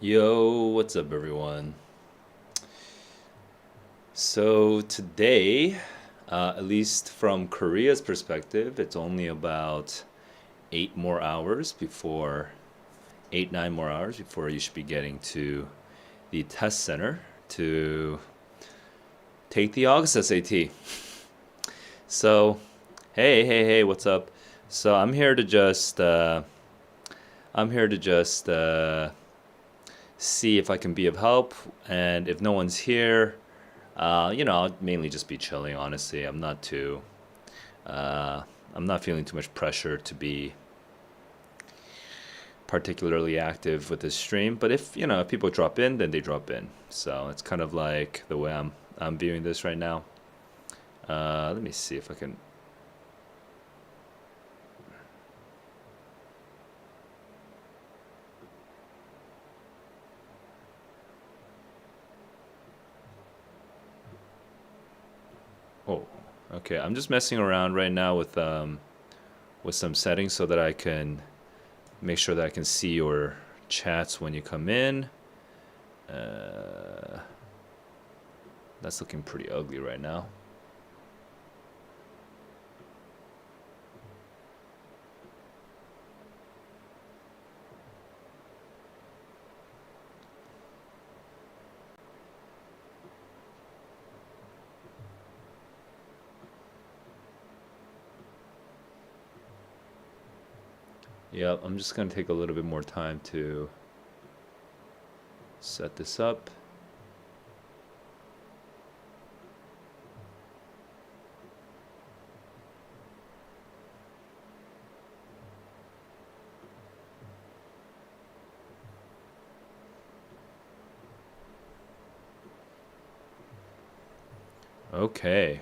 Yo, what's up, everyone? So, today, at least from Korea's perspective, it's only about 9 more hours before you should be getting to the test center to take the August SAT. So, hey, what's up? So, I'm here to just see if I can be of help, and if no one's here, I'll mainly just be chilling. Honestly, uh, I'm not feeling too much pressure to be particularly active with this stream. But if people drop in, then they drop in. So it's kind of like the way I'm viewing this right now. Let me see if I can. Oh, okay. I'm just messing around right now with some settings so that I can make sure that I can see your chats when you come in. Uh, that's looking pretty ugly right now. Yep, I'm just gonna take a little bit more time to set this up. Okay,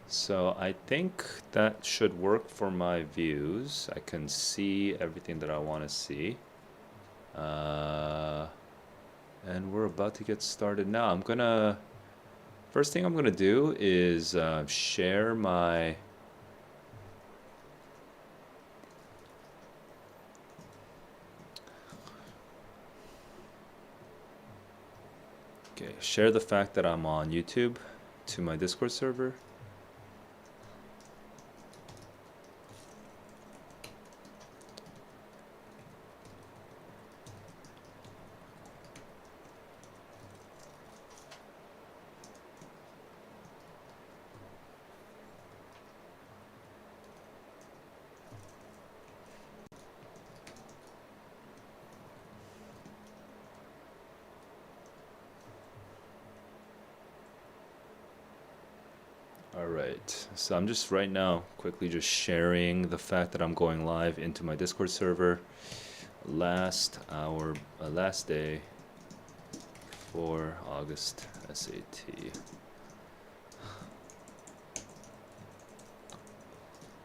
so I think that should work for my views. I can see everything that I want to see. Uh, and we're about to get started now. First thing I'm gonna do is share my, okay, share the fact that I'm on YouTube to my Discord server. All right, so I'm just right now quickly just sharing the fact that I'm going live into my Discord server. Last day for August SAT.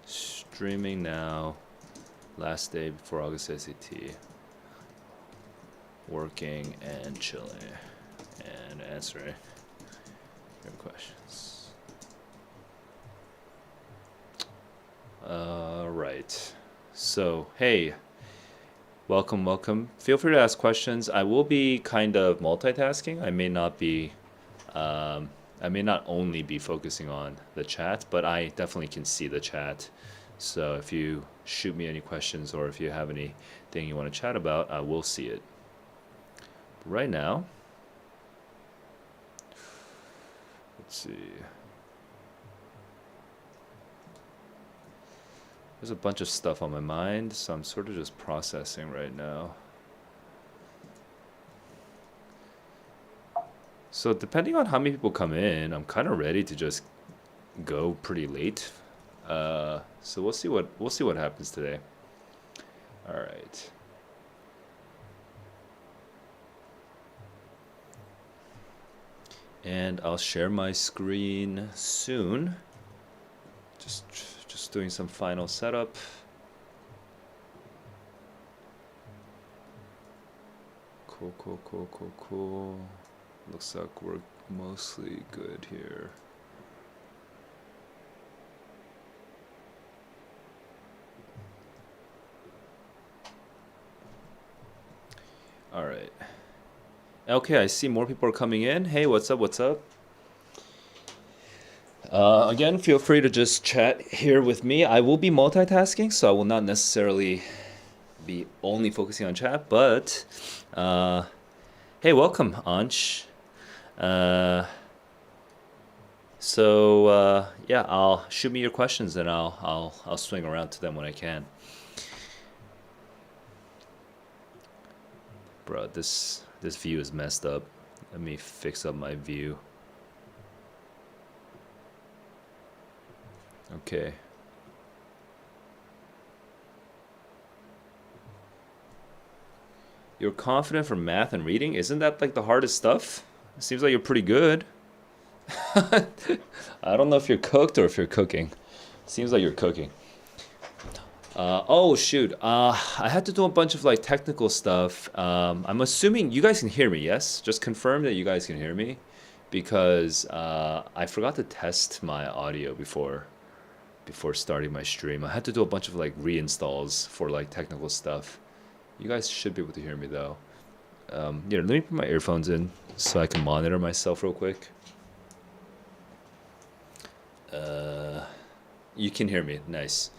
Streaming now, last day before August SAT. Working and chilling and answering your questions. Right. So, hey, welcome. Feel free to ask questions. I will be kind of multitasking. I may not only be focusing on the chat, but I definitely can see the chat. So if you shoot me any questions or if you have anything you want to chat about, I will see it. Right now, let's see. There's a bunch of stuff on my mind, so I'm sort of just processing right now. So depending on how many people come in, I'm kind of ready to just go pretty late. So we'll see what happens today. All right. And I'll share my screen soon. Just doing some final setup. Cool. Looks like we're mostly good here. All right. Okay, I see more people are coming in. Hey, what's up? What's up? Again, feel free to just chat here with me. I will be multitasking, so I will not necessarily be only focusing on chat, but uh, hey, welcome, Ansh. Uh, yeah, I'll shoot me your questions and I'll swing around to them when I can. Bro, this view is messed up. Let me fix up my view. Okay. You're confident for math and reading? Isn't that like the hardest stuff? It seems like you're pretty good. I don't know if you're cooked or if you're cooking. Seems like you're cooking. Oh shoot. I had to do a bunch of like technical stuff. I'm assuming you guys can hear me. Yes, just confirm that you guys can hear me, because I forgot to test my audio before starting my stream. I had to do a bunch of like reinstalls for like technical stuff. You guys should be able to hear me though. Yeah, let me put my earphones in so I can monitor myself real quick. You can hear me. Nice.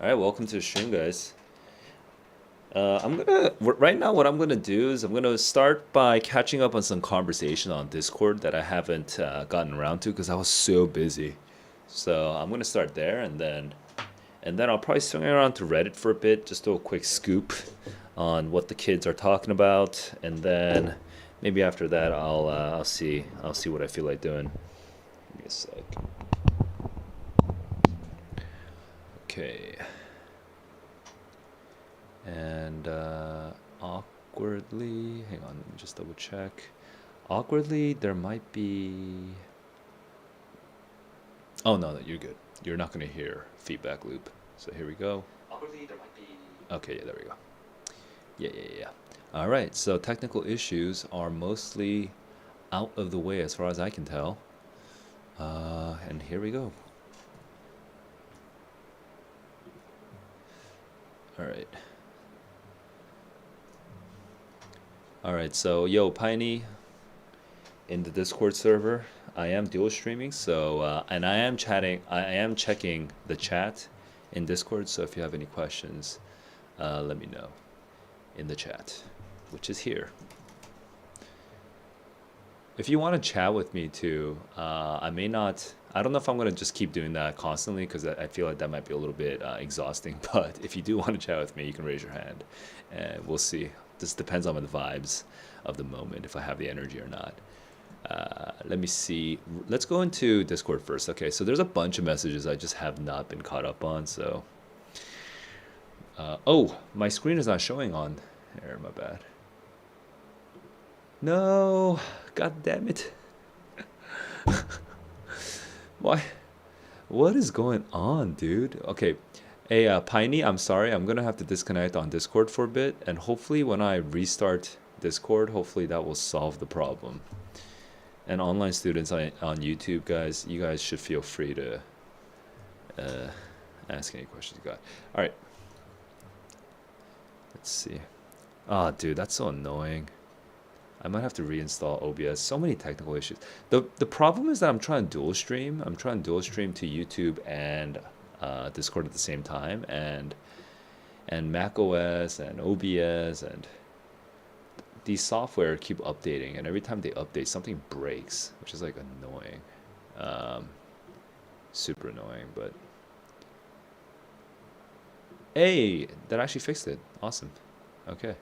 All right, welcome to the stream, guys. Right now, what I'm gonna do is I'm gonna start by catching up on some conversation on Discord that I haven't gotten around to because I was so busy. So I'm gonna start there, and then I'll probably swing around to Reddit for a bit, just do a quick scoop on what the kids are talking about, and then maybe after that I'll see what I feel like doing. Give me a sec. Okay. And awkwardly, hang on, let me just double check. Awkwardly, there might be. Oh no, you're good. You're not gonna hear feedback loop. So here we go. Awkwardly, there might be. Okay, yeah, there we go. Yeah. All right, so technical issues are mostly out of the way as far as I can tell. And here we go. All right. All right, so yo, Piney, in the Discord server, I am dual streaming, so and I am checking the chat in Discord. So if you have any questions, let me know in the chat, which is here. If you want to chat with me too, I may not. I don't know if I'm gonna just keep doing that constantly because I feel like that might be a little bit exhausting. But if you do want to chat with me, you can raise your hand, and we'll see. This depends on the vibes of the moment, if I have the energy or not. Let me see. Let's go into Discord first. Okay, so there's a bunch of messages I just have not been caught up on. So, oh, my screen is not showing on here. My bad. No, god damn it. Why? What is going on, dude? Okay. Hey, Piney, I'm sorry. I'm gonna have to disconnect on Discord for a bit, and hopefully when I restart Discord, hopefully that will solve the problem. And online students on YouTube, guys, you guys should feel free to ask any questions you got. All right. Let's see. Ah, dude, that's so annoying. I might have to reinstall OBS. So many technical issues. The problem is that I'm trying to dual stream. I'm trying to dual stream to YouTube and Discord at the same time, and Mac OS and OBS, and these software keep updating, and every time they update, something breaks, which is like annoying. Super annoying, but hey, that actually fixed it. Awesome. Okay.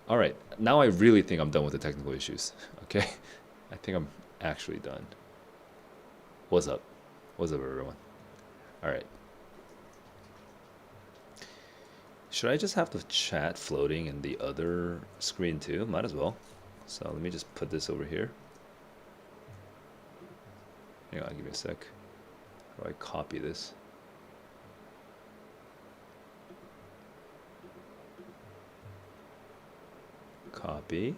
All right, now I really think I'm done with the technical issues. Okay, I think I'm actually done. What's up? What's up, everyone? All right. Should I just have the chat floating in the other screen too? Might as well. So let me just put this over here. Hang on, give me a sec. How do I copy this? Copy.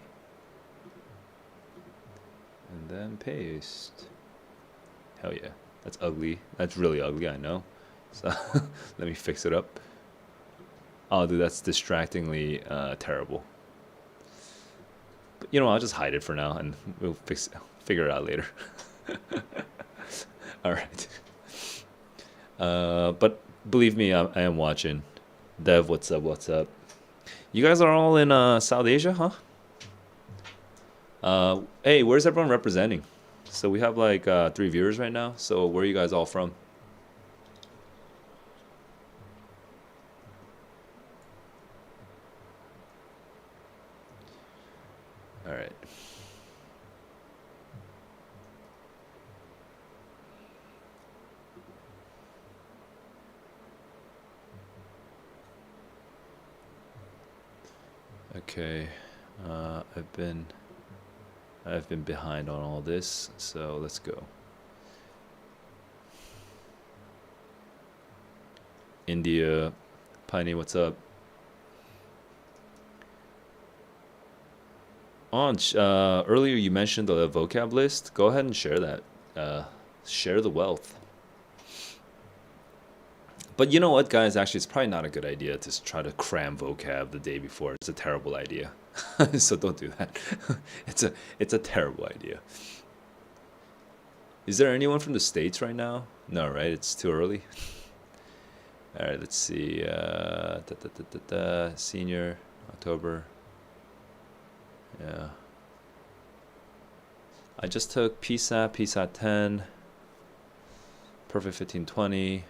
And then paste. Hell yeah. That's ugly. That's really ugly, I know. So let me fix it up. Oh, dude, that's distractingly terrible. But, I'll just hide it for now, and we'll figure it out later. All right. But believe me, I am watching. Dev, what's up? What's up? You guys are all in South Asia, huh? Hey, where's everyone representing? So we have like 3 viewers right now. So where are you guys all from? All right. Okay. I've been behind on all this, so let's go. India, Piney, what's up? Earlier you mentioned the vocab list. Go ahead and share that. Share the wealth. But you know what, guys? Actually, it's probably not a good idea to try to cram vocab the day before. It's a terrible idea. So don't do that. It's a terrible idea. Is there anyone from the States right now? No, right? It's too early. All right, let's see. Senior, October. Yeah. I just took PSAT 10, Perfect 1520.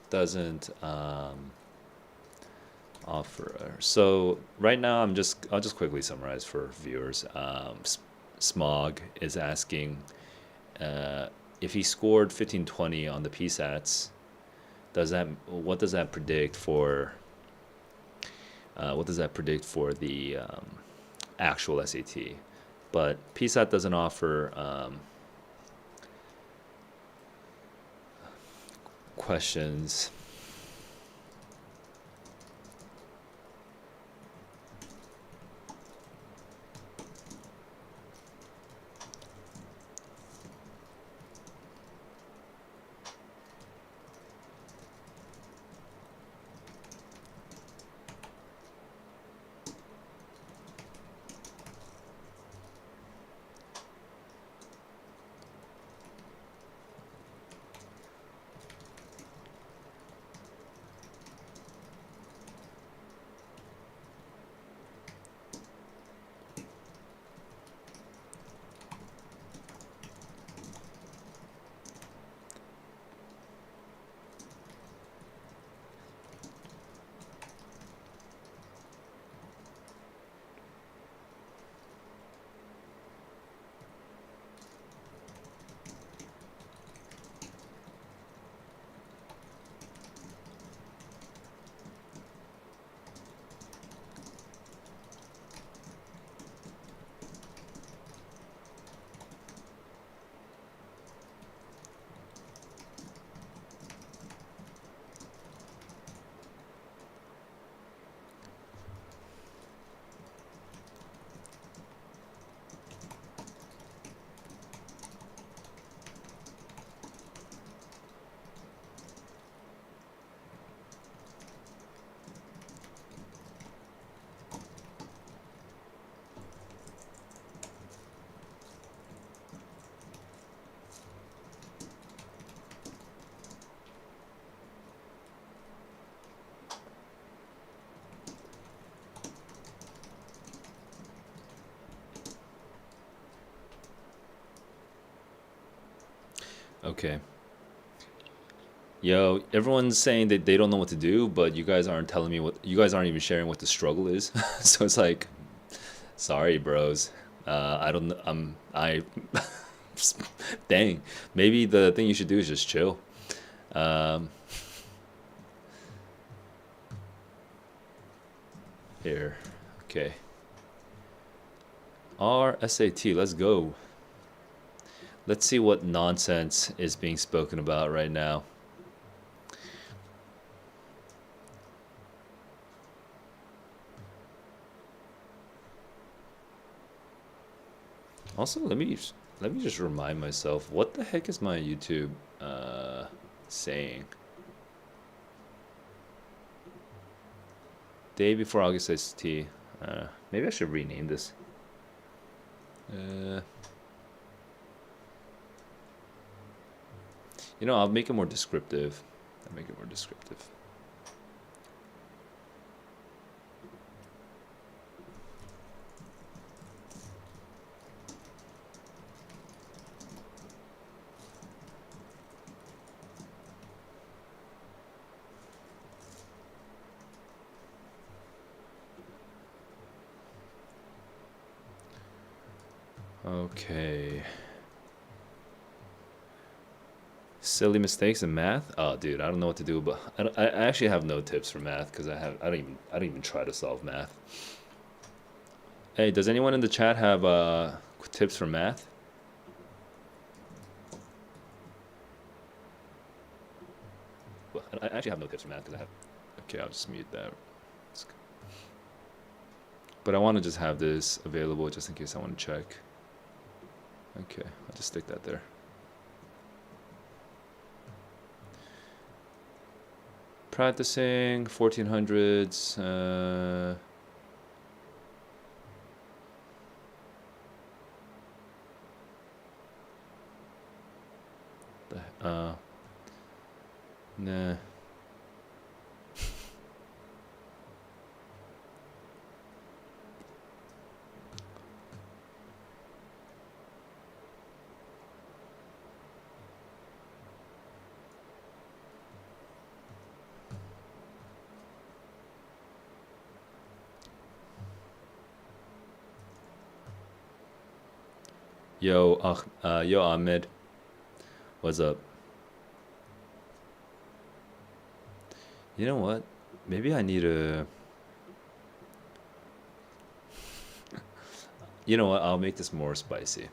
Doesn't offer. So right now I'll just quickly summarize for viewers. Smog is asking if he scored 1520 on the PSATs, what does that predict for the actual SAT? But PSAT doesn't offer questions. Okay. Yo, everyone's saying that they don't know what to do, but you guys aren't telling me you guys aren't even sharing what the struggle is. So it's like, sorry, bros. I don't. I. Dang. Maybe the thing you should do is just chill. Um, Here. Okay. RSAT. Let's go. Let's see what nonsense is being spoken about right now. Also, let me just remind myself, what the heck is my YouTube saying? Day before August ST. Maybe I should rename this. You know, I'll make it more descriptive. I'll make it more descriptive. Okay. Silly mistakes in math? Oh, dude, I don't know what to do, but I actually have no tips for math because I don't even try to solve math. Hey, does anyone in the chat have tips for math? Well, I actually have no tips for math because I have. Okay, I'll just mute that. But I want to just have this available just in case I want to check. Okay, I'll just stick that there. Practicing 1400s. Nah. Yo Ahmed, what's up? You know what? Maybe I need a. You know what? I'll make this more spicy.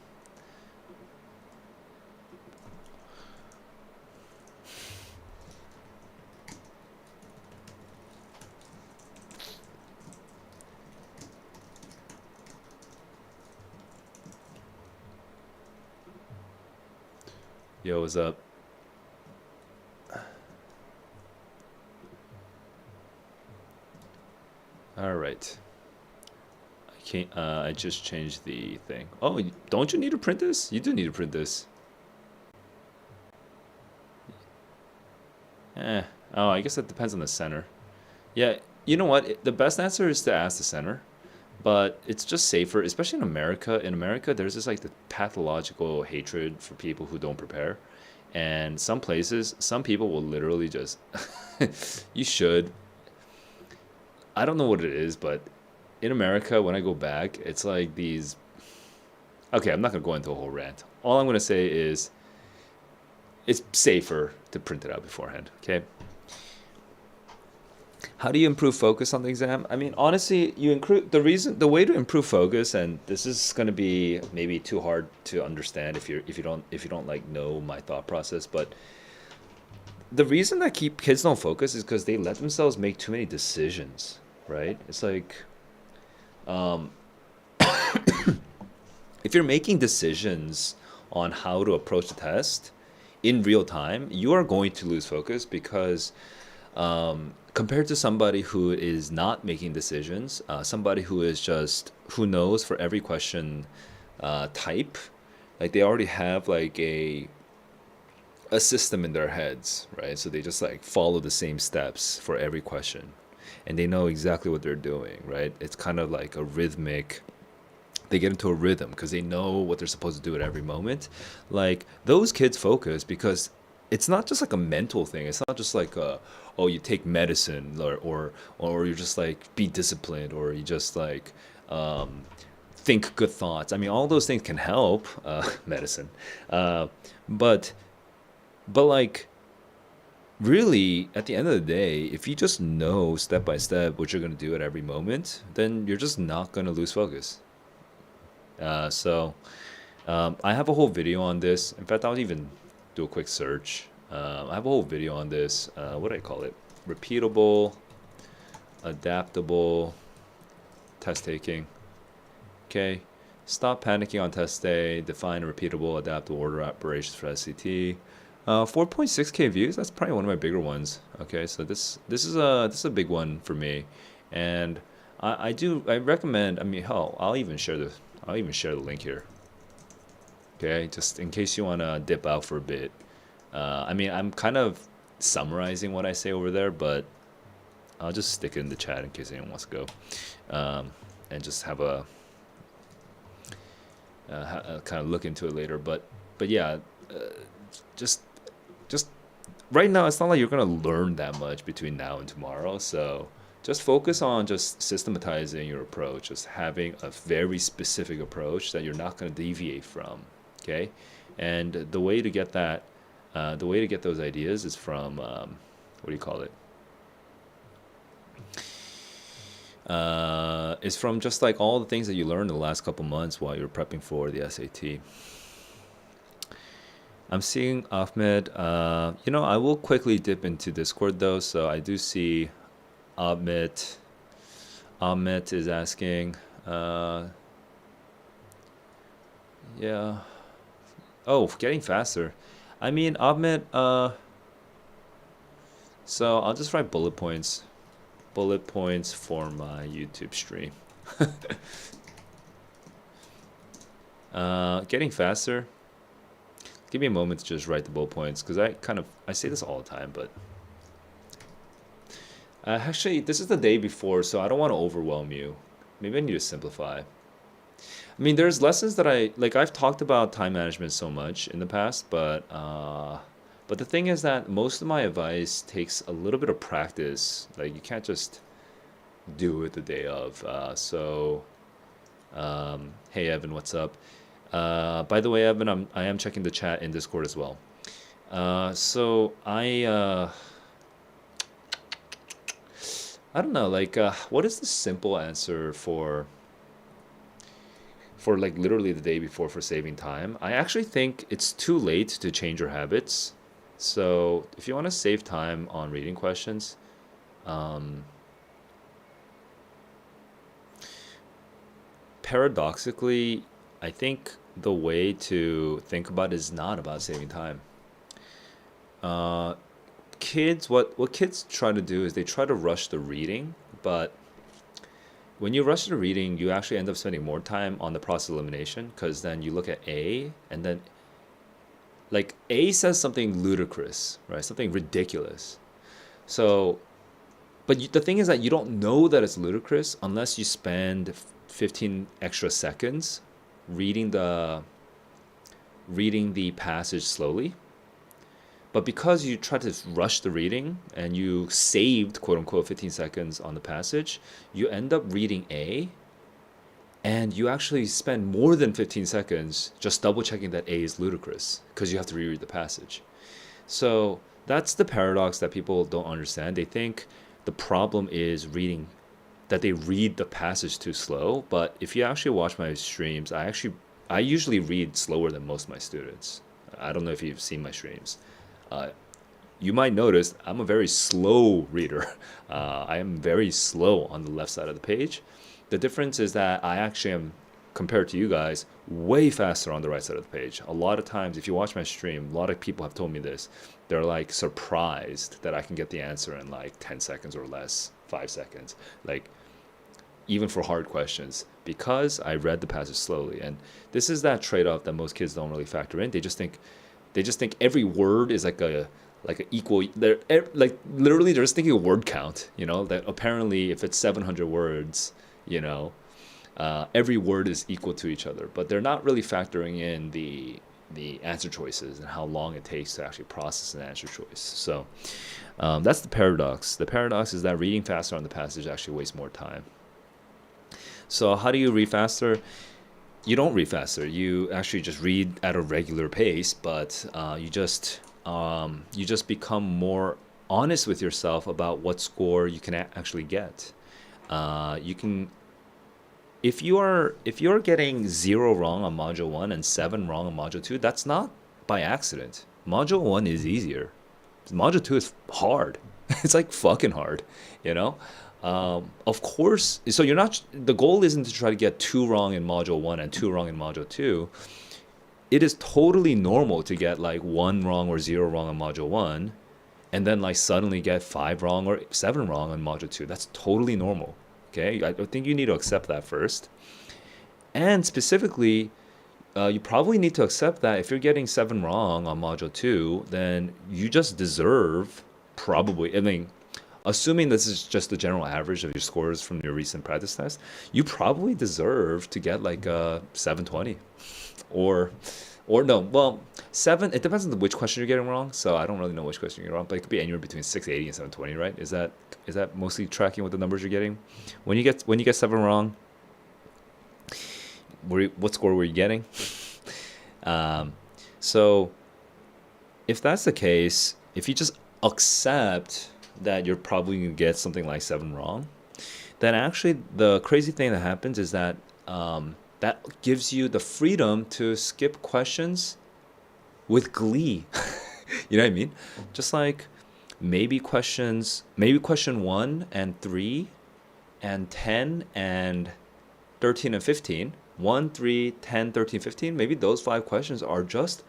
Yo, what's up? All right. I can't. I just changed the thing. Oh, don't you need to print this? You do need to print this. Oh, I guess that depends on the center. Yeah, you know what? The best answer is to ask the center, but it's just safer, especially in America. In America, there's this like the pathological hatred for people who don't prepare. And some places, some people will literally just, you should. I don't know what it is, but in America, when I go back, it's like these. Okay, I'm not gonna go into a whole rant. All I'm gonna say is it's safer to print it out beforehand. Okay. How do you improve focus on the exam? I mean, honestly, the way to improve focus, and this is going to be maybe too hard to understand if you don't like know my thought process, but the reason that kids don't focus is because they let themselves make too many decisions, right? It's like, um, if you're making decisions on how to approach the test in real time, you are going to lose focus because compared to somebody who is not making decisions, somebody who is just who knows for every question type, like they already have like a system in their heads, right? So they just like follow the same steps for every question, and they know exactly what they're doing, right? It's kind of like a rhythmic. They get into a rhythm because they know what they're supposed to do at every moment. Like those kids focus because it's not just like a mental thing. It's not just like oh, you take medicine or you just like be disciplined or you just like think good thoughts. I mean, all those things can help medicine, but like really at the end of the day, if you just know step by step what you're gonna do at every moment, then you're just not gonna lose focus. So I have a whole video on this. In fact, I'll even do a quick search. I have a whole video on this. What do I call it? Repeatable, adaptable test taking. Okay. Stop panicking on test day. Define repeatable, adaptable order operations for SCT. 4.6K views. That's probably one of my bigger ones. Okay, so this is a big one for me, and I recommend. I mean, hell, I'll even share the link here. Okay, just in case you wanna dip out for a bit. I mean, I'm kind of summarizing what I say over there, but I'll just stick it in the chat in case anyone wants to go, and just have a kind of look into it later. But yeah, uh, just just right now, it's not like you're gonna learn that much between now and tomorrow. So just focus on just systematizing your approach, just having a very specific approach that you're not gonna deviate from. Okay, and the way to get those ideas is from what do you call it? Is from just like all the things that you learned in the last couple months while you're prepping for the SAT. I'm seeing Ahmed. I will quickly dip into Discord though, so I do see Ahmed. Ahmed is asking. Yeah. Oh, getting faster. I mean, Ahmed. So I'll just write bullet points. Bullet points for my YouTube stream. Getting faster. Give me a moment to just write the bullet points because I say this all the time, but actually this is the day before, so I don't want to overwhelm you. Maybe I need to simplify. I mean, there's lessons that I like. I've talked about time management so much in the past, but the thing is that most of my advice takes a little bit of practice. Like you can't just do it the day of. Hey Evan, what's up? By the way, Evan, I am checking the chat in Discord as well. I don't know. Like, what is the simple answer for like literally the day before for saving time? I actually think it's too late to change your habits. So if you want to save time on reading questions, um, paradoxically, I think the way to think about it is not about saving time. Uh, what kids try to do is they try to rush the reading, but when you rush the reading, you actually end up spending more time on the process of elimination because then you look at A and then like A says something ludicrous, right? Something ridiculous. So, but the thing is that you don't know that it's ludicrous unless you spend 15 extra seconds reading the passage slowly. But because you try to rush the reading and you saved quote unquote 15 seconds on the passage, you end up reading A and you actually spend more than 15 seconds just double checking that A is ludicrous because you have to reread the passage. So that's the paradox that people don't understand. They think the problem is that they read the passage too slow. But if you actually watch my streams, I usually read slower than most of my students. I don't know if you've seen my streams. Uh, you might notice I'm a very slow reader. I am very slow on the left side of the page. The difference is that I actually am, compared to you guys, way faster on the right side of the page. A lot of times, if you watch my stream, a lot of people have told me this. They're like surprised that I can get the answer in like 10 seconds or less, 5 seconds. Like, even for hard questions, because I read the passage slowly. And this is that trade-off that most kids don't really factor in. They just think every word is like a equal. Like literally they're just thinking a word count. That apparently if it's 700 words, you know, every word is equal to each other. But they're not really factoring in the answer choices and how long it takes to actually process an answer choice. So that's the paradox. The paradox is that reading faster on the passage actually wastes more time. So how do you read faster? You don't read faster. You actually just read at a regular pace, but you just become more honest with yourself about what score you can actually get. You can if you're getting 0 wrong on module 1 and 7 wrong on module 2, that's not by accident. Module 1 is easier. Module 2 is hard. It's like fucking hard, you know? Of course, so you're not, the goal isn't to try to get two wrong in module one and two wrong in module two. It is totally normal to get like one wrong or zero wrong in module one, and then like suddenly get five wrong or seven wrong in module two. That's totally normal. Okay, I think you need to accept that first. And specifically, you probably need to accept that if you're getting seven wrong on module two, then you just deserve, probably, I mean, assuming this is just the general average of your scores from your recent practice test, you probably deserve to get like a 720, or no, well, seven. It depends on which question you're getting wrong. So I don't really know which question you're wrong, but it could be anywhere between 680 and 720, right? Is that mostly tracking with the numbers you're getting? When you get seven wrong, what score were you getting? Um, so if that's the case, if you just accept that you're probably gonna get something like seven wrong, then actually the crazy thing that happens is that that gives you the freedom to skip questions with glee. You know what I mean? Just like maybe question 1 and 3 and 10 and 13 and 15, 1, 3, 10, 13, 15, maybe those five questions are just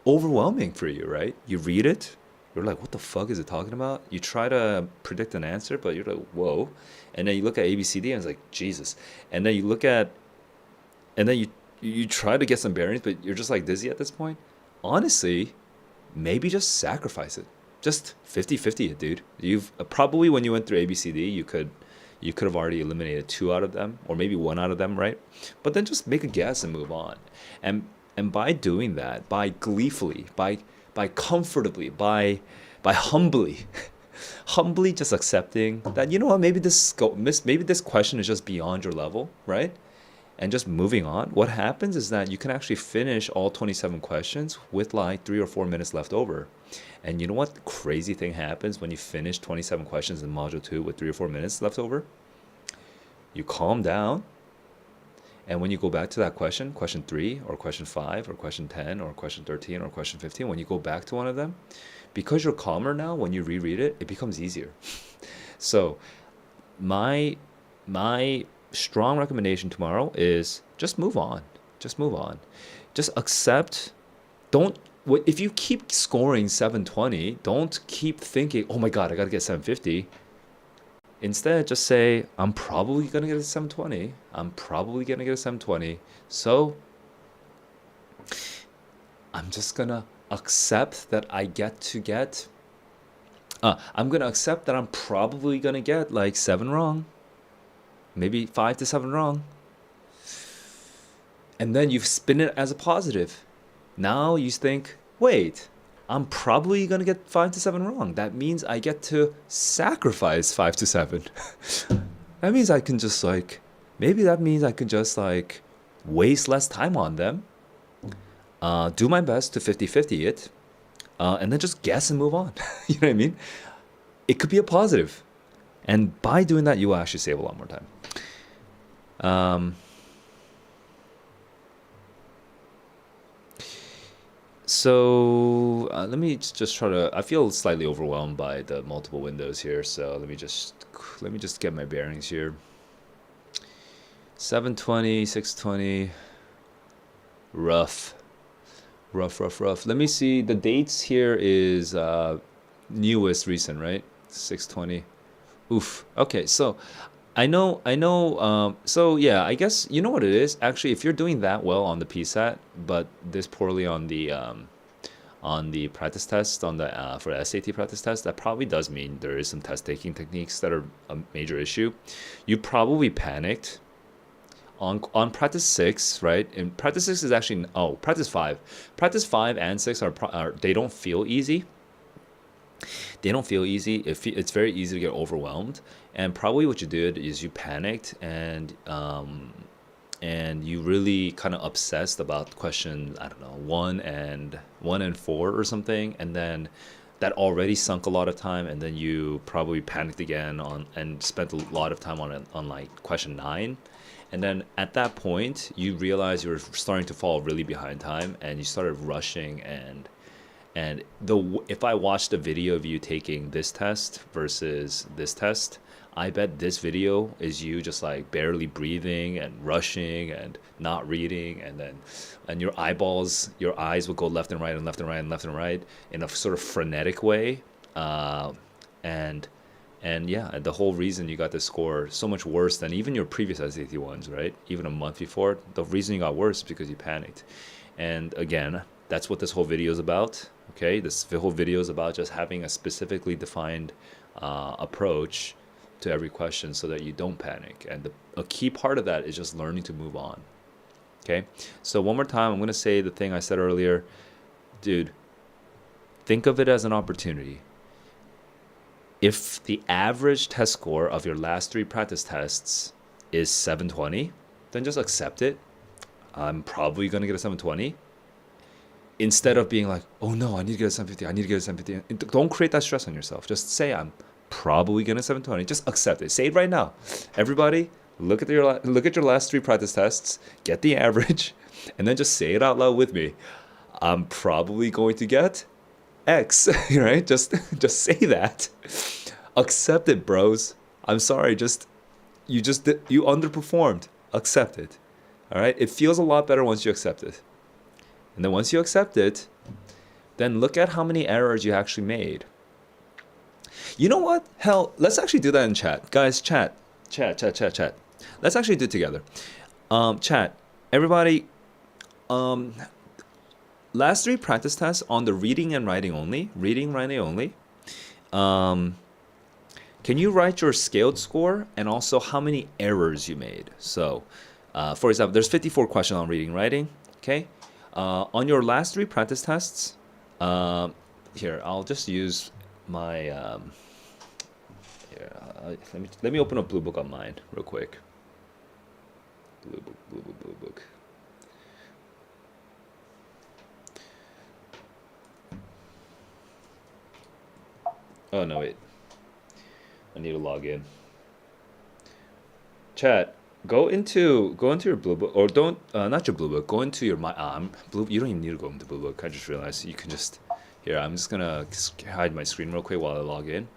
overwhelming for you, right? You read it, you're like, what the fuck is it talking about? You try to predict an answer, but you're like, whoa. And then you look at ABCD and it's like, Jesus. And then you look at, and then you try to get some bearings, but you're just like dizzy at this point. Honestly, maybe just sacrifice it. Just 50-50 it, dude. You've probably, when you went through ABCD, you could have already eliminated two out of them, or maybe one out of them, right? But then just make a guess and move on. And by doing that, by gleefully, by comfortably, by humbly, humbly just accepting that, you know what, maybe this question is just beyond your level, right? And just moving on, what happens is that you can actually finish all 27 questions with like 3 or 4 minutes left over. And you know what crazy thing happens when you finish 27 questions in module 2 with 3 or 4 minutes left over? You calm down, and when you go back to that question 3 or question 5 or question 10 or question 13 or question 15, when you go back to one of them, because you're calmer now, when you reread it, it becomes easier. So my strong recommendation tomorrow is just move on. Just move on. Just accept. Don't, if you keep scoring 720, don't keep thinking, oh my God, I got to get 750. Instead, just say, I'm probably going to get a 720. I'm probably going to get a 720. So I'm just going to accept that I'm going to accept that I'm probably going to get like seven wrong, maybe 5 to 7 wrong. And then you spin it as a positive. Now you think, wait, I'm probably going to get 5 to 7 wrong. That means I get to sacrifice 5 to 7. That means I can just like, maybe that means I can just like waste less time on them, do my best to 50-50 it, and then just guess and move on. You know what I mean? It could be a positive. And by doing that, you will actually save a lot more time. So let me just try to. I feel slightly overwhelmed by the multiple windows here. So let me just get my bearings here. 720, 620. Rough. Let me see. The dates here is newest recent, right? 620. Oof. Okay, so I know. So yeah, I guess you know what it is. Actually, if you're doing that well on the PSAT, but this poorly on the practice test, on the for the SAT practice test, that probably does mean there is some test taking techniques that are a major issue. You probably panicked on practice 6, right? And practice 6 is actually practice 5. Practice 5 and 6 are they don't feel easy. They don't feel easy. It's very easy to get overwhelmed. And probably what you did is you panicked and you really kind of obsessed about question, I don't know, 1 and 4 or something, and then that already sunk a lot of time, and then you probably panicked again and spent a lot of time on like question 9. And then at that point, you realize you were starting to fall really behind time, and you started rushing. If I watched a video of you taking this test versus this test, I bet this video is you just like barely breathing and rushing and not reading, and your eyes will go left and right and left and right and left and right in a sort of frenetic way. Uh, and yeah, the whole reason you got the score so much worse than even your previous SAT ones, right? Even a month before, the reason you got worse is because you panicked. And again, that's what this whole video is about. Okay, this whole video is about just having a specifically defined approach to every question so that you don't panic. And a key part of that is just learning to move on. Okay, so one more time, I'm going to say the thing I said earlier. Dude, think of it as an opportunity. If the average test score of your last 3 practice tests is 720, then just accept it. I'm probably going to get a 720. Instead of being like, oh no, I need to get a 750, I need to get a 750. Don't create that stress on yourself. Just say, I'm probably going to 720. Just accept it. Say it right now. Everybody, look at your last 3 practice tests, get the average, and then just say it out loud with me. I'm probably going to get X, right? Just say that. Accept it, bros. I'm sorry, you underperformed. Accept it. All right? It feels a lot better once you accept it. And then once you accept it, then look at how many errors you actually made. You know what? Hell, let's actually do that in chat. Guys, chat. Let's actually do it together. Chat. Everybody, last 3 practice tests on the reading and writing only. Can you write your scaled score and also how many errors you made? So, for example, there's 54 questions on reading, writing. Okay. On your last 3 practice tests, here I'll just use my. Here, let me open up Blue Book on mine real quick. Blue Book. Oh no, wait. I need to log in. Chat. Go into your Blue Book, or don't not your Blue Book. Go into your Blue. You don't even need to go into Blue Book. I just realized you can just here. I'm just gonna hide my screen real quick while I log in.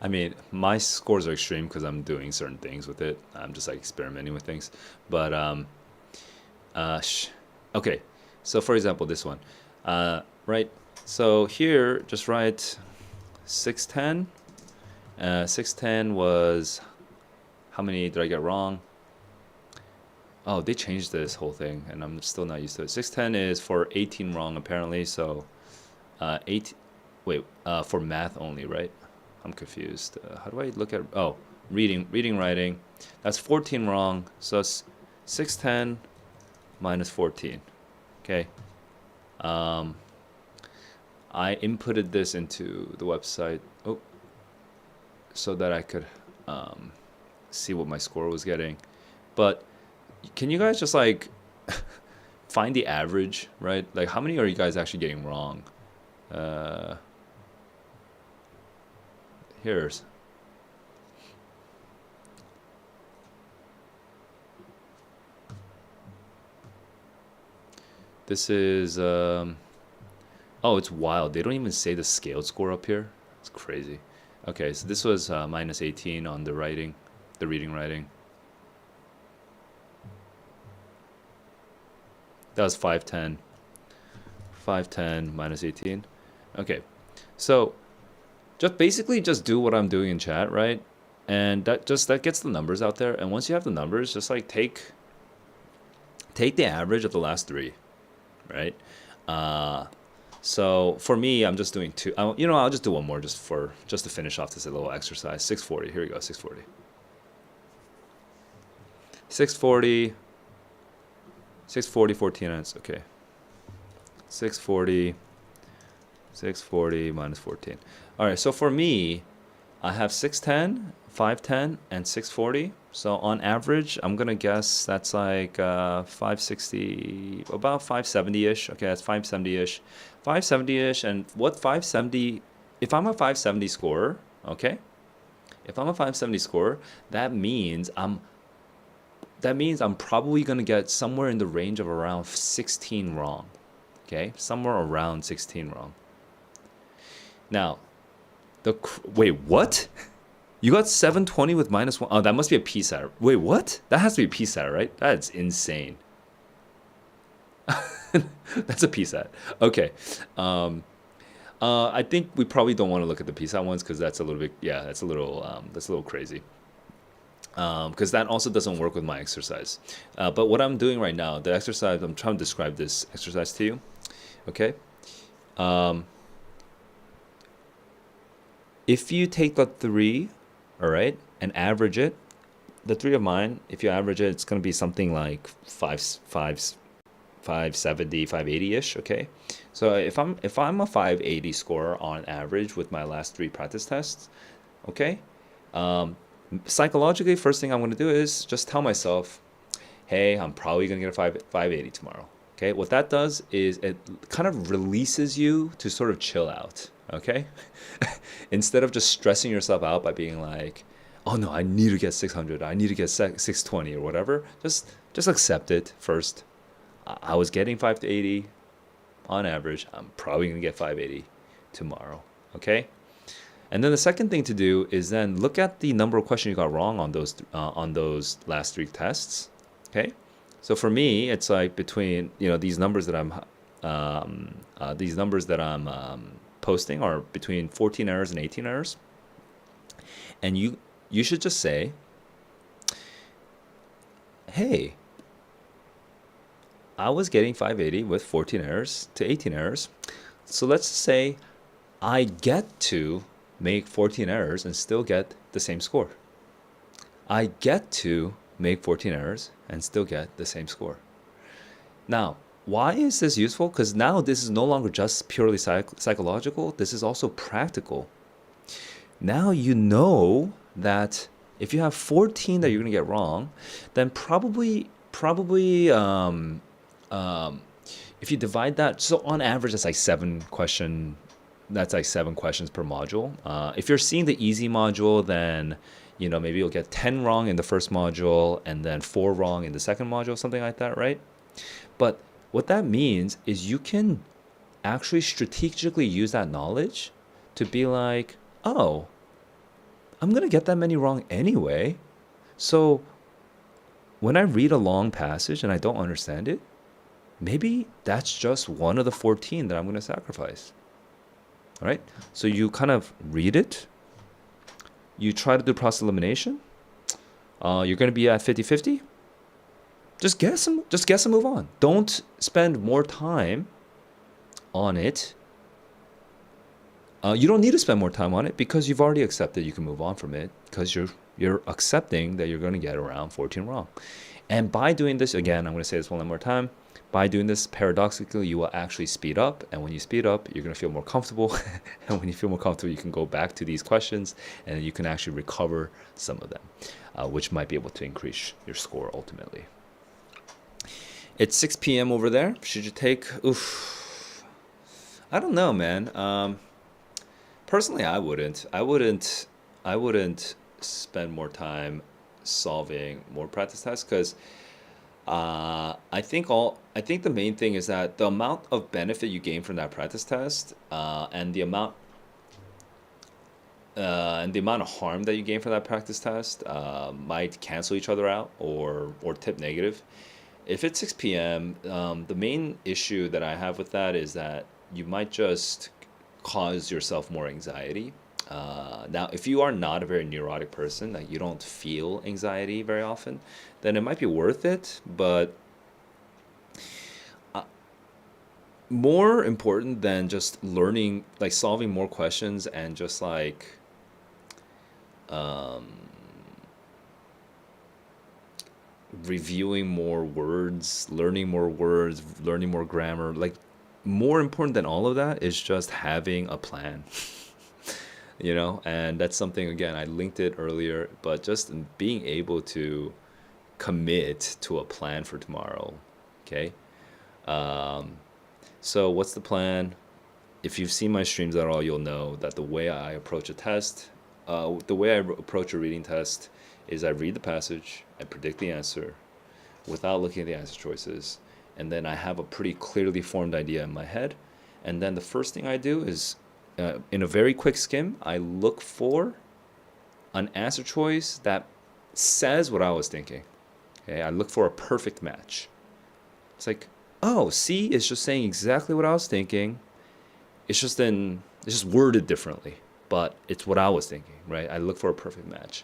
I mean, my scores are extreme because I'm doing certain things with it. I'm just like experimenting with things. But okay. So for example, this one, right? So here, just write 610. 610 was, how many did I get wrong? Oh, they changed this whole thing, and I'm still not used to it. 610 is for 18 wrong apparently. So, for math only, right? I'm confused. How do I look at? Oh, reading, writing. That's 14 wrong. So it's 610 minus 14. Okay. I inputted this into the website. Oh, so that I could see what my score was getting. But can you guys just like find the average, right? Like, how many are you guys actually getting wrong? Here's. This is, oh, it's wild. They don't even say the scaled score up here. It's crazy. Okay, so this was minus 18 on the reading, writing. That was 510. 510 minus 18. Okay, so just basically just do what I'm doing in chat, right? And that gets the numbers out there. And once you have the numbers, just like take the average of the last 3, right? So for me, I'm just doing 2. I'll just do one more just to finish off this little exercise. 640. Here we go. 640. 640. 640, 14 minutes. Okay. 640 minus 14. All right, so for me, I have 610 510 and 640. So on average, I'm gonna guess that's like 560, about 570-ish. Okay, that's 570-ish. 570-ish, and what 570, if I'm a 570 scorer, okay? If I'm a 570 scorer, that means I'm probably gonna get somewhere in the range of around 16 wrong. Okay, somewhere around 16 wrong. Now, wait, what? You got 720 with -1. Oh, that must be a PSAT. Wait, what? That has to be a PSAT, right? That's insane. That's a PSAT. Okay. I think we probably don't want to look at the PSAT ones because that's a little bit, yeah, that's a little crazy. Because that also doesn't work with my exercise. But what I'm doing right now, the exercise, I'm trying to describe this exercise to you. Okay. If you take the three, all right, and average it, the three of mine, if you average it, it's going to be something like 570, 580-ish, okay? So if I'm a 580 scorer on average with my last three practice tests, okay? Psychologically, first thing I'm going to do is just tell myself, hey, I'm probably going to get a 580 tomorrow. Okay, what that does is it kind of releases you to sort of chill out, okay? Instead of just stressing yourself out by being like, oh no, I need to get 600, I need to get 620 or whatever. Just accept it first. I was getting 580 on average. I'm probably going to get 580 tomorrow, okay? And then the second thing to do is then look at the number of questions you got wrong on those last three tests, okay? So for me, it's like between these numbers that I'm posting are between 14 errors and 18 errors, and you should just say, hey, I was getting 580 with 14 errors to 18 errors, so let's say I get to make 14 errors and still get the same score. I get to make 14 errors and still get the same score. Now, why is this useful? Because now this is no longer just purely psychological. This is also practical. Now you know that if you have 14 that you're going to get wrong, then probably if you divide that, so on average that's like 7 questions per module. If you're seeing the easy module, then maybe you'll get 10 wrong in the first module and then 4 wrong in the second module, something like that, right? But what that means is you can actually strategically use that knowledge to be like, oh, I'm going to get that many wrong anyway. So when I read a long passage and I don't understand it, maybe that's just one of the 14 that I'm going to sacrifice. All right? So you kind of read it. You try to do process elimination. You're going to be at 50-50. Just guess and move on. Don't spend more time on it. You don't need to spend more time on it because you've already accepted you can move on from it because you're accepting that you're going to get around 14 wrong. And by doing this, again, I'm going to say this one more time. By doing this, paradoxically, you will actually speed up. And when you speed up, you're going to feel more comfortable. And when you feel more comfortable, you can go back to these questions and you can actually recover some of them, which might be able to increase your score ultimately. It's 6 p.m. over there. Should you take... Oof. I don't know, man. Personally, I wouldn't spend more time solving more practice tests because I think the main thing is that the amount of benefit you gain from that practice test and the amount of harm that you gain from that practice test might cancel each other out or tip negative. If it's 6 p.m., the main issue that I have with that is that you might just cause yourself more anxiety. Now, if you are not a very neurotic person, like you don't feel anxiety very often, then it might be worth it. But more important than just learning, like solving more questions and just like reviewing more words, learning more grammar, like more important than all of that is just having a plan. and that's something, again, I linked it earlier, but just being able to commit to a plan for tomorrow. Okay. Um, so what's the plan? If you've seen my streams at all, you'll know that the way I approach a test, the way I approach a reading test is I read the passage, I predict the answer without looking at the answer choices, and then I have a pretty clearly formed idea in my head. And then the first thing I do is, in a very quick skim, I look for an answer choice that says what I was thinking. Okay, I look for a perfect match. It's like, oh, C is just saying exactly what I was thinking. It's just worded differently, but it's what I was thinking, right? I look for a perfect match.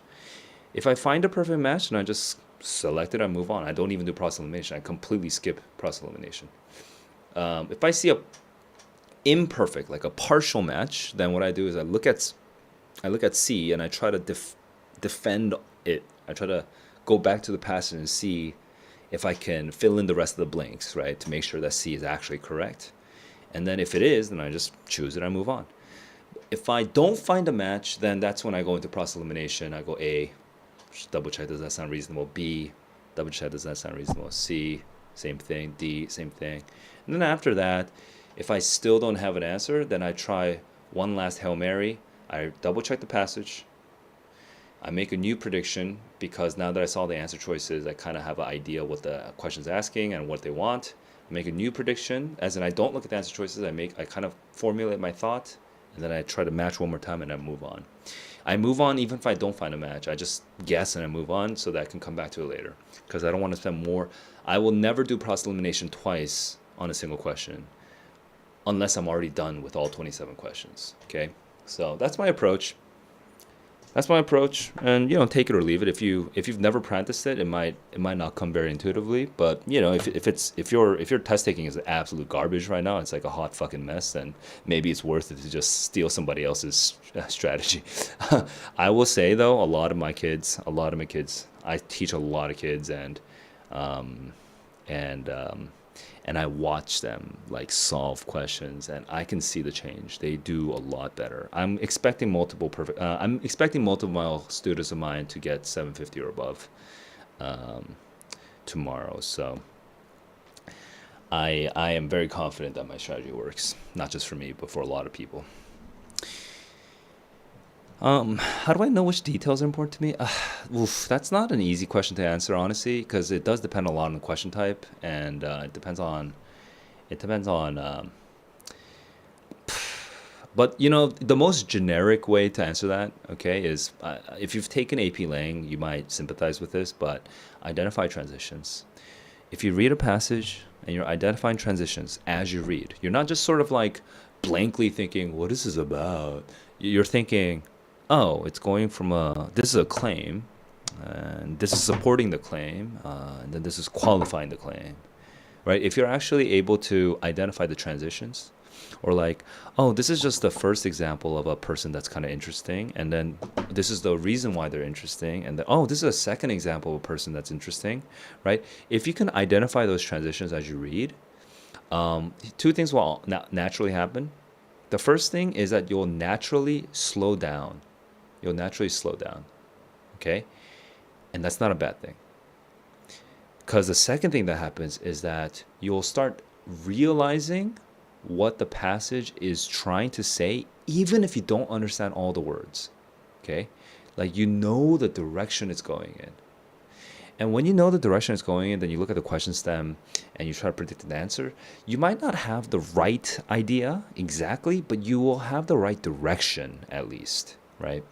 If I find a perfect match, then I just select it and move on. I don't even do process elimination. I completely skip process elimination. If I see a imperfect, like a partial match, then what I do is I look at C and I try to defend it. I try to go back to the passage and see if I can fill in the rest of the blanks, right, to make sure that C is actually correct. And then if it is, then I just choose it and move on. If I don't find a match, then that's when I go into process elimination. I go A, double check, does that sound reasonable? B, double check, does that sound reasonable? C, same thing. D, same thing. And then after that, if I still don't have an answer, then I try one last Hail Mary. I double check the passage. I make a new prediction because now that I saw the answer choices, I kind of have an idea what the question's asking and what they want. I make a new prediction, as in I don't look at the answer choices. I kind of formulate my thought, and then I try to match one more time, and I move on. I move on even if I don't find a match. I just guess and I move on so that I can come back to it later, because I don't want to spend more. I will never do process elimination twice on a single question unless I'm already done with all 27 questions. Okay, so that's my approach. And take it or leave it. If you've never practiced it, it might not come very intuitively. But if your test taking is absolute garbage right now, it's like a hot fucking mess, then maybe it's worth it to just steal somebody else's strategy. I will say though, a lot of my kids, I teach a lot of kids, um, and I watch them like solve questions, and I can see the change. They do a lot better. I'm expecting multiple of my students of mine to get 750 or above tomorrow. So I am very confident that my strategy works, not just for me, but for a lot of people. How do I know which details are important to me? That's not an easy question to answer, honestly, because it does depend a lot on the question type, and it depends on. But the most generic way to answer that, okay, is if you've taken AP Lang, you might sympathize with this, but identify transitions. If you read a passage and you're identifying transitions as you read, you're not just sort of like blankly thinking, "What is this about?" You're thinking, oh, it's going from this is a claim, and this is supporting the claim, and then this is qualifying the claim, right? If you're actually able to identify the transitions, or like, oh, this is just the first example of a person that's kind of interesting, and then this is the reason why they're interesting, and then, oh, this is a second example of a person that's interesting, right? If you can identify those transitions as you read, two things will naturally happen. The first thing is that you'll naturally slow down. Okay? And that's not a bad thing. Because the second thing that happens is that you'll start realizing what the passage is trying to say, even if you don't understand all the words. Okay? Like the direction it's going in. And when you know the direction it's going in, then you look at the question stem and you try to predict an answer. You might not have the right idea exactly, but you will have the right direction at least, right?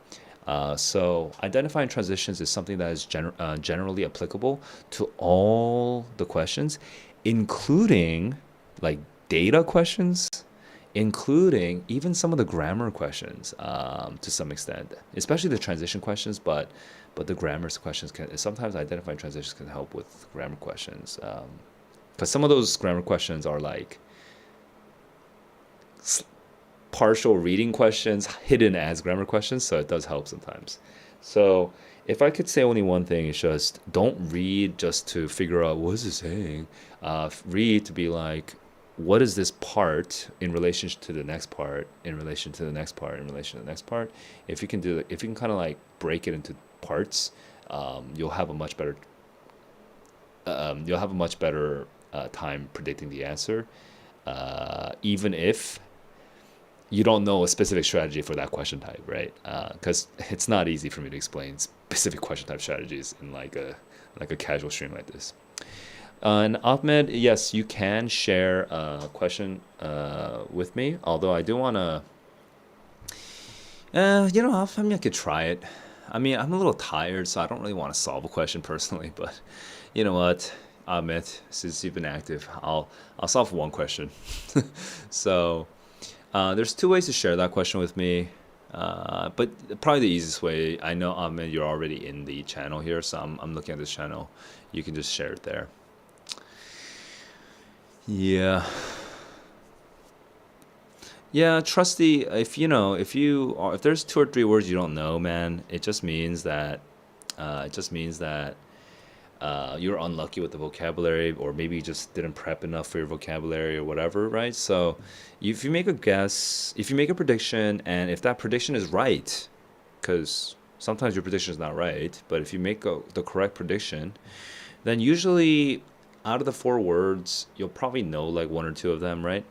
So identifying transitions is something that is generally applicable to all the questions, including like data questions, including even some of the grammar questions to some extent, especially the transition questions, but the grammar questions sometimes identifying transitions can help with grammar questions, because some of those grammar questions are like partial reading questions hidden as grammar questions, so it does help sometimes. So if I could say only one thing, it's just don't read just to figure out what is it saying. Read to be like, what is this part in relation to the next part, in relation to the next part, in relation to the next part. If you can do, if you can kind of like break it into parts, you'll have a much better time predicting the answer, even if you don't know a specific strategy for that question type, right? Because it's not easy for me to explain specific question type strategies in like a casual stream like this. And Ahmed, yes, you can share a question with me. Although I do wanna, I mean, I could try it. I mean, I'm a little tired, so I don't really want to solve a question personally. But you know what, Ahmed, since you've been active, I'll solve one question. So there's two ways to share that question with me. But probably the easiest way, I know Ahmed, you're already in the channel here, so I'm looking at this channel. You can just share it there. Yeah. Yeah, trusty. If there's two or three words you don't know, man, it just means that you're unlucky with the vocabulary, or maybe you just didn't prep enough for your vocabulary or whatever, right? So if you make a guess, if you make a prediction, and if that prediction is right, because sometimes your prediction is not right, but if you make the correct prediction, then usually out of the four words, you'll probably know like one or two of them, right?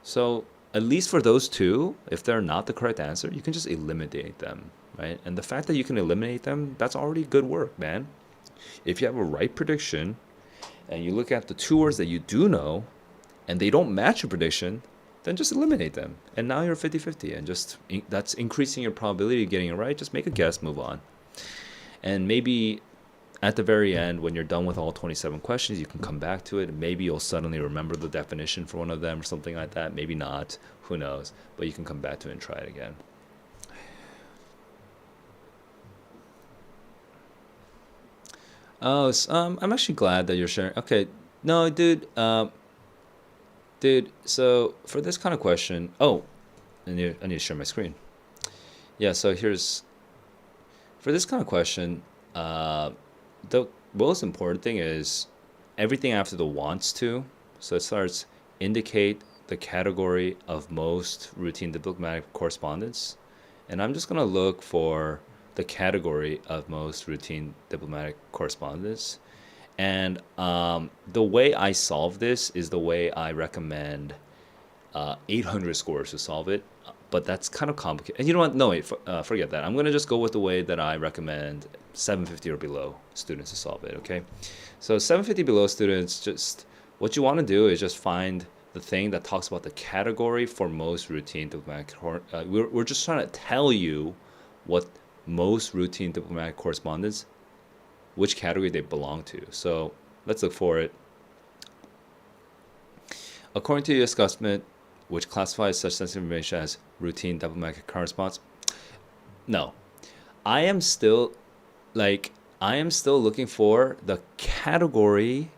So at least for those two, if they're not the correct answer, you can just eliminate them, right? And the fact that you can eliminate them, that's already good work, man. If you have a right prediction and you look at the two words that you do know and they don't match your prediction, then just eliminate them. And now you're 50-50, and that's increasing your probability of getting it right. Just make a guess, move on. And maybe at the very end, when you're done with all 27 questions, you can come back to it. Maybe you'll suddenly remember the definition for one of them or something like that. Maybe not. Who knows? But you can come back to it and try it again. Oh, I'm actually glad that you're sharing. Okay, no, dude. So for this kind of question, I need to share my screen. Yeah. So for this kind of question, the most important thing is everything after the wants to. So it starts indicate the category of most routine diplomatic correspondence, and I'm just gonna look for the category of most routine diplomatic correspondence. And the way I solve this is the way I recommend 800 scores to solve it. But that's kind of complicated. And you know what? No, wait, forget that. I'm going to just go with the way that I recommend 750 or below students to solve it, okay? So 750 below students, just what you want to do is just find the thing that talks about the category for most routine diplomatic. We're just trying to tell you what most routine diplomatic correspondence, which category they belong to. So let's look for it. According to U.S. government, which classifies such sensitive information as routine diplomatic correspondence. No, I am still looking for the category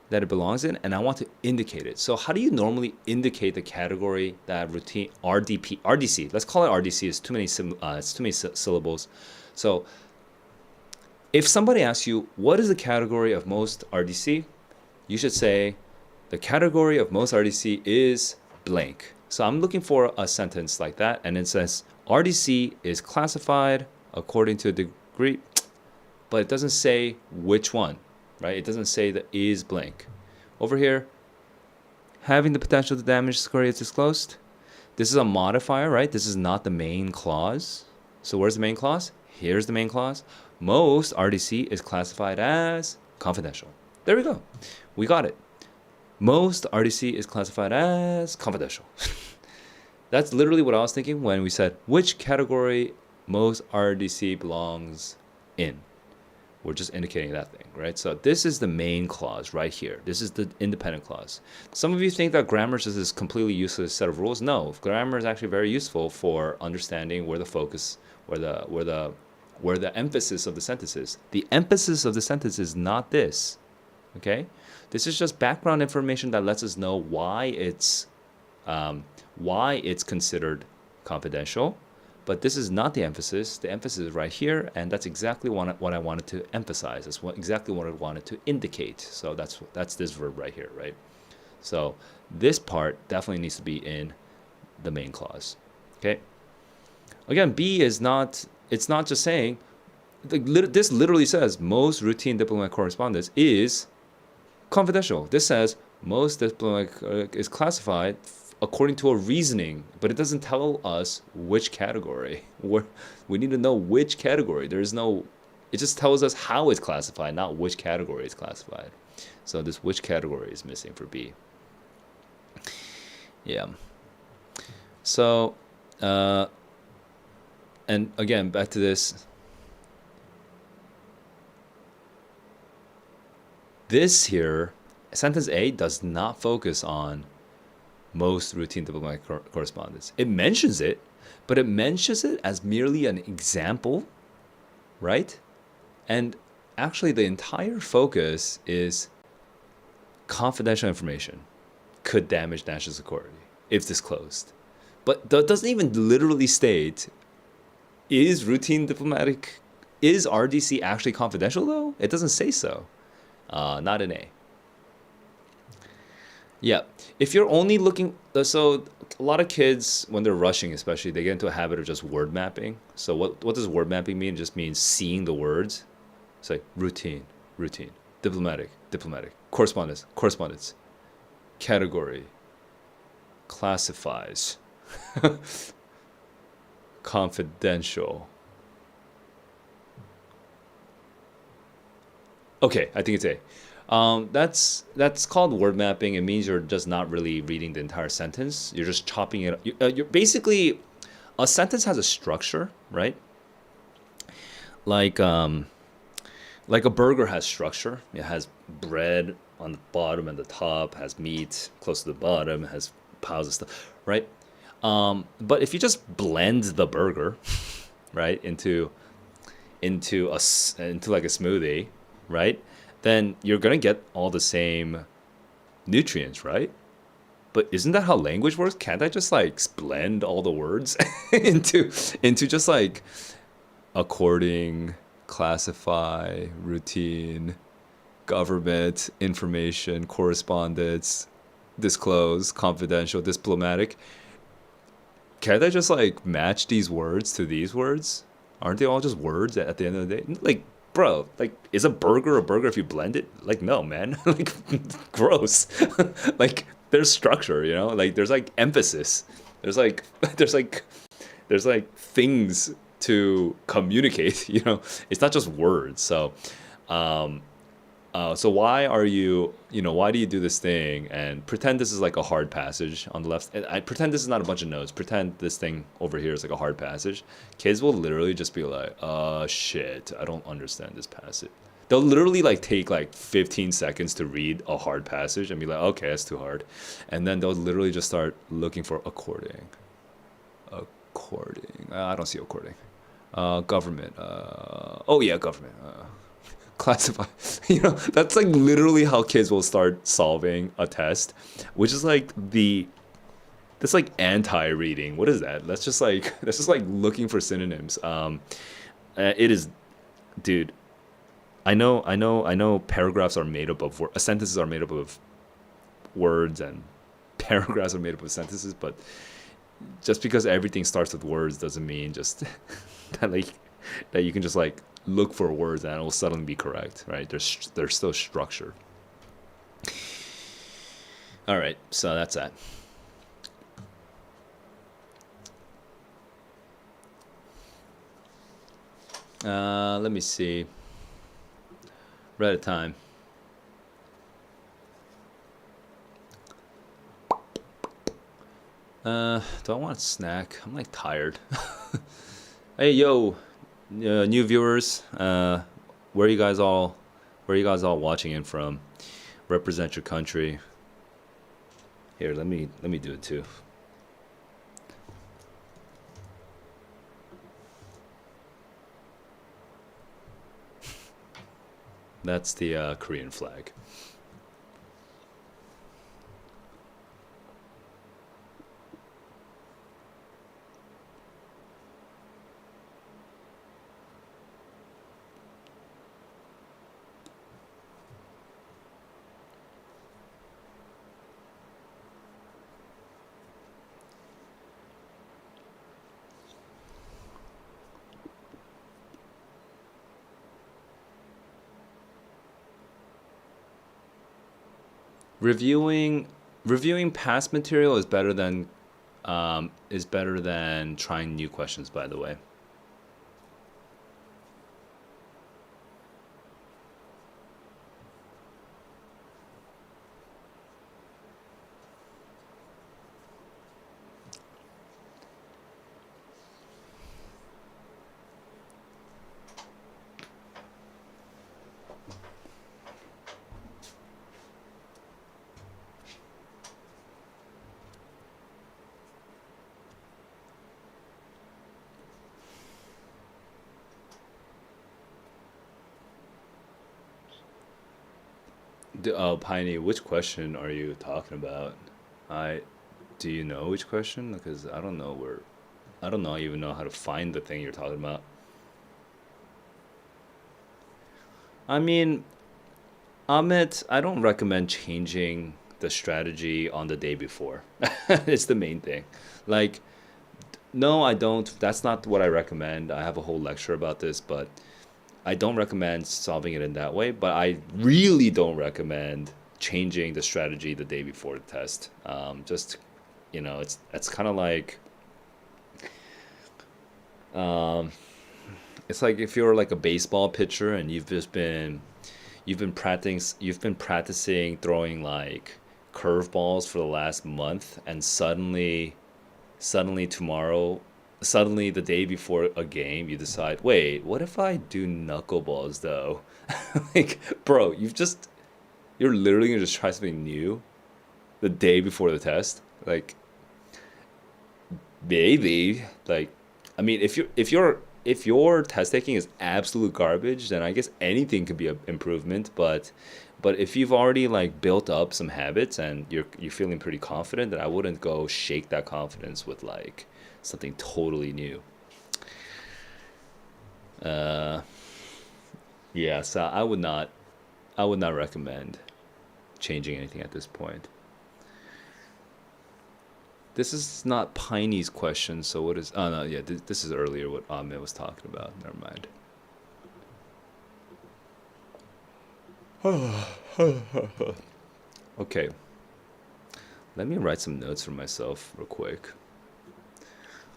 that it belongs in, and I want to indicate it. So how do you normally indicate the category that routine RDC? Let's call it RDC. It's too many syllables. So if somebody asks you what is the category of most RDC, you should say the category of most RDC is blank. So I'm looking for a sentence like that, and it says RDC is classified according to a degree, but it doesn't say which one, right? It doesn't say the is blank. Over here, having the potential to damage the score is disclosed. This is a modifier, right? This is not the main clause. So where's the main clause? Here's the main clause. Most RDC is classified as confidential. There we go. We got it. Most RDC is classified as confidential. That's literally what I was thinking when we said which category most RDC belongs in. We're just indicating that thing, right? So this is the main clause right here. This is the independent clause. Some of you think that grammar is this completely useless set of rules. No, grammar is actually very useful for understanding where the focus, where the emphasis of the sentence is. The emphasis of the sentence is not this, okay? This is just background information that lets us know why it's considered confidential. But this is not the emphasis. The emphasis is right here, and that's exactly what I wanted to emphasize. That's exactly what I wanted to indicate. So that's this verb right here, right? So this part definitely needs to be in the main clause. Okay. Again, B is not. It's not just saying. This literally says most routine diplomatic correspondence is confidential. This says most diplomatic is classified according to a reasoning, but it doesn't tell us which category. We need to know which category. There's no. It just tells us how it's classified, not which category it's classified. So this which category is missing for B. Yeah. So, and again, back to this. This here, sentence A does not focus on most routine diplomatic correspondence. It mentions it, but it mentions it as merely an example, right? And actually, the entire focus is confidential information could damage national security if disclosed. But that doesn't even literally state, is RDC actually confidential though? It doesn't say so. Not in A. Yeah, if you're only looking, so a lot of kids, when they're rushing especially, they get into a habit of just word mapping. So what does word mapping mean? It just means seeing the words. It's like routine, diplomatic, correspondence, category, classifies, confidential. Okay, I think it's A. That's called word mapping. It means you're just not really reading the entire sentence. You're just chopping it. You're basically, a sentence has a structure, right? Like a burger has structure. It has bread on the bottom and the top, has meat close to the bottom, has piles of stuff, right? But if you just blend the burger, right, into like a smoothie, right, then you're gonna get all the same nutrients, right? But isn't that how language works? Can't I just like blend all the words into just like according, classify, routine, government, information, correspondence, disclose, confidential, diplomatic? Can't I just like match these words to these words? Aren't they all just words at the end of the day? Like, bro, like, is a burger if you blend it? Like, no, man. Like, gross. Like, there's structure, you know? Like, there's like emphasis. There's like there's like things to communicate, you know? It's not just words. So why do you do this thing and pretend this is like a hard passage on the left? I pretend this is not a bunch of notes. Pretend this thing over here is like a hard passage. Kids will literally just be like, shit, I don't understand this passage. They'll literally like take like 15 seconds to read a hard passage and be like, okay, that's too hard. And then they'll literally just start looking for according. I don't see according. Government. Oh yeah, government. Classify. That's like literally how kids will start solving a test, which is like that's like anti-reading. What is that? That's just like looking for synonyms. It is, dude. I know paragraphs are made up of sentences are made up of words, and paragraphs are made up of sentences, but just because everything starts with words doesn't mean just that you can just like look for words and it will suddenly be correct, right? There's still structure. All right, so that's that. Let me see. We're out of time. Do I want a snack? I'm like tired. Hey, yo, new viewers. Where are you guys all watching in from? Represent your country. Here, let me do it too. That's the Korean flag. Reviewing reviewing past material is better than trying new questions, by the way. Oh, Piney, which question are you talking about? I Do you know which question? Because I don't know even know how to find the thing you're talking about. I mean, Amit, I don't recommend changing the strategy on the day before. It's the main thing. Like, no, I don't. That's not what I recommend. I have a whole lecture about this, but I don't recommend solving it in that way. But I really don't recommend changing the strategy the day before the test. Just, it's kind of like, um, it's like if you're like a baseball pitcher and you've been practicing throwing like curveballs for the last month, and suddenly tomorrow, suddenly the day before a game, you decide, wait, what if I do knuckleballs though? Like, bro, you're literally gonna just try something new the day before the test. Like, maybe, like, I mean, if your test taking is absolute garbage, then I guess anything could be an improvement. But if you've already like built up some habits and you're feeling pretty confident, then I wouldn't go shake that confidence with like something totally new. Uh, yeah, so I would not recommend changing anything at this point. This is not Piney's question, so what is? Oh no, yeah, this is earlier what Ahmed was talking about. Never mind. Okay, let me write some notes for myself real quick.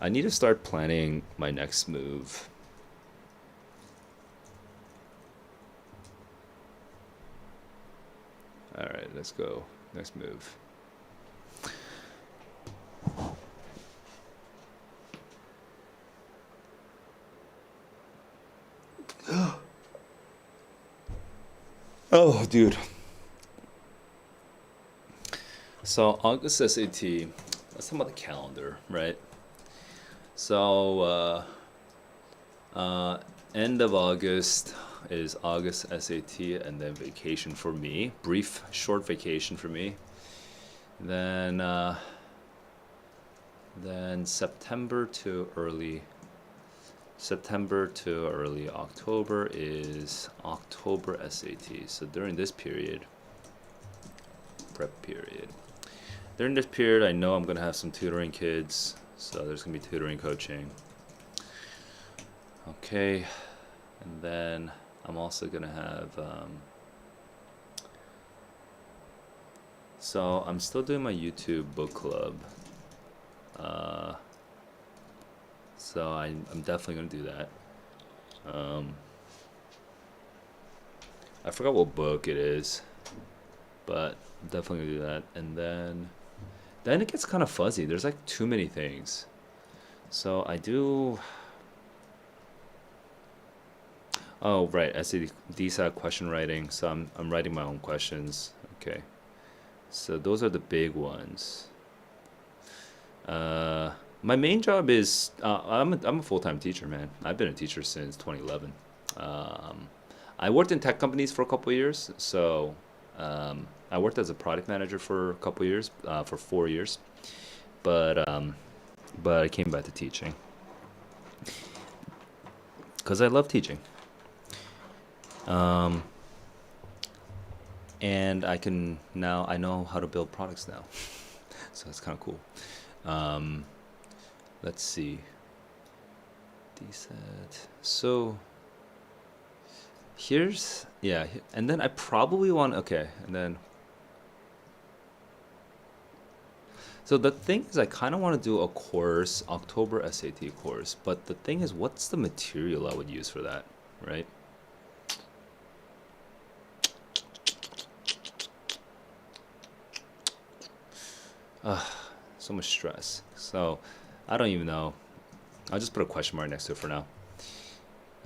I need to start planning my next move. All right, let's go. Next move. Oh, dude. So August SAT. Let's talk about the calendar, right? So end of August is August SAT, and then vacation for me. Brief, short vacation for me. Then then September to early October is October SAT. So during this period, prep period. During this period, I know I'm gonna have some tutoring kids, so there's gonna be tutoring coaching. Okay, and then I'm also gonna have. So I'm still doing my YouTube book club. Uh, so I'm definitely gonna do that. Um, I forgot what book it is, but I'm definitely gonna do that. And then it gets kind of fuzzy. There's like too many things. So I do. Oh, right. SAT DSAT question writing. So I'm writing my own questions. Okay. So those are the big ones. Uh, my main job is I'm a full-time teacher, man. I've been a teacher since 2011. Um, I worked in tech companies for a couple of years. So I worked as a product manager for a couple of years, for 4 years. But but I came back to teaching because I love teaching. Um, and I know how to build products now, so that's kind of cool. Um, let's see. DSAT. So here's, yeah, and then I probably want, okay, and then So the thing is, I kind of want to do a course, October SAT course, but the thing is, what's the material I would use for that, right? So much stress. So I don't even know. I'll just put a question mark next to it for now.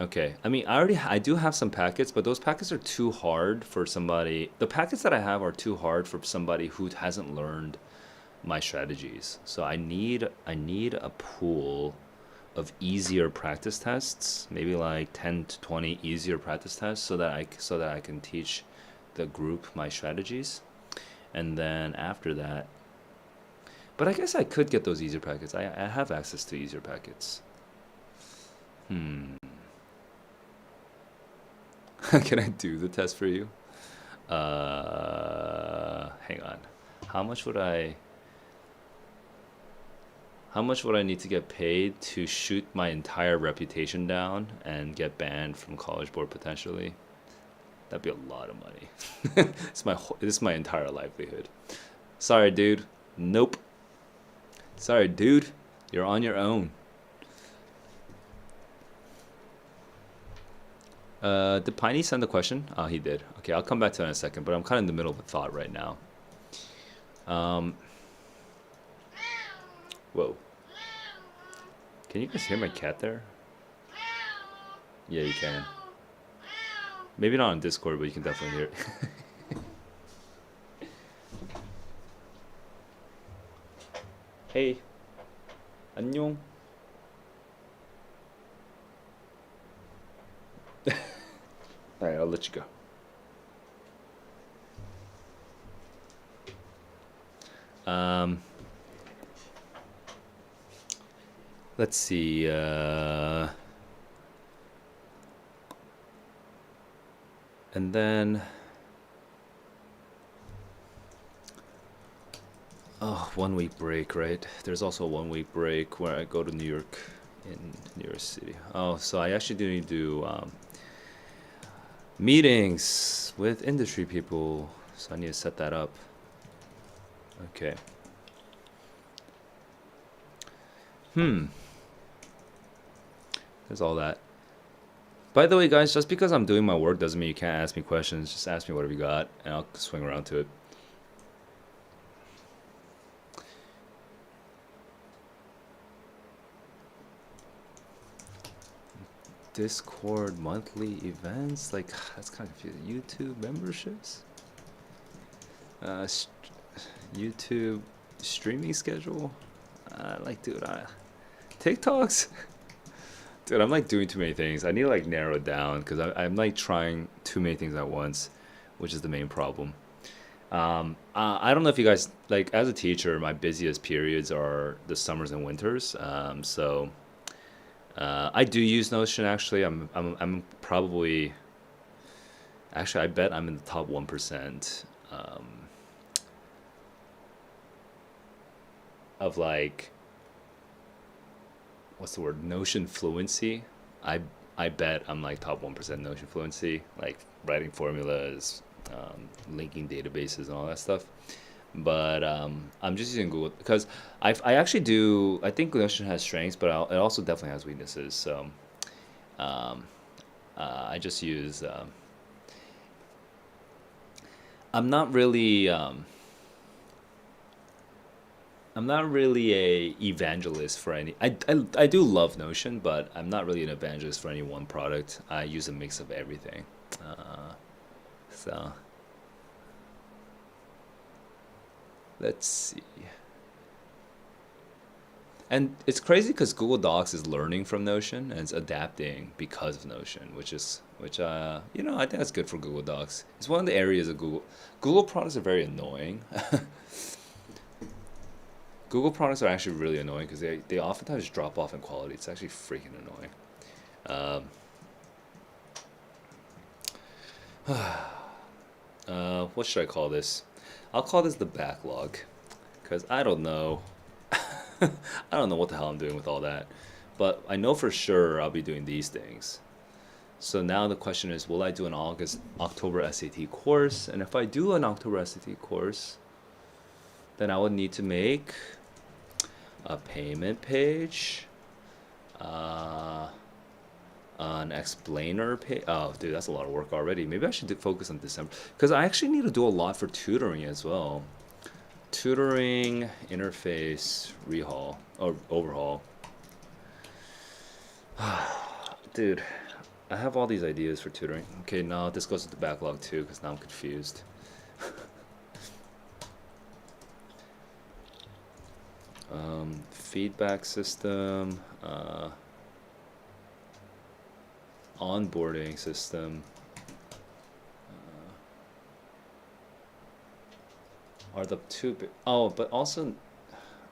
Okay. I mean, I do have some packets, but those packets are too hard for somebody. The packets that I have are too hard for somebody who hasn't learned my strategies. So I need a pool of easier practice tests, maybe like 10 to 20 easier practice tests so that I can teach the group my strategies. And then after that, but I guess I could get those easier packets. I have access to easier packets. Hmm. Can I do the test for you? Hang on. How much would I how much would I need to get paid to shoot my entire reputation down and get banned from College Board potentially? That'd be a lot of money. This is my entire livelihood. Sorry, dude. Nope. Sorry, dude. You're on your own. Did Piney send the question? Oh, he did. Okay, I'll come back to that in a second, but I'm kind of in the middle of a thought right now. Um, Whoa. Can you guys hear my cat there? Yeah, you can. Maybe not on Discord, but you can definitely hear it. Hey. 안녕. Alright, I'll let you go. Let's see. And then, oh, 1 week break, right? There's also a 1 week break where I go to New York, in New York City. Oh, so I actually do need to do meetings with industry people. So I need to set that up. Okay. There's all that. By the way, guys, just because I'm doing my work doesn't mean you can't ask me questions. Just ask me whatever you got, and I'll swing around to it. Discord monthly events? Like, that's kind of confusing. YouTube memberships? YouTube streaming schedule? Like, dude, TikToks? Dude, I'm like doing too many things. I need to like narrow it down because I'm like trying too many things at once, which is the main problem. I don't know if you guys like, as a teacher, my busiest periods are the summers and winters. I do use Notion actually. I'm probably actually I bet I'm in the top 1% of like, what's the word, Notion fluency. I I bet I'm like top 1% Notion fluency, like writing formulas, linking databases and all that stuff. But I'm just using Google because I actually do. I think Notion has strengths, but it also definitely has weaknesses. So um, I just use. I'm not really. I'm not really a evangelist for any. I do love Notion, but I'm not really an evangelist for any one product. I use a mix of everything. Uh, so let's see. And it's crazy because Google Docs is learning from Notion and it's adapting because of Notion, which I think that's good for Google Docs. It's one of the areas of Google products are very annoying. Google products are actually really annoying because they oftentimes drop off in quality. It's actually freaking annoying. Um, what should I call this? I'll call this the backlog because I don't know. I don't know what the hell I'm doing with all that. But I know for sure I'll be doing these things. So now the question is, will I do an October SAT course? And if I do an October SAT course, then I would need to make a payment page, uh, an explainer page. Oh, dude, that's a lot of work already. Maybe I should focus on December because I actually need to do a lot for tutoring as well. Tutoring interface rehaul or overhaul. Dude, I have all these ideas for tutoring. Okay, now this goes to the backlog too because now I'm confused. Feedback system, onboarding system. Are the two oh, but also,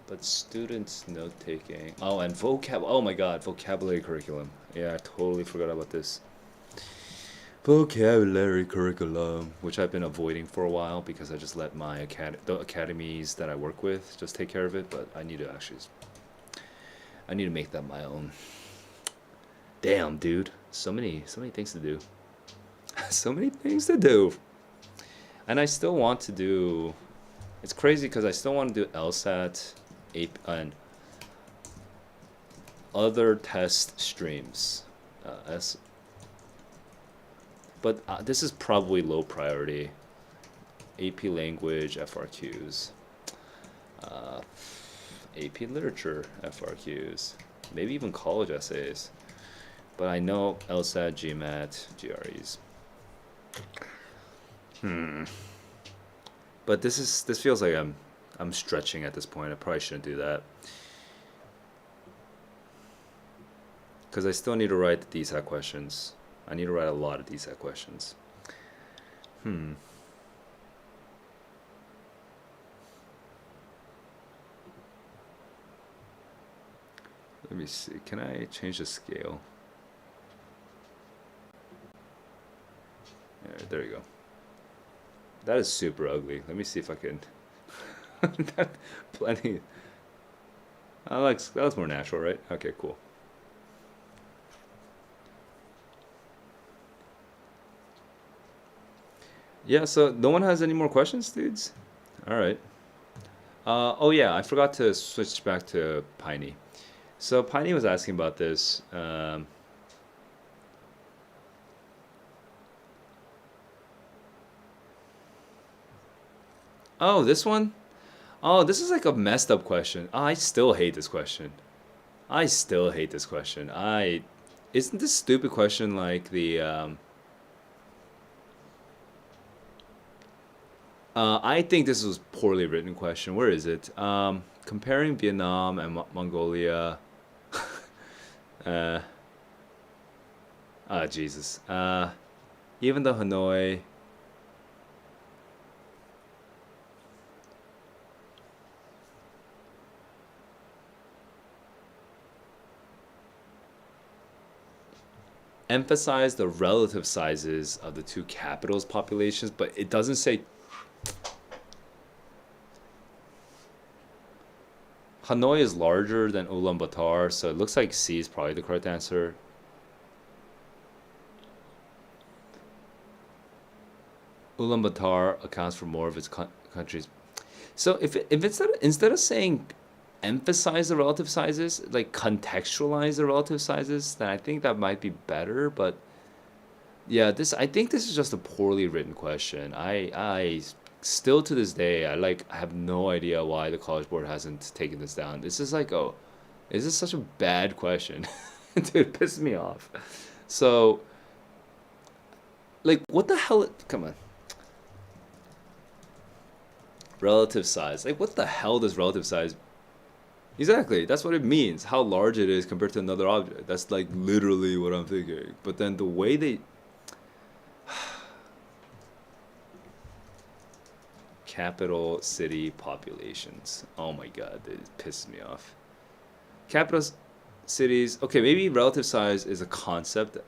but students note taking. Oh, and oh my god, vocabulary curriculum. Yeah, I totally forgot about this. Vocabulary curriculum, which I've been avoiding for a while because I just let my the academies that I work with just take care of it, but I need to actually, I need to make that my own. Damn, dude, so many things to do. So many things to do. And I still want to do, it's crazy because I still want to do LSAT, and other test streams. But this is probably low priority. AP language FRQs, AP literature FRQs, maybe even college essays. But I know LSAT, GMAT, GREs. But this feels like I'm stretching at this point. I probably shouldn't do that. Because I still need to write the DSAT questions. I need to write a lot of DSAT questions. Let me see. Can I change the scale? There you go. That is super ugly. Let me see if I can. Plenty. That was more natural, right? Okay, cool. Yeah, so no one has any more questions, dudes? All right. Oh yeah, I forgot to switch back to Piney. So Piney was asking about this. Oh, this one? Oh, this is like a messed up question. I still hate this question. I still hate this question. Isn't this stupid question like the I think this was poorly written question. Where is it? Comparing Vietnam and Mongolia. uh, Jesus. Even though Hanoi. Emphasize the relative sizes of the two capitals' populations, but it doesn't say. Hanoi is larger than Ulaanbaatar, so it looks like C is probably the correct answer. Ulaanbaatar accounts for more of its countries. So if instead of saying emphasize the relative sizes, like contextualize the relative sizes, then I think that might be better. But yeah, I think this is just a poorly written question. I still to this day I have no idea why the College Board hasn't taken this down. This is like, oh, is this such a bad question? Dude, it pisses me off. So like what the hell, come on. Relative size. Like what the hell does relative size? Exactly, that's what it means. How large it is compared to another object. That's like literally what I'm thinking. But then the way they capital city populations. Oh my god, it pisses me off. Capital cities. Okay, maybe relative size is a concept.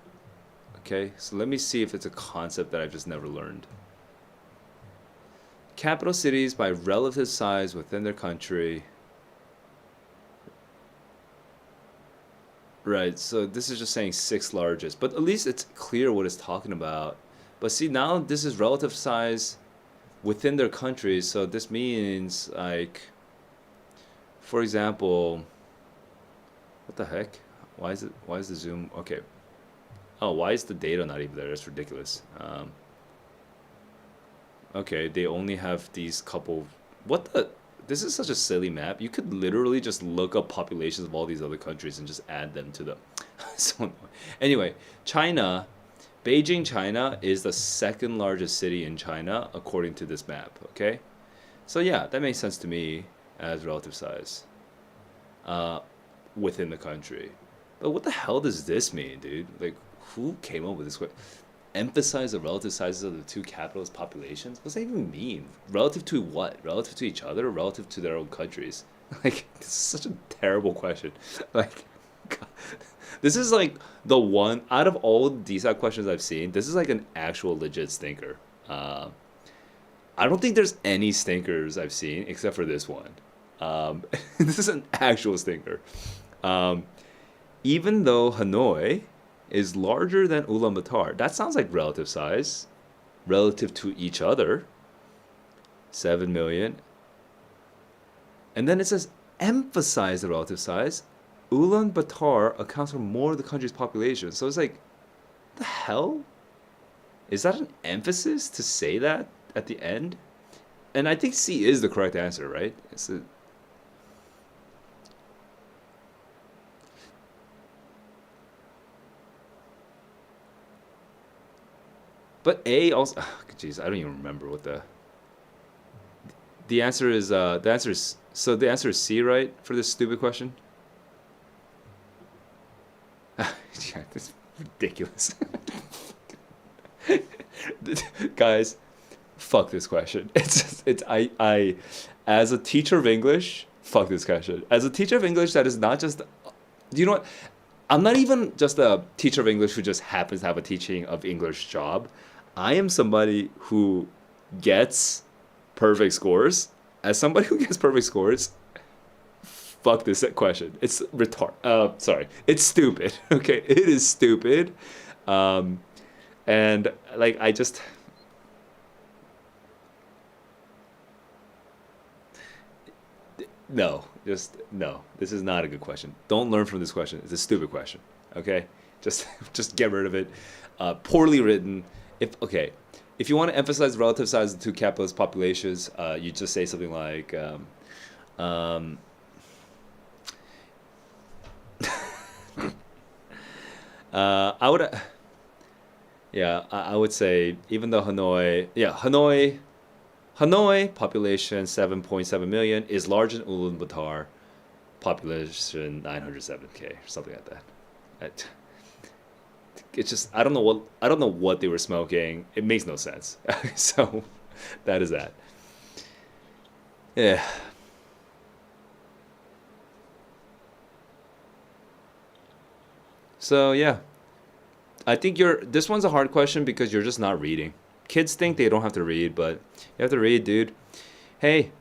Okay, so let me see if it's a concept that I've just never learned. Capital cities by relative size within their country. Right, so this is just saying sixth largest, but at least it's clear what it's talking about. But see, now this is relative size within their countries. So this means like, for example, what the heck? Why is it? Why is the Zoom? Okay. Oh, why is the data not even there? That's ridiculous. Okay, they only have these couple. What the? This is such a silly map. You could literally just look up populations of all these other countries and just add them to the. So annoying. Anyway, China, Beijing, China is the second largest city in China according to this map. Okay, so yeah, that makes sense to me as relative size uh, within the country. But what the hell does this mean, dude? Like, who came up with this? Emphasize the relative sizes of the two capitalist populations? What does that even mean? Relative to what? Relative to each other or relative to their own countries? Like, this is such a terrible question. Like, God. This is like the one out of all DSAT questions I've seen. This is like an actual legit stinker. I don't think there's any stinkers I've seen except for this one. This is an actual stinker. Um, Even though Hanoi is larger than Ulaanbaatar, that sounds like relative size, relative to each other, 7 million. And then it says emphasize the relative size. Ulaanbaatar accounts for more of the country's population. So it's like, the hell? Is that an emphasis to say that at the end? And I think C is the correct answer, right? But A also, jeez, I don't even remember what the answer is. The answer is so. The answer is C, right, for this stupid question. Yeah, this is ridiculous. Guys, fuck this question. I as a teacher of English, fuck this question. As a teacher of English, that is not just. Do you know what? I'm not even just a teacher of English who just happens to have a teaching of English job. I am somebody who gets perfect scores. As somebody who gets perfect scores, fuck this question. It's retard. Sorry, it's stupid. Okay, it is stupid. Um, and like I just no, just no. This is not a good question. Don't learn from this question. It's a stupid question. Okay, just just get rid of it. Poorly written. If you want to emphasize the relative size of the two capitalist populations, you just say something like, um, I would, yeah, I would say even though Hanoi population 7.7 million is larger than Ulaanbaatar population 907K or something like that. It's just I don't know what they were smoking. It makes no sense. So that is that. Yeah. So yeah, I think this one's a hard question because you're just not reading. Kids think they don't have to read, but you have to read, dude. Hey,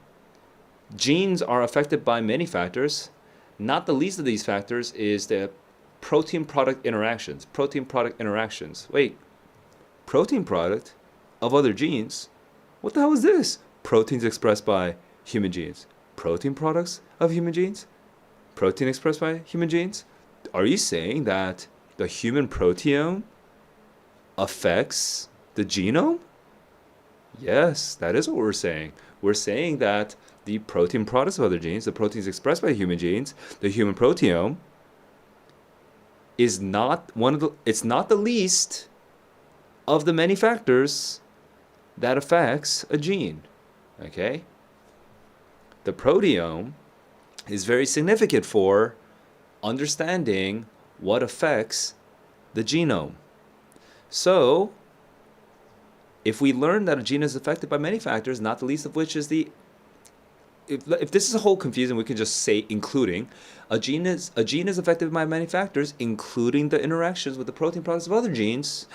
genes are affected by many factors. Not the least of these factors is the protein product interactions. Protein product interactions. Wait, protein product of other genes? What the hell is this? Proteins expressed by human genes. Protein products of human genes? Protein expressed by human genes? Are you saying that the human proteome affects the genome? Yes, that is what we're saying. We're saying that the protein products of other genes, the proteins expressed by human genes, the human proteome, is not it's not the least of the many factors that affects a gene. Okay? The proteome is very significant for understanding what affects the genome. So, if we learn that a gene is affected by many factors, not the least of which is the if this is a whole confusing, we can just say including a gene is affected by many factors, including the interactions with the protein products of other genes.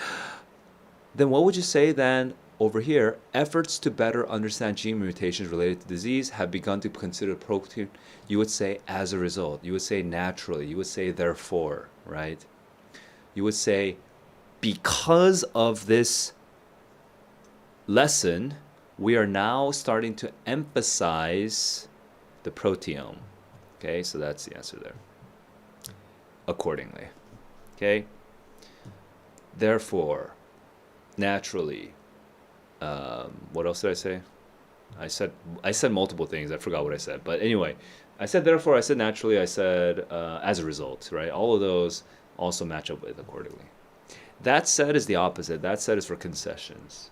Then what would you say then over here? Efforts to better understand gene mutations related to disease have begun to consider protein. You would say as a result. You would say naturally. You would say therefore, right? You would say because of this lesson, we are now starting to emphasize the proteome. Okay, so that's the answer there. Accordingly. Okay. Therefore, naturally, what else did I say? I said multiple things. I forgot what I said. But anyway, I said therefore, I said naturally, I said as a result, right? All of those also match up with accordingly. That said is the opposite. That said is for concessions.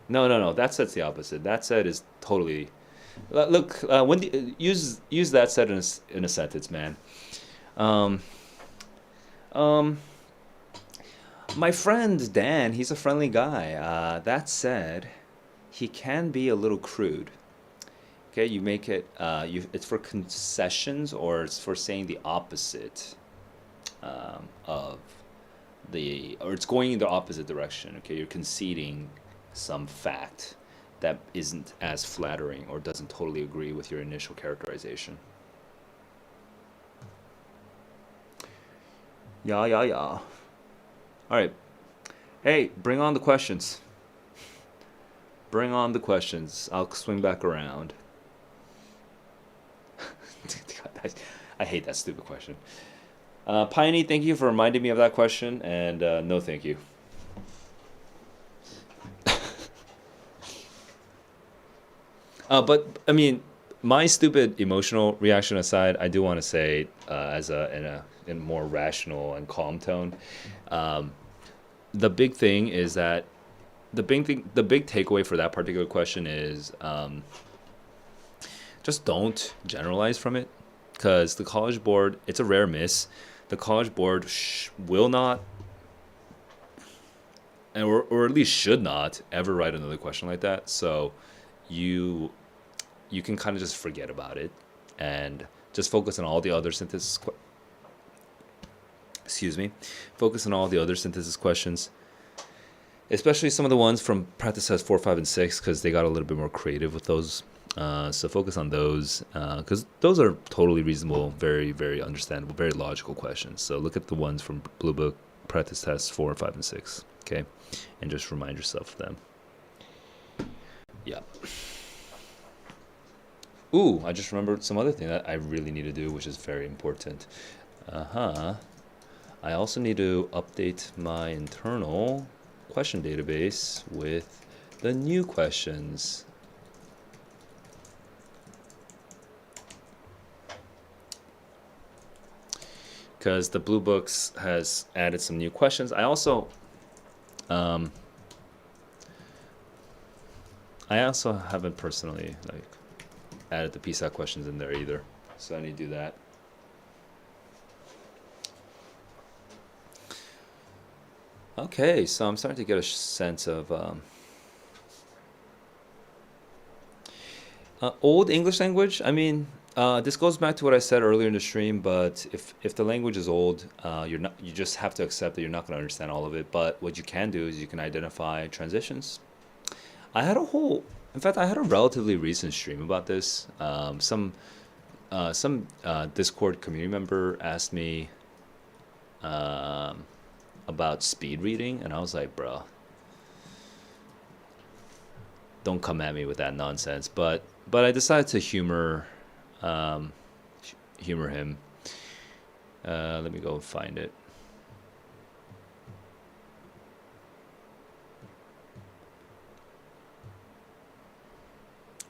No. That said's the opposite. That said is totally. Look, use that said in a sentence, man. Um, um, my friend Dan, he's a friendly guy. That said, he can be a little crude. Okay, you make it. It's for concessions, or it's for saying the opposite of or it's going in the opposite direction. Okay, you're conceding some fact that isn't as flattering or doesn't totally agree with your initial characterization. Yeah. All right. Hey, bring on the questions. Bring on the questions. I'll swing back around. I hate that stupid question. Piney, thank you for reminding me of that question, and no thank you. But I mean, my stupid emotional reaction aside, I do want to say, in a more rational and calm tone, the big thing is that the big takeaway for that particular question is just don't generalize from it, because the College Board, it's a rare miss. The College Board will not, or at least should not, ever write another question like that. So you can kind of just forget about it and just focus on all the other synthesis. Focus on all the other synthesis questions, especially some of the ones from practice test 4, 5, and 6, because they got a little bit more creative with those. So focus on those, because those are totally reasonable, very, very understandable, very logical questions. So look at the ones from Blue Book practice tests 4, 5, and 6, okay? And just remind yourself of them. Yeah. Ooh, I just remembered some other thing that I really need to do, which is very important. I also need to update my internal question database with the new questions. Because the Blue Books has added some new questions. I also haven't personally added the PSAT questions in there either, so I need to do that. Okay, so I'm starting to get a sense of old English language. I mean, this goes back to what I said earlier in the stream, but if the language is old, you just have to accept that you're not going to understand all of it. But what you can do is you can identify transitions. I had a relatively recent stream about this. Some Discord community member asked me about speed reading, and I was like, bro, don't come at me with that nonsense. But I decided to humor him. Let me go find it.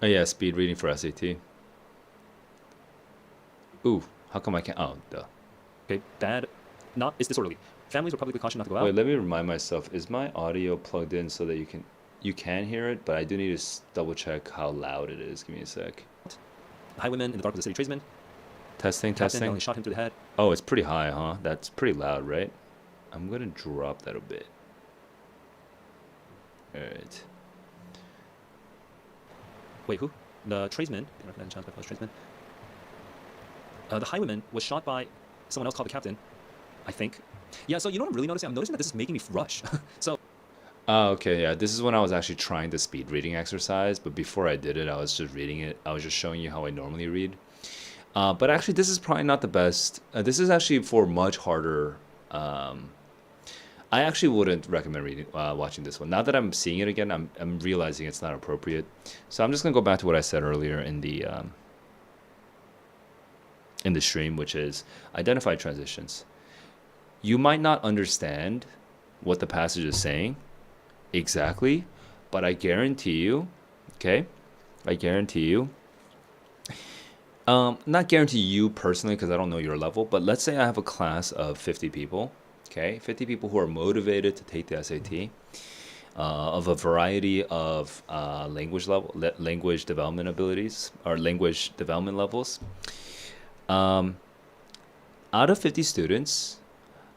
Oh yeah, speed reading for SAT. Ooh, how come I can't? Oh, duh. Okay, bad. It's disorderly. Families were publicly cautioned not to go out. Wait, let me remind myself. Is my audio plugged in so that you can hear it? But I do need to double check how loud it is. Give me a sec. Highwayman in the dark with the city tradesman. Testing. Only shot him through the head. Oh, it's pretty high, huh? That's pretty loud, right? I'm gonna drop that a bit. All right. Wait, who? The tradesman. Tradesman. The highwayman was shot by someone else called the captain, I think. Yeah, so you know what I'm really noticing? I'm noticing that this is making me rush. So. Oh, okay, yeah. This is when I was actually trying the speed reading exercise, but before I did it, I was just reading it. I was just showing you how I normally read. But actually, this is probably not the best. This is actually for much harder. I actually wouldn't recommend watching this one. Now that I'm seeing it again, I'm realizing it's not appropriate. So I'm just gonna go back to what I said earlier in the stream, which is identify transitions. You might not understand what the passage is saying exactly, but I guarantee you, okay, I guarantee you, not guarantee you personally because I don't know your level, but let's say I have a class of 50 people, okay, 50 people who are motivated to take the SAT, of a variety of language development abilities or language development levels. Out of 50 students,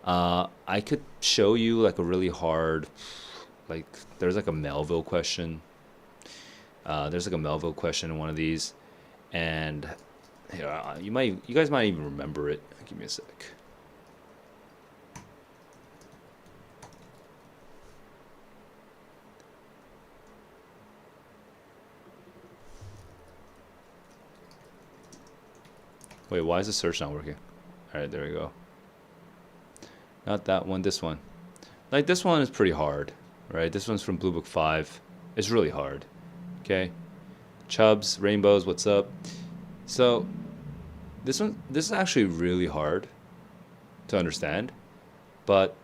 I could show you like a really hard, like there's like a Melville question. There's like a Melville question in one of these, and you guys might even remember it. Give me a sec. Wait, why is the search not working? All right, there we go. Not that one, this one. Like this one is pretty hard, right? This one's from Blue Book 5. It's really hard. Okay. Chubs, rainbows, what's up? So this is actually really hard to understand, but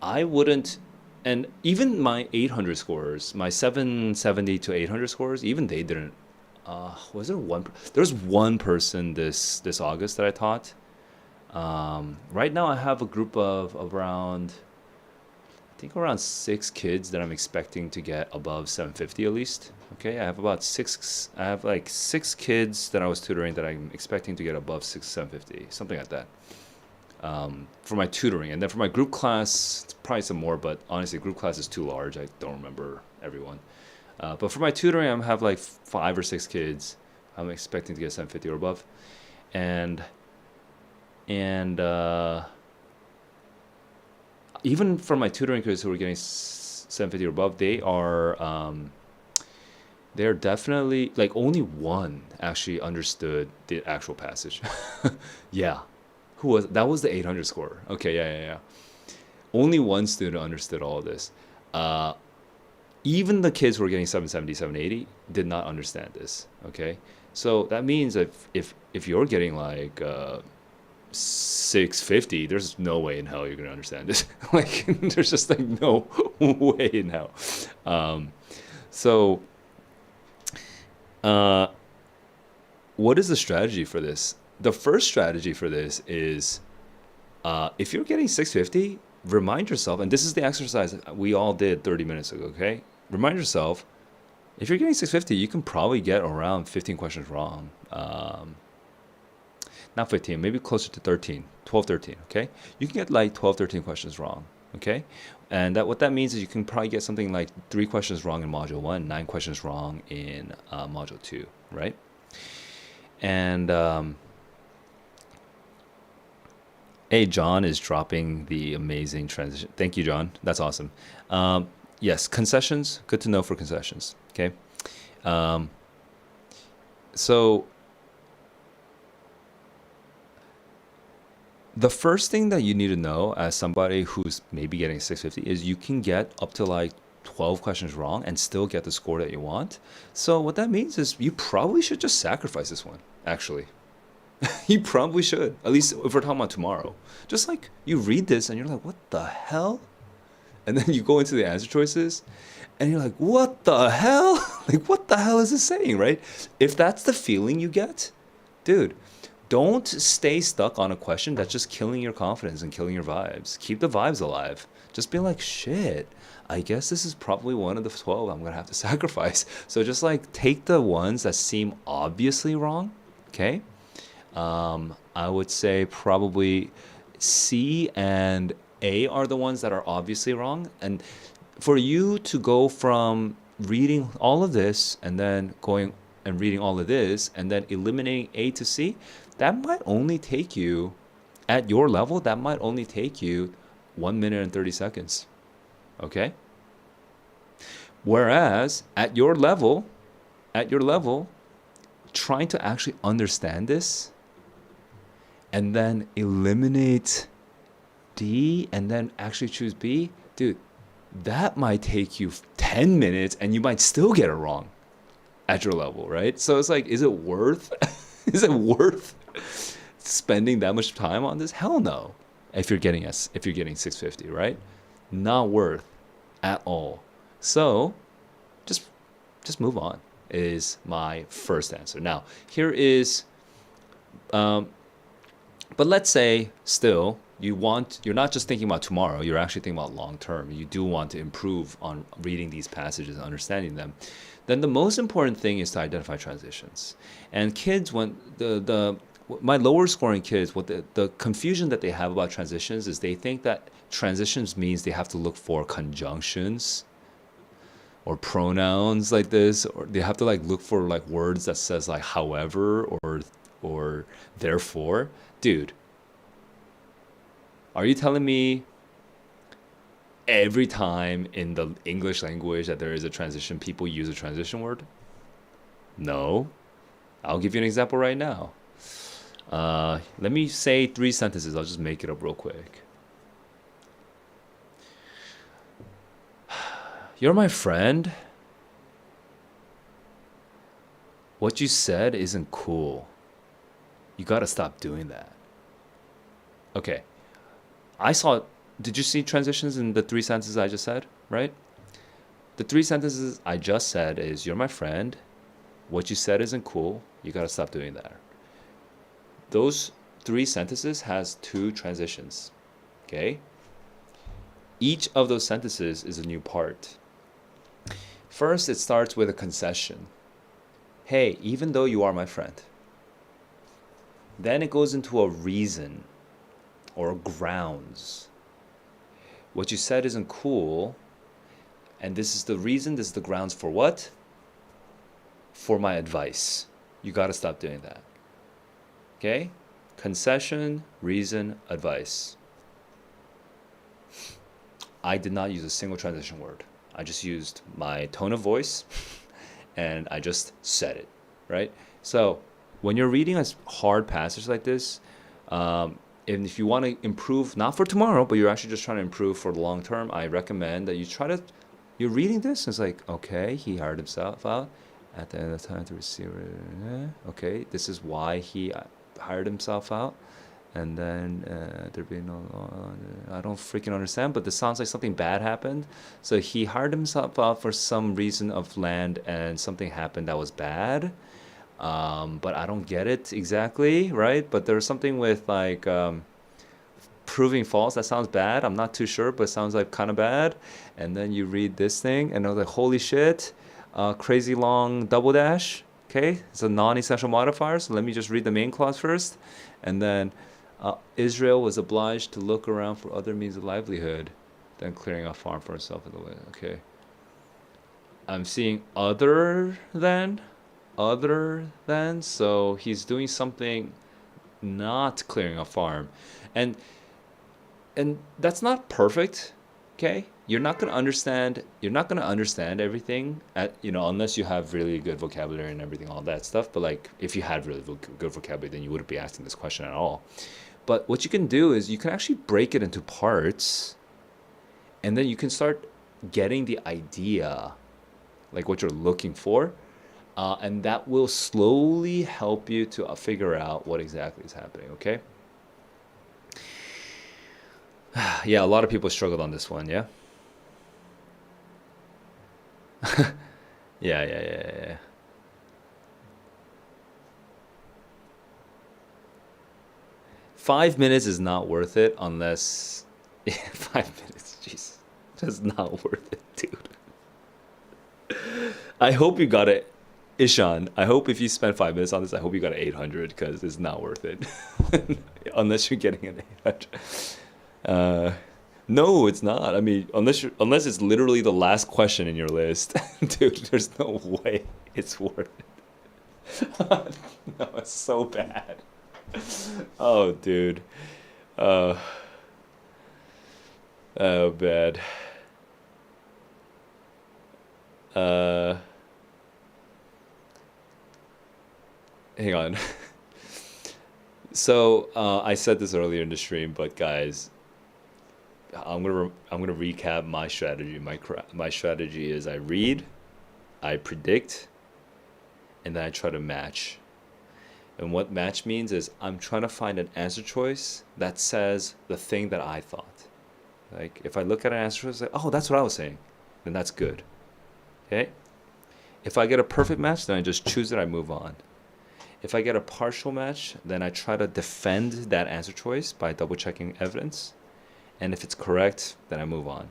I wouldn't, and even my 800 scores, my 770 to 800 scores, even they didn't. Was there one? There was one person this August that I taught. Right now I have a group of around, I think around 6 kids that I'm expecting to get above 750 at least. Okay, I have like 6 kids that I was tutoring that I'm expecting to get above 750, something like that. For my tutoring, and then for my group class, it's probably some more, but honestly, group class is too large. I don't remember everyone. But for my tutoring, I have like 5 or 6 kids I'm expecting to get 750 or above, and even for my tutoring kids who are getting 750 or above, they're definitely like only one actually understood the actual passage. Yeah, who was that? Was the 800 score? Okay, yeah. Only one student understood all of this. Even the kids who were getting 770, 780 did not understand this. Okay, so that means if you're getting like 650, there's no way in hell you're gonna understand this. Like there's just like no way in hell. So what is the strategy for this? The first strategy for this is if you're getting 650, remind yourself, and this is the exercise we all did 30 minutes ago, okay? Remind yourself, if you're getting 650, you can probably get around 15 questions wrong. Not 15, maybe closer to 13, 12, 13, okay? You can get like 12, 13 questions wrong, okay? And what that means is you can probably get something like 3 questions wrong in Module 1, 9 questions wrong in Module 2, right? And hey, John is dropping the amazing transition. Thank you, John. That's awesome. Yes, concessions. Good to know for concessions. Okay. So the first thing that you need to know as somebody who's maybe getting 650 is you can get up to like 12 questions wrong and still get the score that you want. So what that means is you probably should just sacrifice this one, actually. You probably should, at least if we're talking about tomorrow. Just like you read this and you're like, what the hell? And then you go into the answer choices and you're like, what the hell? Like, what the hell is this saying, right? If that's the feeling you get, dude, don't stay stuck on a question that's just killing your confidence and killing your vibes. Keep the vibes alive. Just be like, shit, I guess this is probably one of the 12 I'm going to have to sacrifice. So just like take the ones that seem obviously wrong, okay? I would say probably C and A are the ones that are obviously wrong. And for you to go from reading all of this and then going and reading all of this and then eliminating A to C, that might only take you, at your level, that might only take you 1 minute and 30 seconds. Okay? Whereas at your level, trying to actually understand this and then eliminate D and then actually choose B, dude, that might take you 10 minutes and you might still get it wrong at your level, right? So it's like, is it worth is it worth spending that much time on this? Hell no. If you're getting 650, right? Not worth at all. So just just move on is my first answer. Now, here is um, but let's say still you're not just thinking about tomorrow, you're actually thinking about long term. You do want to improve on reading these passages and understanding them. Then the most important thing is to identify transitions. And kids, when the my lower scoring kids, what the confusion that they have about transitions is they think that transitions means they have to look for conjunctions or pronouns like this, or they have to like look for like words that says like however or therefore. Dude, are you telling me every time in the English language that there is a transition, people use a transition word? No. I'll give you an example right now. Let me say 3 sentences. I'll just make it up real quick. You're my friend. What you said isn't cool. You gotta stop doing that. Okay. I saw. Did you see transitions in the 3 sentences I just said? Right? The 3 sentences I just said is you're my friend. What you said isn't cool. You gotta stop doing that. Those 3 sentences has 2 transitions. Okay? Each of those sentences is a new part. First, it starts with a concession. Hey, even though you are my friend. Then it goes into a reason or grounds. What you said isn't cool, and this is the reason, this is the grounds for what? For my advice. You gotta stop doing that. Okay? Concession, reason, advice. I did not use a single transition word. I just used my tone of voice and I just said it, right? So when you're reading a hard passage like this, and if you want to improve, not for tomorrow, but you're actually just trying to improve for the long term, I recommend that you're reading this, and it's like, okay, he hired himself out at the end of the time to receive it. Okay, this is why he hired himself out. And then there being no, I don't freaking understand, but this sounds like something bad happened. So he hired himself out for some reason of land, and something happened that was bad. But I don't get it exactly, right? But there's something with like proving false that sounds bad. I'm not too sure, but it sounds like kind of bad. And then you read this thing, and they're like, holy shit, crazy long double dash. Okay, it's a non-essential modifier. So let me just read the main clause first, and then. Israel was obliged to look around for other means of livelihood than clearing a farm for himself in the way. Okay. I'm seeing other than, so he's doing something not clearing a farm. And that's not perfect, okay? You're not going to understand everything unless you have really good vocabulary and everything, all that stuff. But like if you had really good vocabulary, then you wouldn't be asking this question at all. But what you can do is you can actually break it into parts, and then you can start getting the idea, like what you're looking for, and that will slowly help you to figure out what exactly is happening, okay? Yeah, a lot of people struggled on this one, yeah? Yeah. 5 minutes is not worth it unless 5 minutes, jeez, that's not worth it, dude. I hope you got it, Ishan. I hope if you spend 5 minutes on this, I hope you got an 800 because it's not worth it unless you're getting an 800. No, it's not. I mean, unless it's literally the last question in your list, dude. There's no way it's worth it. No, it's so bad. Oh, dude. Uh, oh, bad. Uh, Hang on. So, I said this earlier in the stream, but guys, I'm gonna recap my strategy. My strategy is I read, I predict, and then I try to match. And what match means is I'm trying to find an answer choice that says the thing that I thought. Like if I look at an answer choice, like, oh, that's what I was saying, then that's good. Okay. If I get a perfect match, then I just choose it. I move on. If I get a partial match, then I try to defend that answer choice by double checking evidence. And if it's correct, then I move on.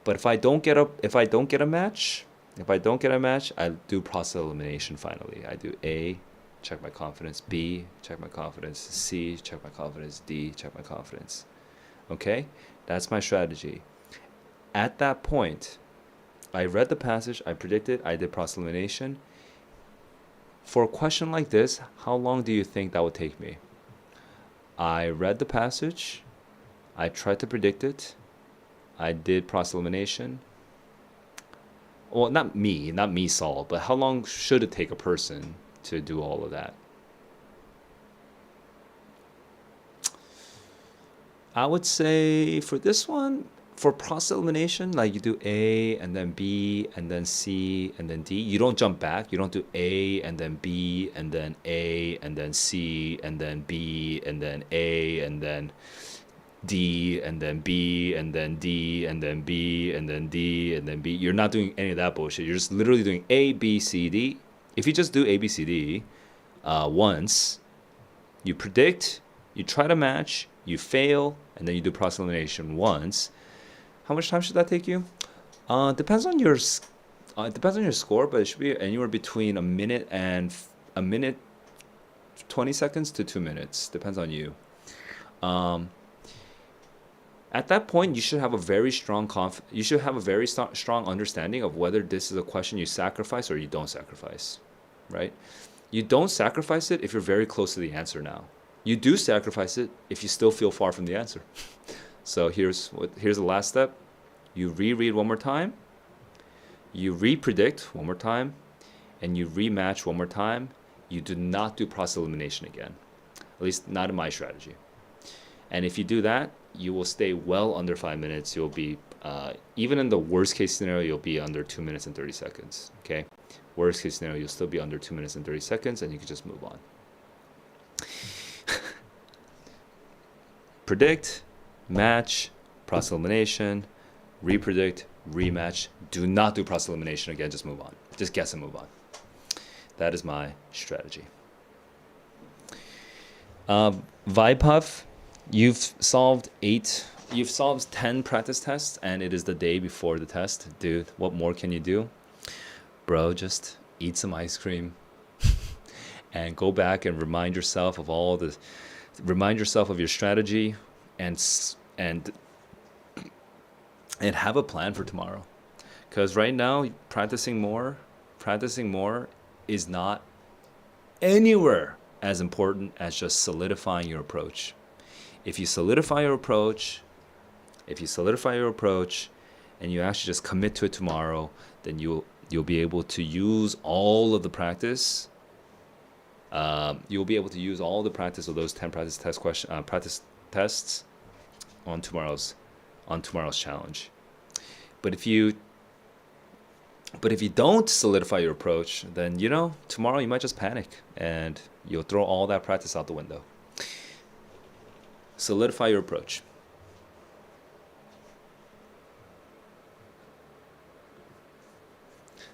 But if I don't get a match, I do process elimination finally. I do A, check my confidence, B, check my confidence, C, check my confidence, D, check my confidence. Okay? That's my strategy. At that point, I read the passage, I predicted, I did process elimination. For a question like this, how long do you think that would take me? I read the passage, I tried to predict it, I did process elimination. Well, not me, Saul, but how long should it take a person to do all of that? I would say for this one, for process elimination, like you do A and then B and then C and then D. You don't jump back. You don't do A and then B and then A and then C and then B and then A and then D and then B and then D and then B and then D and then B. You're not doing any of that bullshit. You're just literally doing A, B, C, D. If you just do A, B, C, D once, you predict, you try to match, you fail, and then you do process elimination once. How much time should that take you? Depends on your score, but it should be anywhere between a minute 20 seconds to 2 minutes. Depends on you. At that point, you should have a very strong strong understanding of whether this is a question you sacrifice or you don't sacrifice, right? You don't sacrifice it if you're very close to the answer now. You do sacrifice it if you still feel far from the answer. So here's the last step. You reread one more time, you re-predict one more time, and you rematch one more time. You do not do process elimination again, at least not in my strategy. And if you do that, you will stay well under 5 minutes. You'll be, even in the worst case scenario, you'll be under 2 minutes and 30 seconds, okay? Worst case scenario, you'll still be under 2 minutes and 30 seconds, and you can just move on. Predict, match, process elimination, repredict, rematch. Do not do process elimination again. Just move on. Just guess and move on. That is my strategy. Vibepuff, you've solved 10 practice tests, and it is the day before the test. Dude, what more can you do? Bro, just eat some ice cream and go back and remind yourself of your strategy and have a plan for tomorrow. Because right now, practicing more is not anywhere as important as just solidifying your approach. If you solidify your approach, and you actually just commit to it tomorrow, then you'll be able to use all of the practice. You'll be able to use all the practice of those 10 practice tests on tomorrow's challenge. But if you don't solidify your approach, then tomorrow you might just panic and you'll throw all that practice out the window. Solidify your approach.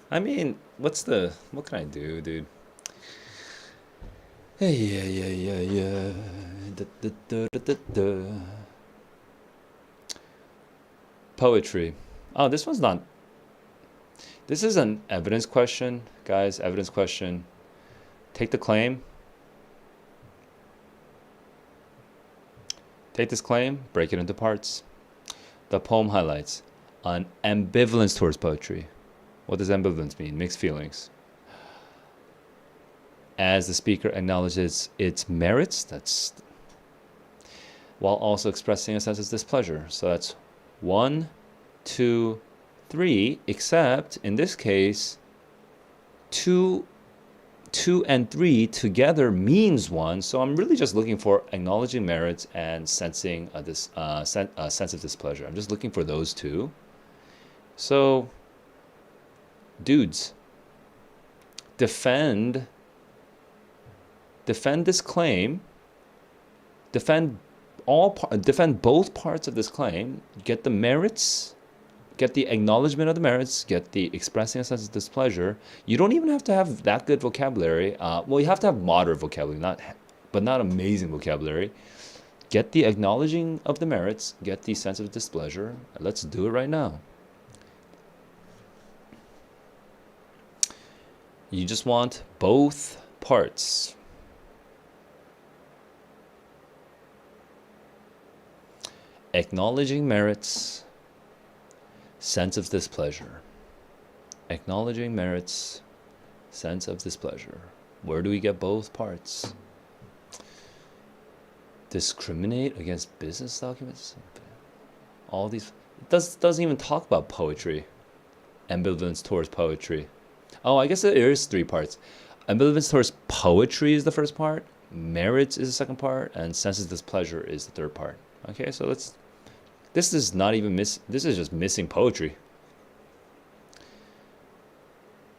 I mean, what can I do, dude? Yeah. Poetry. Oh, this is an evidence question, guys. Evidence question. Take the claim. Take this claim, break it into parts. The poem highlights an ambivalence towards poetry. What does ambivalence mean? Mixed feelings. As the speaker acknowledges its merits, that's while also expressing a sense of displeasure. So that's 1, 2, 3, except in this case, 2 2 and 3 together means 1, so I'm really just looking for acknowledging merits and sensing this sense of displeasure. I'm just looking for those two. So, dudes, defend this claim, defend both parts of this claim, get the merits, get the acknowledgement of the merits, get the expressing a sense of displeasure. You don't even have to have that good vocabulary. Well, you have to have moderate vocabulary, but not amazing vocabulary. Get the acknowledging of the merits, get the sense of displeasure. Let's do it right now. You just want both parts. Acknowledging merits, sense of displeasure. Acknowledging merits, sense of displeasure. Where do we get both parts? Discriminate against business documents? All these. It doesn't even talk about poetry. Ambivalence towards poetry. Oh, I guess there is 3 parts. Ambivalence towards poetry is the first part. Merits is the second part. And sense of displeasure is the third part. Okay, so let's. This is not even this is just missing poetry.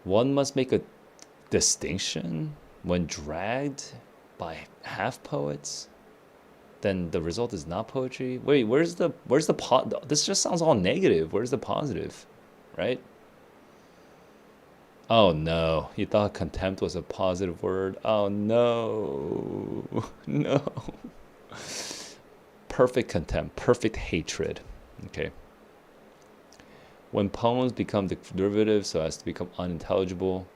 One must make a distinction when dragged by half poets. Then the result is not poetry. Wait, where's the this just sounds all negative. Where's the positive? Right? Oh no, you thought contempt was a positive word. Oh no. No. Perfect contempt, perfect hatred. Okay. When poems become derivative so as to become unintelligible.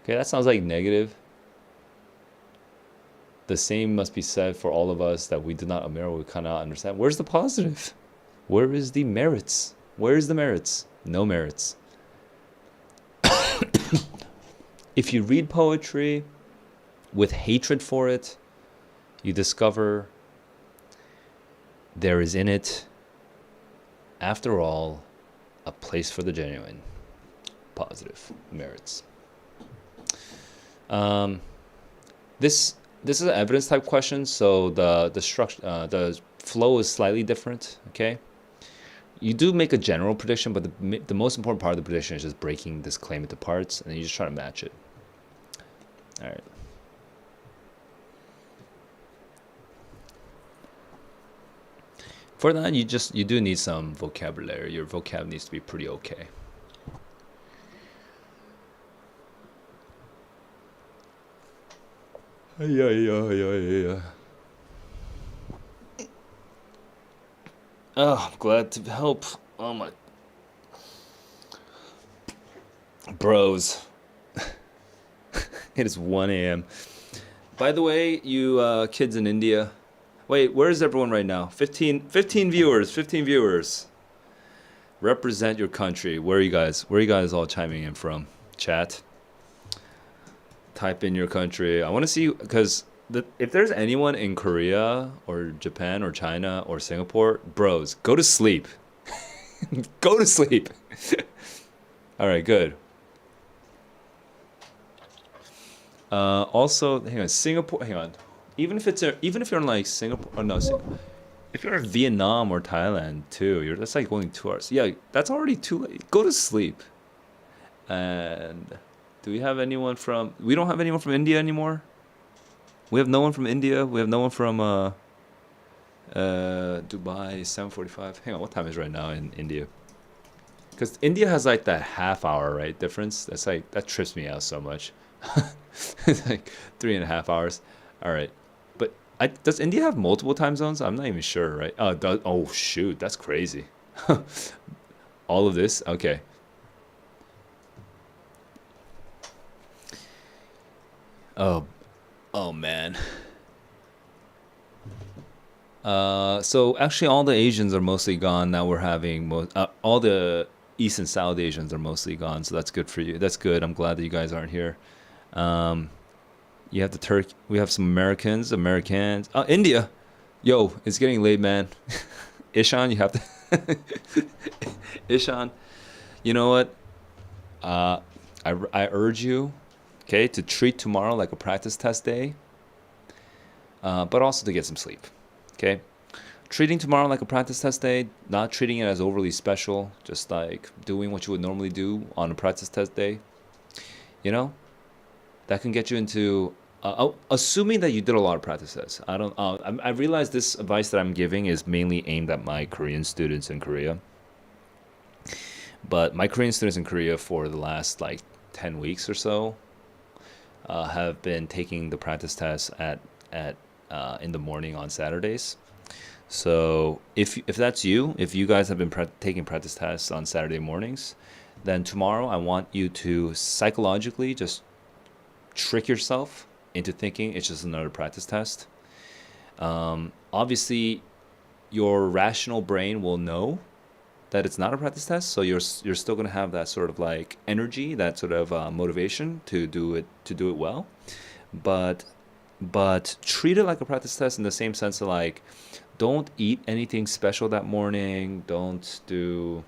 Okay, that sounds like negative. The same must be said for all of us that we do not we cannot understand. Where's the positive? Where is the merits? Where is the merits? No merits. If you read poetry with hatred for it, you discover there is in it, after all, a place for the genuine. Positive merits. This is an evidence type question, so the structure, the flow is slightly different. Okay, you do make a general prediction, but the most important part of the prediction is just breaking this claim into parts, and then you just try to match it. All right. For that, you do need some vocabulary. Your vocab needs to be pretty okay. Yeah. Oh, I'm glad to help. Oh my. Bros. It is 1 a.m. By the way, you kids in India. Wait, where is everyone right now? 15 viewers. 15 viewers. Represent your country. Where are you guys? Where are you guys all chiming in from? Chat. Type in your country. I want to see, because if there's anyone in Korea or Japan or China or Singapore, bros, go to sleep. Go to sleep. All right, good. Also, hang on, Singapore. Hang on. Even if you're in like Singapore, oh no, if you're in Vietnam or Thailand too, that's like only 2 hours. Yeah, that's already too late. Go to sleep. And do we have anyone from? We don't have anyone from India anymore. We have no one from India. We have no one from Dubai. 7:45. Hang on, what time is it right now in India? Because India has like that half hour, right, difference. That's like, that trips me out so much. It's like 3.5 hours. All right, but does India have multiple time zones? I'm not even sure, right? Oh shoot, that's crazy. All of this, okay. Oh man. So actually, all the Asians are mostly gone now. We're having all the East and South Asians are mostly gone, so that's good for you. That's good. I'm glad that you guys aren't here. You have the we have some Americans. India. Yo, it's getting late, man. Ishan, you have to. Ishan, you know what? I urge you, Okay, to treat tomorrow like a practice test day, but also to get some sleep. Okay, treating tomorrow like a practice test day, not treating it as overly special, just like doing what you would normally do on a practice test day. You know, that can get you into assuming that you did a lot of practice tests. I don't. I realize this advice that I'm giving is mainly aimed at my Korean students in Korea. But my Korean students in Korea for the last like 10 weeks or so have been taking the practice tests at in the morning on Saturdays. So if that's you, if you guys have been taking practice tests on Saturday mornings, then tomorrow I want you to psychologically just trick yourself into thinking it's just another practice test. Obviously, your rational brain will know that it's not a practice test, so you're still gonna have that sort of like energy, that sort of motivation to do it well, but treat it like a practice test in the same sense of like, don't eat anything special that morning. Don't do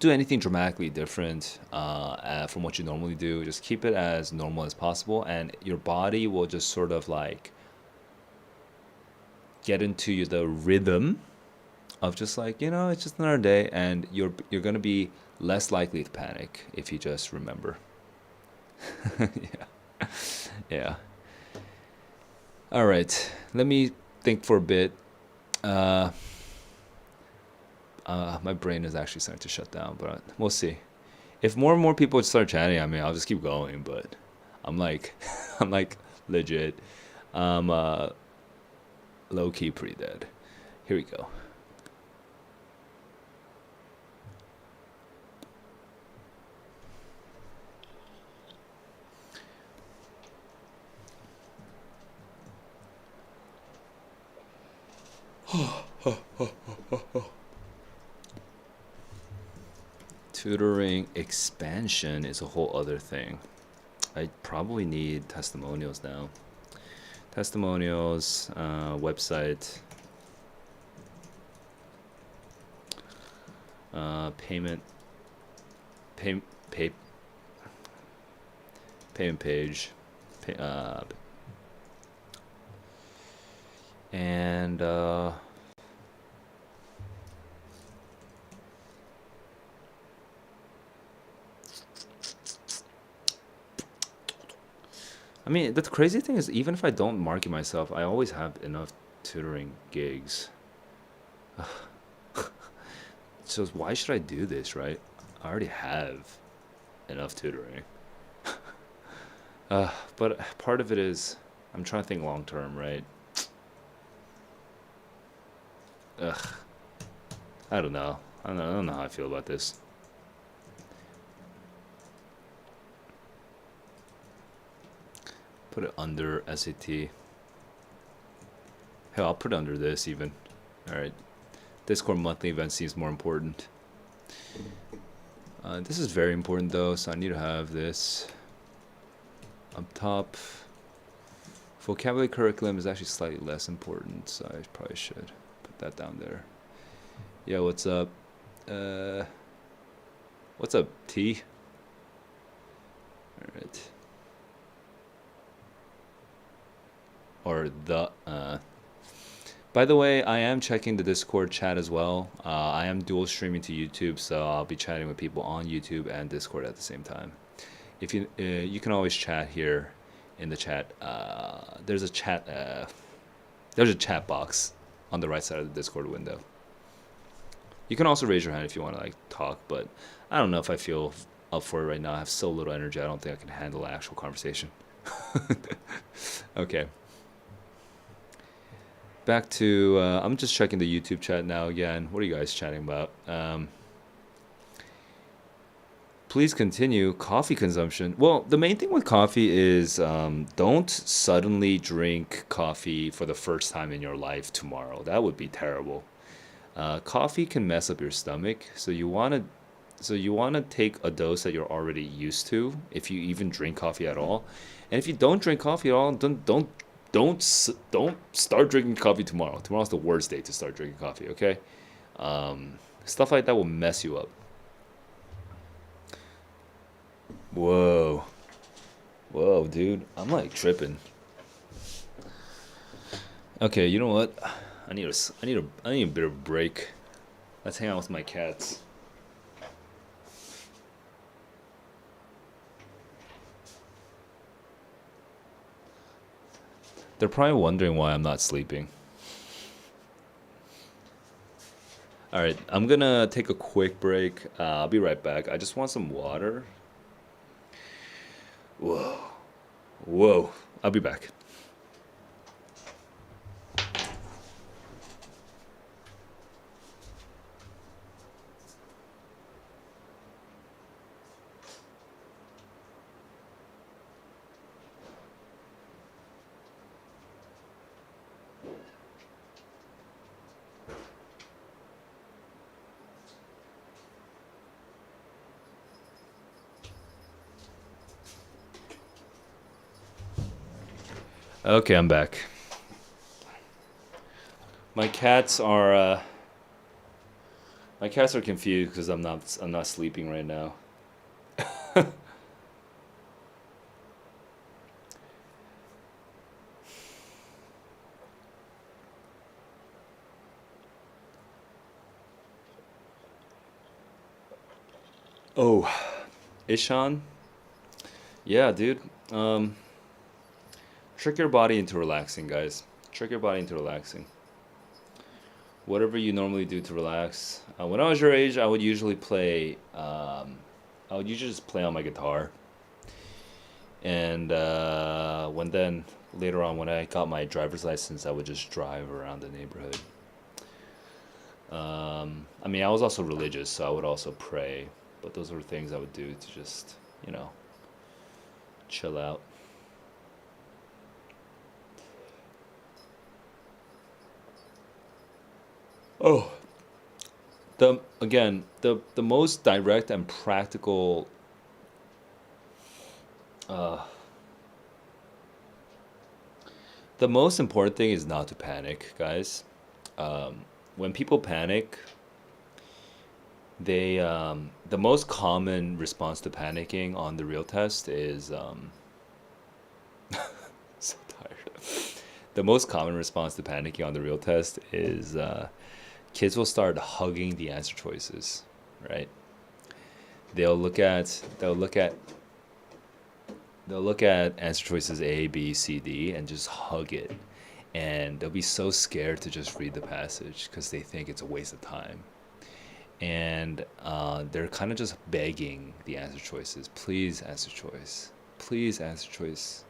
anything dramatically different from what you normally do. Just keep it as normal as possible, and your body will just sort of like get into the rhythm of just like, it's just another day, and you're gonna be less likely to panic if you just remember. Yeah, yeah. All right, let me think for a bit. Uh, my brain is actually starting to shut down, but we'll see. If more and more people start chatting, I mean, I'll just keep going. But I'm like, I'm like legit, low key pretty dead. Here we go. Tutoring expansion is a whole other thing. I probably need testimonials now. Testimonials, website, payment, pay, payment page, and I mean, the crazy thing is, even if I don't market myself, I always have enough tutoring gigs. So why should I do this, right? I already have enough tutoring. But part of it is I'm trying to think long term, right? Ugh, I don't know. I don't know how I feel about this. Put it under SAT. Hell, I'll put it under this even. All right. Discord monthly event seems more important. This is very important though, so I need to have this up top. Vocabulary curriculum is actually slightly less important, so I probably should put that down there. Yeah, what's up? What's up, T? All right. Or the. By the way, I am checking the Discord chat as well. I am dual streaming to YouTube, so I'll be chatting with people on YouTube and Discord at the same time. If you can always chat here in the chat. There's a chat. There's a chat box on the right side of the Discord window. You can also raise your hand if you want to like talk, but I don't know if I feel up for it right now. I have so little energy. I don't think I can handle an actual conversation. Okay. Back to I'm just checking the YouTube chat now again. What are you guys chatting about? Please continue. Coffee consumption. Well, the main thing with coffee is don't suddenly drink coffee for the first time in your life tomorrow. That would be terrible. Coffee can mess up your stomach, so you want to take a dose that you're already used to if you even drink coffee at all. And if you don't drink coffee at all, don't start drinking coffee tomorrow. Tomorrow's the worst day to start drinking coffee, okay? Stuff like that will mess you up. Whoa. Whoa, dude. I'm like tripping. Okay, you know what? I need a bit of a break. Let's hang out with my cats. They're probably wondering why I'm not sleeping. All right, I'm gonna take a quick break. I'll be right back. I just want some water. Whoa. Whoa. I'll be back. Okay, I'm back. My cats are my cats are confused because I'm not sleeping right now. Oh, Ishan? Yeah, dude. Um, Trick your body into relaxing, guys. Trick your body into relaxing. Whatever you normally do to relax. When I was your age, I would usually play. I would usually just play on my guitar, and when then later on when I got my driver's license, I would just drive around the neighborhood. I mean, I was also religious, so I would also pray, but those were things I would do to just, you know, chill out. Oh, the most direct and practical uh the most important thing is not to panic, guys. When people panic, the most common response to panicking on the real test is so tired. The most common response to panicking on the real test is kids will start hugging the answer choices, right? They'll they'll look at answer choices A, B, C, D and just hug it. And they'll be so scared to just read the passage because they think it's a waste of time. And they're kind of just begging the answer choices. Please, answer choice. Please, answer choice.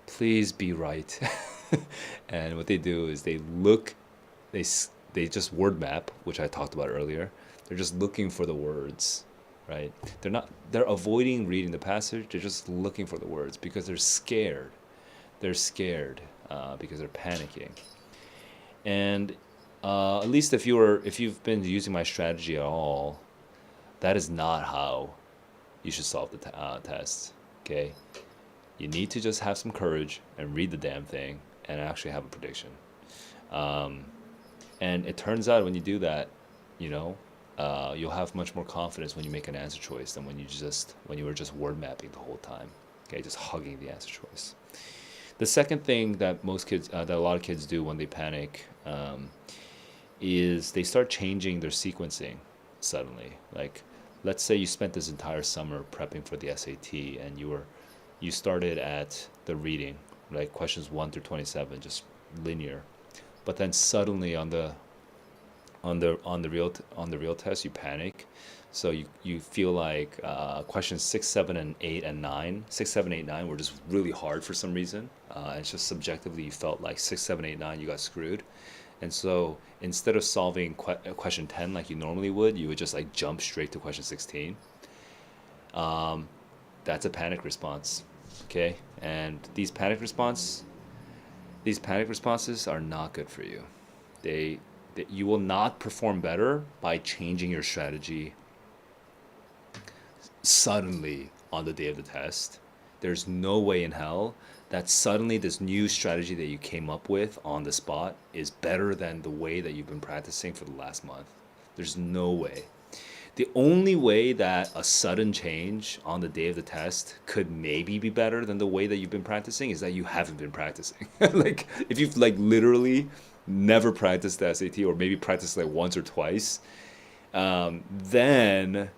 Please be right. And what they do is they they just word map, which I talked about earlier. They're just looking for the words, right? They're avoiding reading the passage. They're just looking for the words because they're scared. They're scared because they're panicking. And at least if you've been using my strategy at all, that is not how you should solve the test. Okay, you need to just have some courage and read the damn thing and actually have a prediction. Um, and it turns out when you do that, you know, you'll have much more confidence when you make an answer choice than when you were just word mapping the whole time. Okay, just hugging the answer choice. The second thing that that a lot of kids do when they panic, is they start changing their sequencing suddenly. Like, let's say you spent this entire summer prepping for the SAT, and you started at the reading, like questions 1 through 27, just linear. But then suddenly on the real test, you panic. So you feel like questions 6, 7, and 8 and 9, 6, 7, 8, 9 were just really hard for some reason. And it's just subjectively you felt like 6, 7, 8, 9 you got screwed. And so instead of solving question 10 like you normally would, you would just like jump straight to question 16. Um, that's a panic response, okay? And these panic responses are not good for you. They, you will not perform better by changing your strategy suddenly on the day of the test. There's no way in hell that suddenly this new strategy that you came up with on the spot is better than the way that you've been practicing for the last month. There's no way. The only way that a sudden change on the day of the test could maybe be better than the way that you've been practicing is that you haven't been practicing. Like if you've like literally never practiced the SAT or maybe practiced like once or twice, then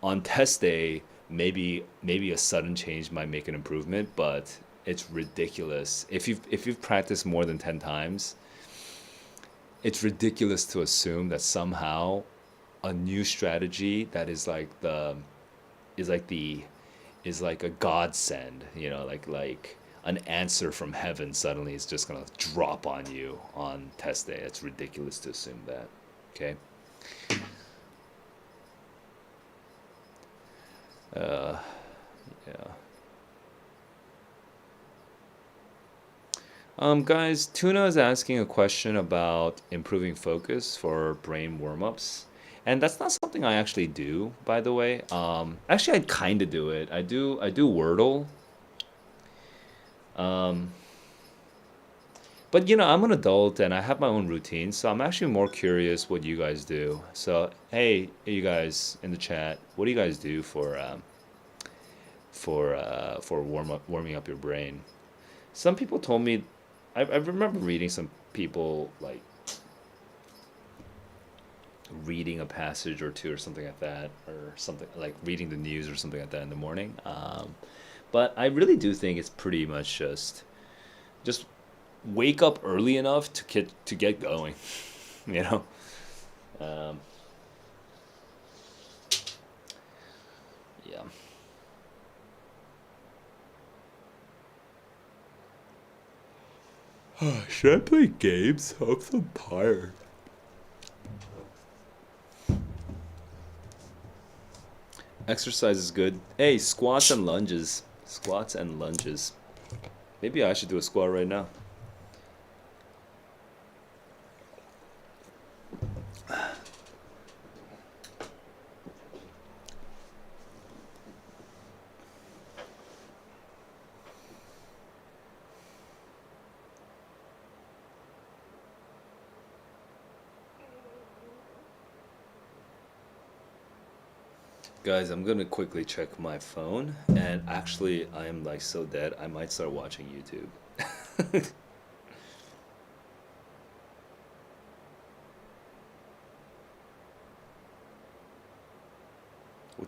on test day maybe a sudden change might make an improvement, but it's ridiculous. If you've practiced more than 10 times, it's ridiculous to assume that somehow a new strategy that is like the is like a godsend, like an answer from heaven suddenly is just gonna drop on you on test day. It's ridiculous to assume that. Okay. Uh, yeah. Guys, Tuna is asking a question about improving focus for brain warm-ups. And that's not something I actually do, by the way. Actually, I kind of do it. I do Wordle. Um, but I'm an adult and I have my own routine, so I'm actually more curious what you guys do. So, hey, you guys in the chat, what do you guys do for warming up your brain? Some people told me, I remember reading some people like reading a passage or two or something like that, or something like reading the news or something like that in the morning. But I really do think it's pretty much just wake up early enough to get going. You know. Um, yeah. Should I play games? I'm so tired. Exercise is good. Hey, squats and lunges. Squats and lunges. Maybe I should do a squat right now. Guys, I'm gonna quickly check my phone, and actually, I am like so dead, I might start watching YouTube.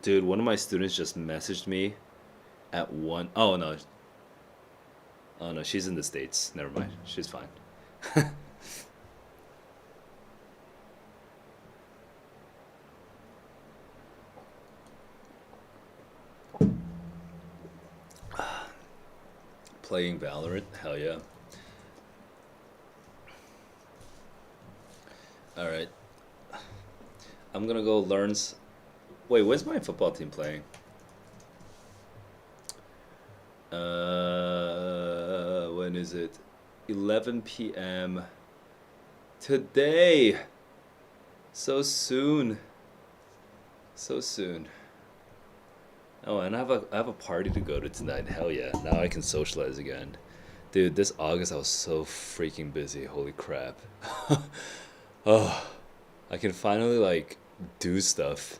Dude, one of my students just messaged me at one. Oh no, oh no, she's in the States. Never mind, she's fine. Playing Valorant, hell yeah. All right, I'm gonna go learn. Wait, when's my football team playing? When is it? 11 p.m. today. So soon. So soon. Oh, and I have a party to go to tonight. Hell yeah. Now I can socialize again. Dude, this August I was so freaking busy. Holy crap. Oh, I can finally like do stuff.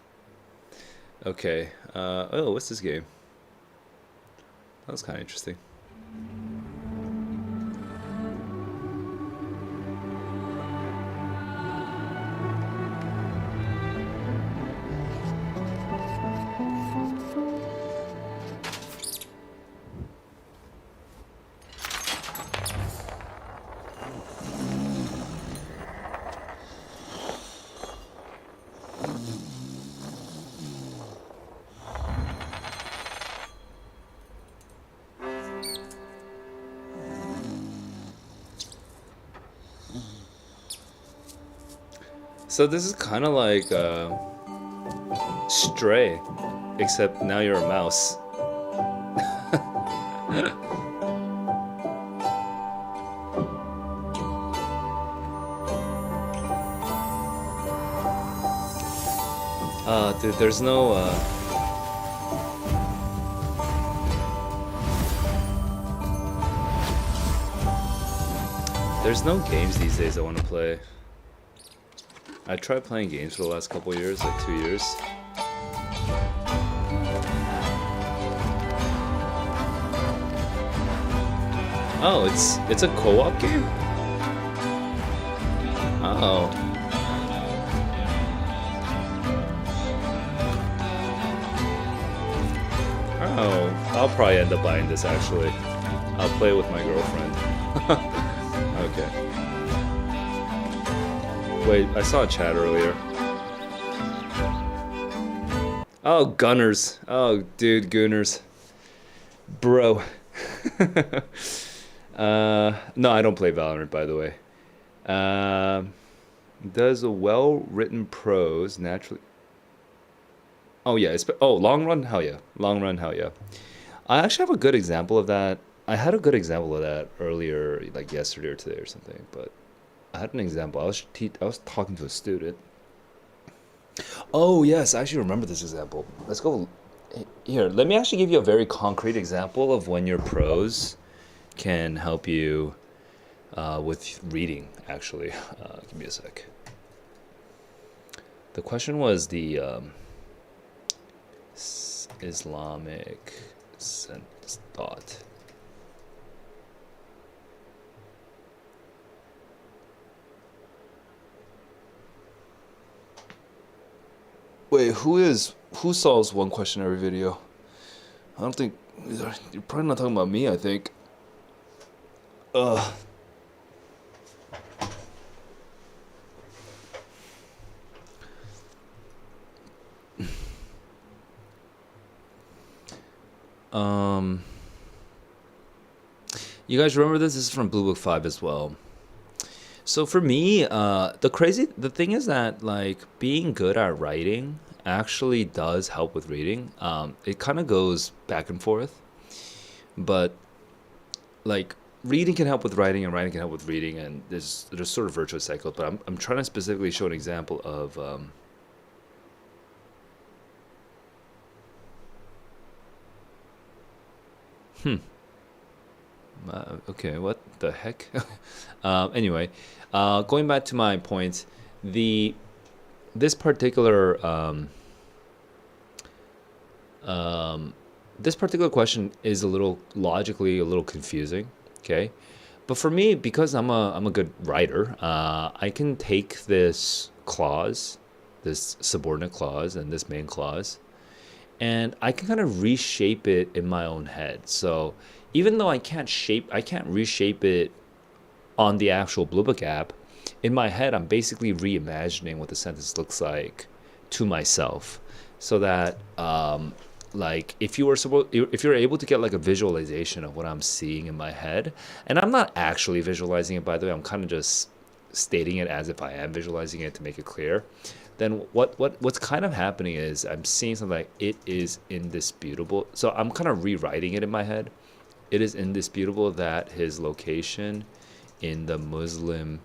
Okay. Oh, what's this game? That was kind of interesting. So this is kind of like Stray, except now you're a mouse. Dude, there's no games these days I want to play. I tried playing games for the last couple of years, like 2 years. Oh, it's a co-op game? Oh. Oh, I'll probably end up buying this actually. I'll play it with my girlfriend. Okay. Wait, I saw a chat earlier. Oh, Gunners. Oh, dude, Gunners. Bro. No, I don't play Valorant, by the way. Does a well-written prose naturally... Oh, yeah. Long run? Hell yeah. Long run? Hell yeah. I actually have a good example of that. I had a good example of that earlier, like yesterday or today or something, but I had an example. I was talking to a student. Oh, yes, I actually remember this example. Let's go here. Let me actually give you a very concrete example of when your prose can help you with reading, actually. Give me a sec. The question was the Islamic thought. Wait, who solves one question every video? I don't think you're probably not talking about me, I think. Ugh. Um, you guys remember this? This is from Blue Book 5 as well. So for me, the thing is that like being good at writing actually does help with reading. It kind of goes back and forth, but like reading can help with writing and writing can help with reading, and there's sort of virtuous cycles. But I'm trying to specifically show an example of okay, what the heck? Anyway, going back to my point, the this particular this particular question is a little logically a little confusing. Okay, but for me, because I'm a good writer, I can take this clause, this subordinate clause, and this main clause, and I can kind of reshape it in my own head. So even though I can't reshape it on the actual Blue Book app, in my head, I'm basically reimagining what the sentence looks like to myself, so that like if you're able to get like a visualization of what I'm seeing in my head, and I'm not actually visualizing it, by the way, I'm kind of just stating it as if I am visualizing it to make it clear. Then what's kind of happening is I'm seeing something like it is indisputable. So I'm kind of rewriting it in my head. It is indisputable that his location in the Muslim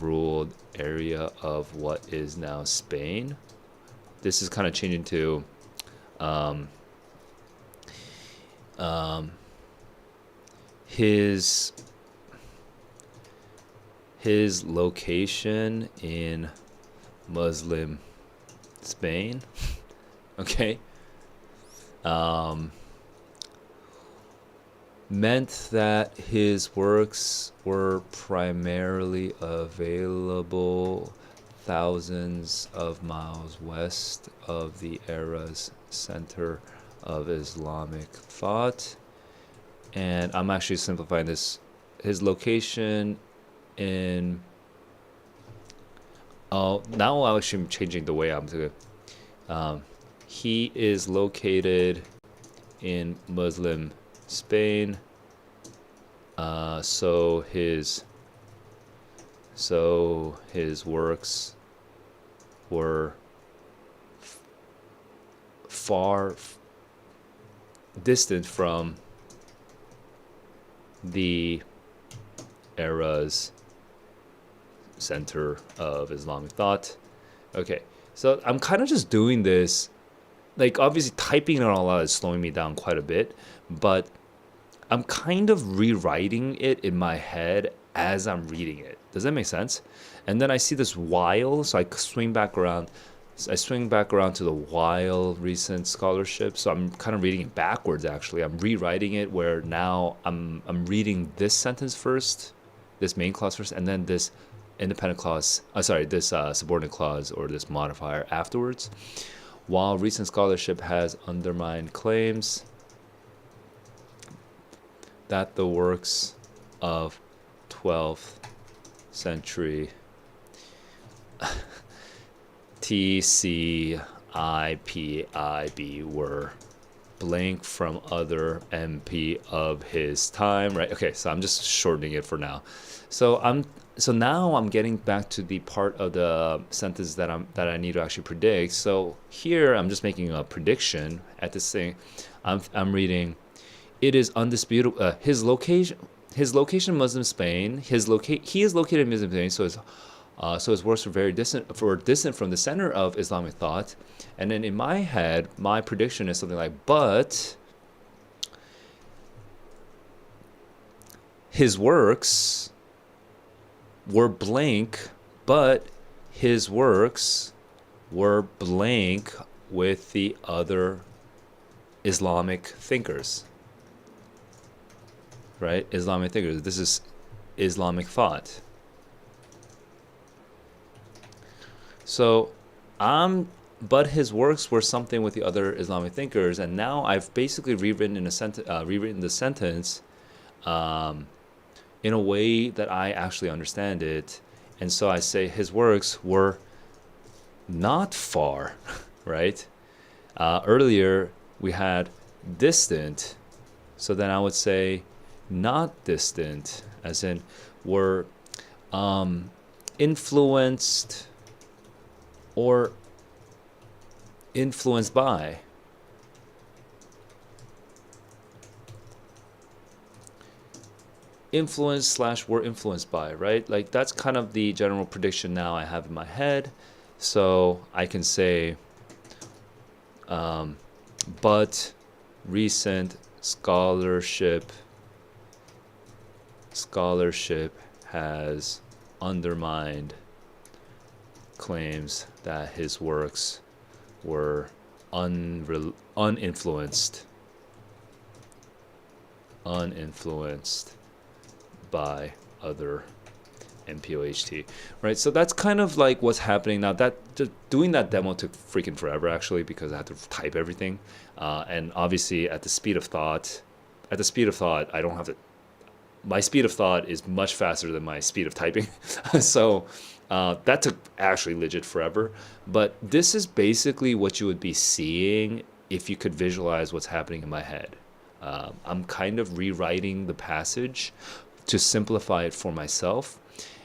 ruled area of what is now Spain. This is kind of changing to um, um, his location in Muslim Spain. Okay. Um, Meant that his works were primarily available thousands of miles west of the era's center of Islamic thought. And I'm actually simplifying this. His location in... Oh, now I'm actually changing the way I'm doing it. He is located in Muslim Spain. So his works were far distant from the era's center of Islamic thought. Okay, so I'm kind of just doing this, like obviously typing it all out is slowing me down quite a bit, but I'm kind of rewriting it in my head as I'm reading it. Does that make sense? And then I see this while, so I swing back around. I swing back around to the while recent scholarship. So I'm kind of reading it backwards. Actually, I'm rewriting it where now I'm reading this sentence first, this main clause first, and then this independent clause. This subordinate clause or this modifier afterwards. While recent scholarship has undermined claims that the works of 12th century TCIPIB were blank from other MP of his time, right? Okay, so I'm just shortening it for now. So now I'm getting back to the part of the sentence that I need to actually predict. So here I'm just making a prediction at this thing. I'm reading, it is undisputable. His location Muslim Spain. He is located in Muslim Spain, so his works were very distant from the center of Islamic thought. And then in my head, my prediction is something like, but his works were blank, but his works were blank with the other Islamic thinkers. Right? Islamic thinkers. This is Islamic thought. So, but his works were something with the other Islamic thinkers, and now I've basically rewritten the sentence in a way that I actually understand it, and so I say his works were not far, right? Earlier we had distant, so then I would say not distant, as in were influenced or influenced by. Influenced / were influenced by, right? Like that's kind of the general prediction now I have in my head. So I can say, but recent scholarship has undermined claims that his works were uninfluenced by other MPOHT, right? So that's kind of like what's happening now. That just doing that demo took freaking forever actually, because I had to type everything, and obviously at the speed of thought, I don't have to. My speed of thought is much faster than my speed of typing, so that took actually legit forever. But this is basically what you would be seeing if you could visualize what's happening in my head. I'm kind of rewriting the passage to simplify it for myself,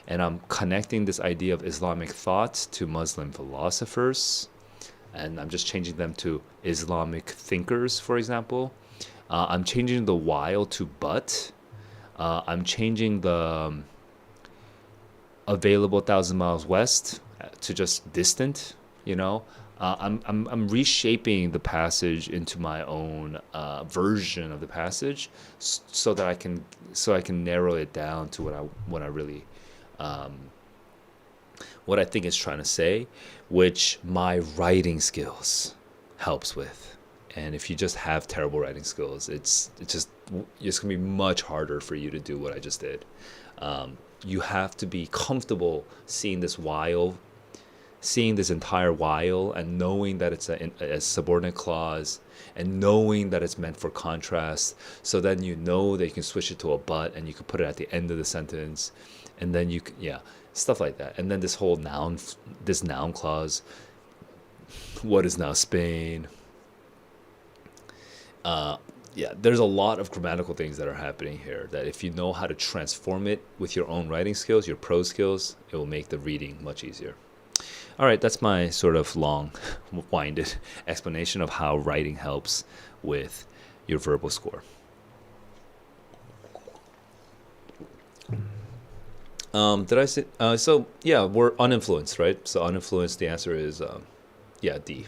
and I'm connecting this idea of Islamic thought to Muslim philosophers, and I'm just changing them to Islamic thinkers, for example. I'm changing the while to but. I'm changing the available 1,000 miles west to just distant. I'm reshaping the passage into my own version of the passage, so that I can narrow it down to what I really what I think it's trying to say, which my writing skills helps with. And if you just have terrible writing skills, it's gonna be much harder for you to do what I just did. You have to be comfortable seeing this entire while, and knowing that it's a subordinate clause, and knowing that it's meant for contrast. So then that you can switch it to a but, and you can put it at the end of the sentence, and then stuff like that. And then this whole noun clause. What is now Spain? There's a lot of grammatical things that are happening here that if you know how to transform it with your own writing skills, your prose skills, it will make the reading much easier. All right, that's my sort of long-winded explanation of how writing helps with your verbal score. Did I say? We're uninfluenced, right? So uninfluenced, the answer is, D.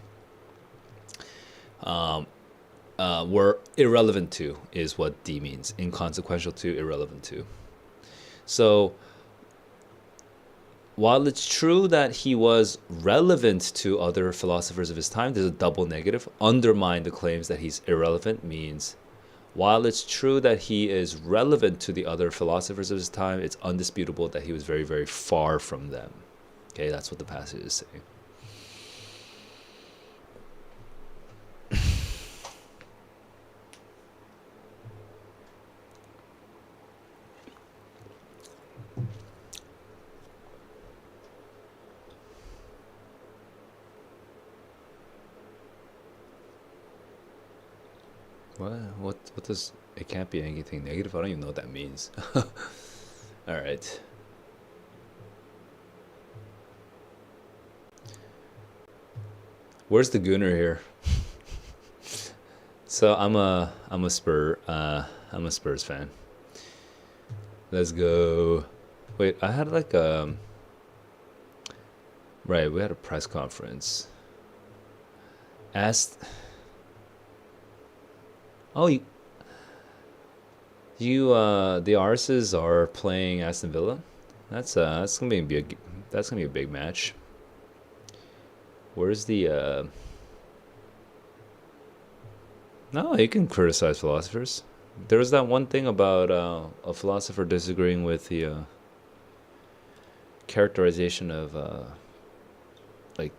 We're irrelevant to is what D means. Inconsequential to, irrelevant to. So while it's true that he was relevant to other philosophers of his time, there's a double negative. Undermine the claims that he's irrelevant means while it's true that he is relevant to the other philosophers of his time, it's undisputable that he was very, very far from them. Okay, that's what the passage is saying. What does it can't be anything negative? I don't even know what that means. All right. Where's the Gooner here? So I'm a Spurs fan. Let's go. Wait, I had like right, we had a press conference. Asked. Oh, the Arses are playing Aston Villa. That's gonna be a big match. Where's the No, you can criticize philosophers. There was that one thing about a philosopher disagreeing with the characterization of like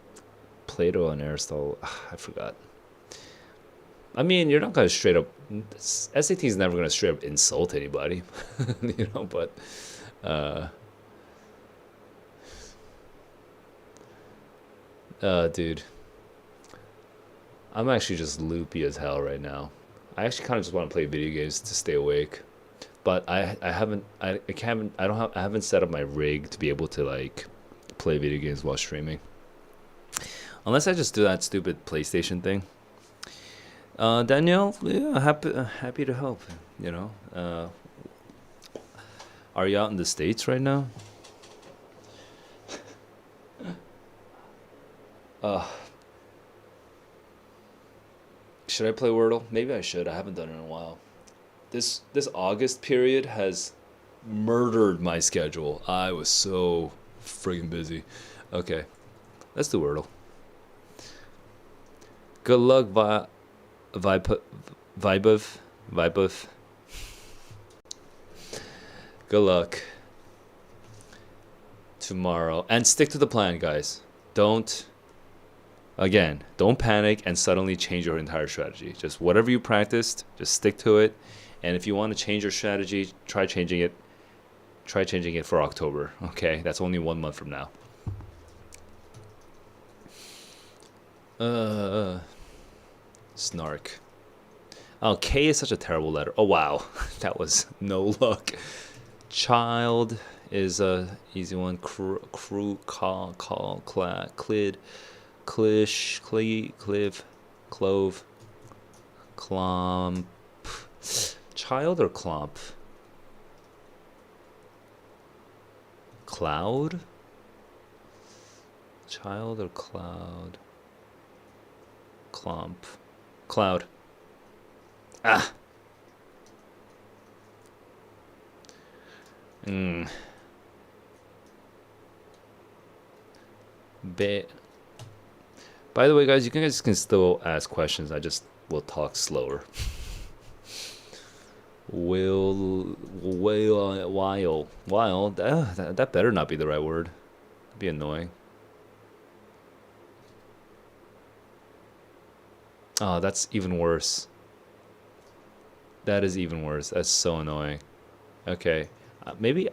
Plato and Aristotle. I forgot. I mean, you're not gonna straight up. SAT is never gonna straight up insult anybody, you know. But dude, I'm actually just loopy as hell right now. I actually kind of just want to play video games to stay awake, but I haven't set up my rig to be able to like play video games while streaming, unless I just do that stupid PlayStation thing. Danielle, yeah, happy to help. You know, are you out in the States right now? Should I play Wordle? Maybe I should. I haven't done it in a while. This August period has murdered my schedule. I was so friggin' busy. Okay, let's do Wordle. Good luck, Vibov. Good luck tomorrow, and stick to the plan, guys. Don't panic and suddenly change your entire strategy. Just whatever you practiced, just stick to it. And if you want to change your strategy, try changing it for October. Okay, that's only 1 month from now. Snark. Oh, K is such a terrible letter. Oh wow, that was no luck. Child is a easy one. Crew, call, clid, clish, clive, clove, clomp. Child or clomp? Cloud? Child or cloud? Clomp. Cloud. Ah. By the way, guys, you guys can still ask questions. I just will talk slower. While that better not be the right word. That'd be annoying. Oh, that's even worse. That is even worse. That's so annoying. Okay, maybe.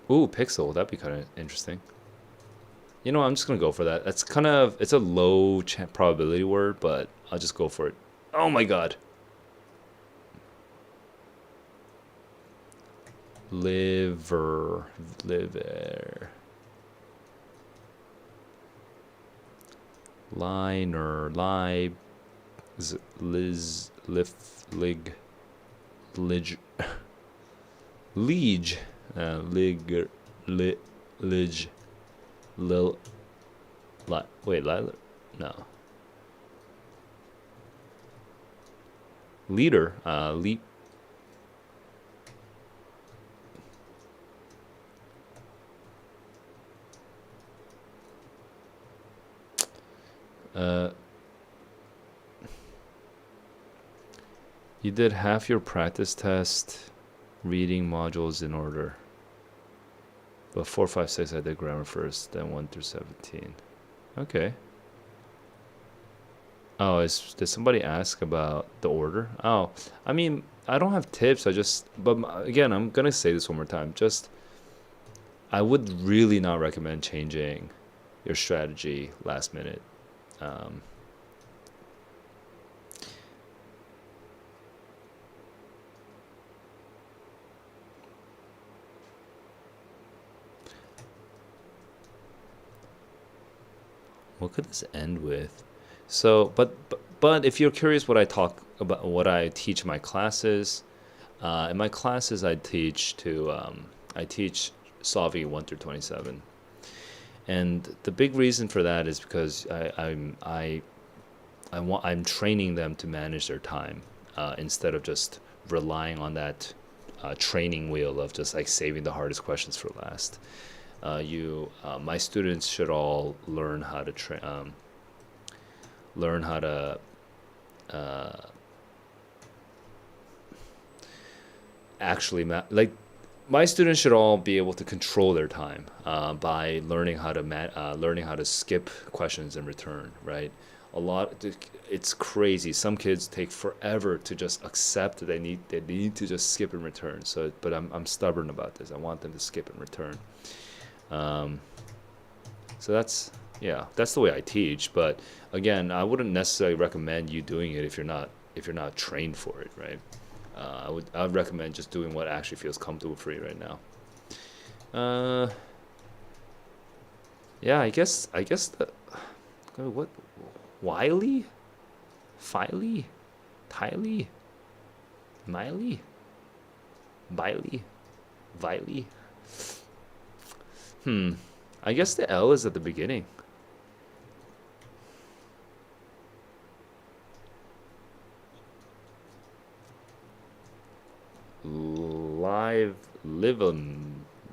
Ooh, pixel. That'd be kind of interesting. You know, I'm just gonna go for that. It's a low probability word, but I'll just go for it. Oh my god. Liver. Liner, liege, lig, lig, lil, wait, no. leader, uh, you did half your practice test reading modules in order. But 4, 5, 6, I did grammar first, then 1 through 17. Okay. Oh, did somebody ask about the order? Oh, I mean, I don't have tips. But again, I'm gonna say this one more time. I would really not recommend changing your strategy last minute. Um, what could this end with? So, but if you're curious what I talk about, what I teach my classes, in my classes I teach solving 1 through 27, and the big reason for that is because I'm training them to manage their time, instead of just relying on that training wheel of just like saving the hardest questions for last. My students should all learn how to learn how to actually like my students should all be able to control their time, by learning how to skip questions and return, right? A lot It's crazy. Some kids take forever to just accept that they need to just skip and return. So, but I'm stubborn about this. I want them to skip and return. Um, so that's the way I teach. But again, I wouldn't necessarily recommend you doing it if you're not trained for it, right? I would recommend just doing what actually feels comfortable for you right now. Yeah, I guess the what Wiley, Filey, Tiley, Miley, Biley, Viley. I guess the L is at the beginning.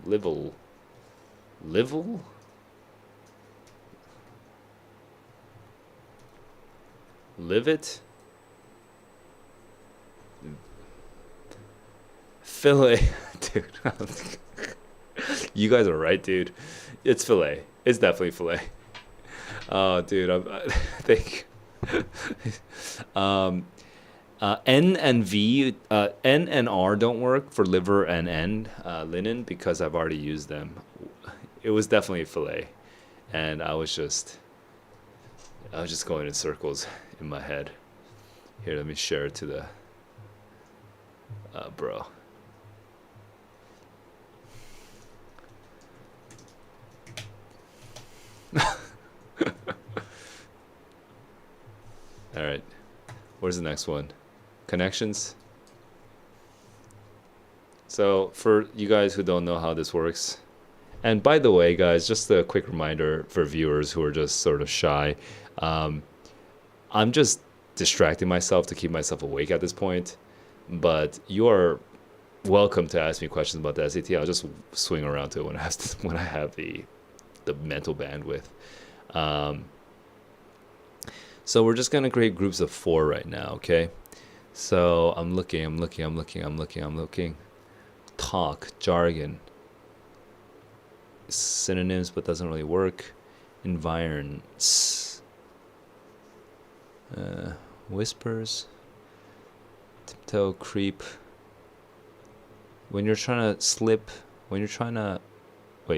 Livel, Livel, Live it, fillet, dude. You guys are right, dude. It's fillet. It's definitely fillet. Oh, dude, I think um, N and V, N and R don't work for liver and N, linen, because I've already used them. It was definitely fillet, and I was just going in circles in my head. Here, let me share it to the bro. All right, where's the next one? Connections. So for you guys who don't know how this works, and by the way, guys, just a quick reminder for viewers who are just sort of shy, um, I'm just distracting myself to keep myself awake at this point. But you are welcome to ask me questions about the SAT. I'll just swing around to it when I have when I have the mental bandwidth. Um, so we're just gonna create groups of 4 right now, okay? So I'm looking. Talk, jargon, synonyms, but doesn't really work. Environs, whispers, tiptoe, creep. When you're trying to slip,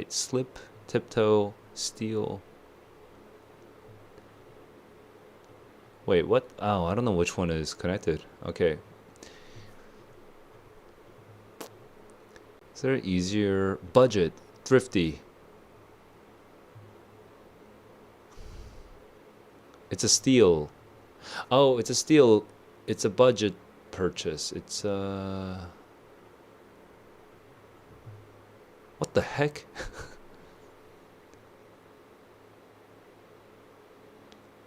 slip, tiptoe, steal. Wait, what? Oh, I don't know which one is connected. Okay. Is there easier? Budget, thrifty. It's a steal. Oh, it's a steal. It's a budget purchase. It's what the heck?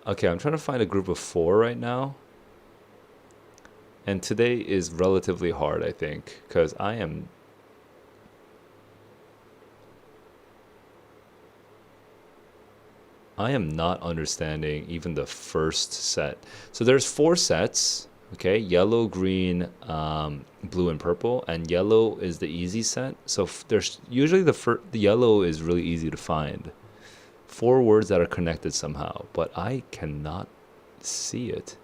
Okay, I'm trying to find a group of 4 right now. And today is relatively hard, I think, because I am not understanding even the first set. So there's 4 sets, okay? Yellow, green, blue, and purple. And yellow is the easy set. So there's usually the yellow is really easy to find. 4 words that are connected somehow, but I cannot see it.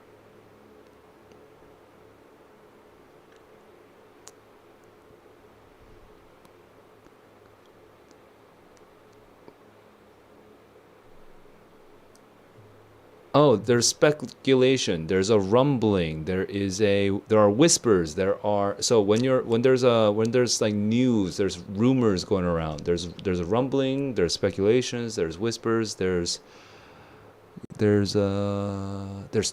Oh, there's speculation. There's a rumbling. There are whispers. So when there's like news, there's rumors going around. There's a rumbling. There's speculations. There's whispers. There's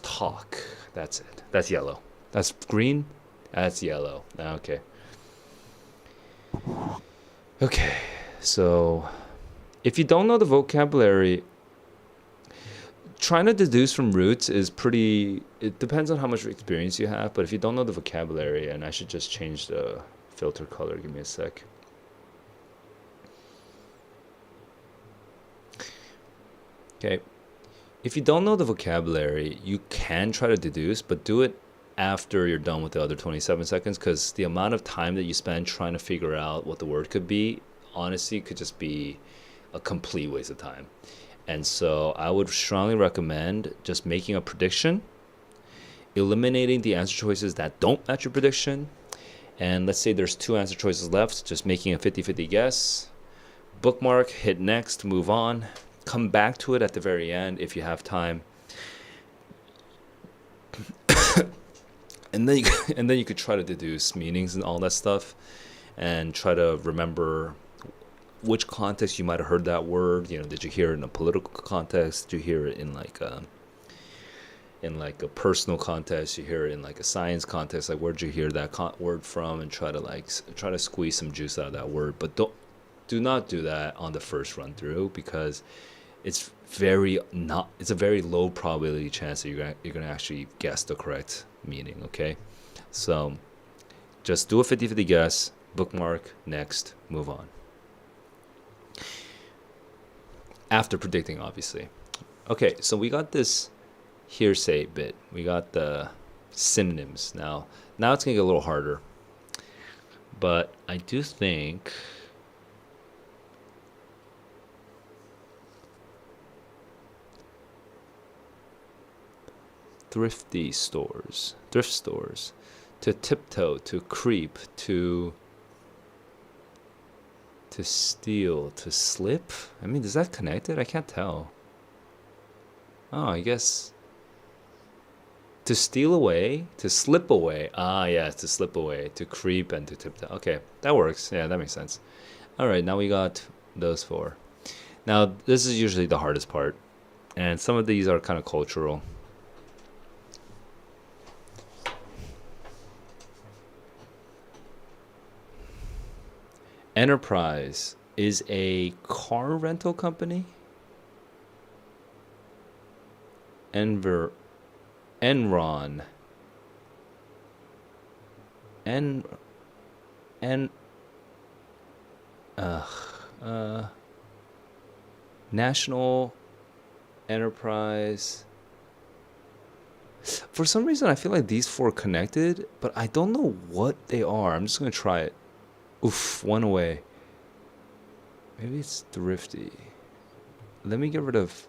talk. That's it. That's yellow. That's green. That's yellow. Okay. Okay. So if you don't know the vocabulary, trying to deduce from roots is pretty. It depends on how much experience you have, but if you don't know the vocabulary, and I should just change the filter color. Give me a sec. Okay. If you don't know the vocabulary, you can try to deduce, but do it after you're done with the other 27 seconds, because the amount of time that you spend trying to figure out what the word could be, honestly, could just be a complete waste of time. And so I would strongly recommend just making a prediction, eliminating the answer choices that don't match your prediction. And let's say there's 2 answer choices left, just making a 50-50 guess. Bookmark, hit next, move on. Come back to it at the very end if you have time. and then you could try to deduce meanings and all that stuff, and try to remember which context you might have heard that word. Did you hear it in a political context? Did you hear it in like a personal context? You hear it in like a science context? Like, where'd you hear that word from? And try to squeeze some juice out of that word. But do not do that on the first run through, because it's a very low probability chance that you're gonna actually guess the correct meaning. Okay, so just do a 50-50 guess. Bookmark, next, move on. After predicting, obviously. Okay, so we got this hearsay bit. We got the synonyms. Now it's gonna get a little harder, but I do think thrift stores, to tiptoe, to creep, to steal, to slip. I mean, is that connected? I can't tell. Oh, I guess to steal away, to slip away. Ah, yeah, to slip away, to creep, and to tiptoe. Okay, that works. Yeah, that makes sense. All right, now we got those 4. Now, this is usually the hardest part, and some of these are kind of cultural. Enterprise is a car rental company. Enron. En. National Enterprise. For some reason, I feel like these 4 connected, but I don't know what they are. I'm just gonna try it. Oof, 1 away. Maybe it's thrifty. Let me get rid of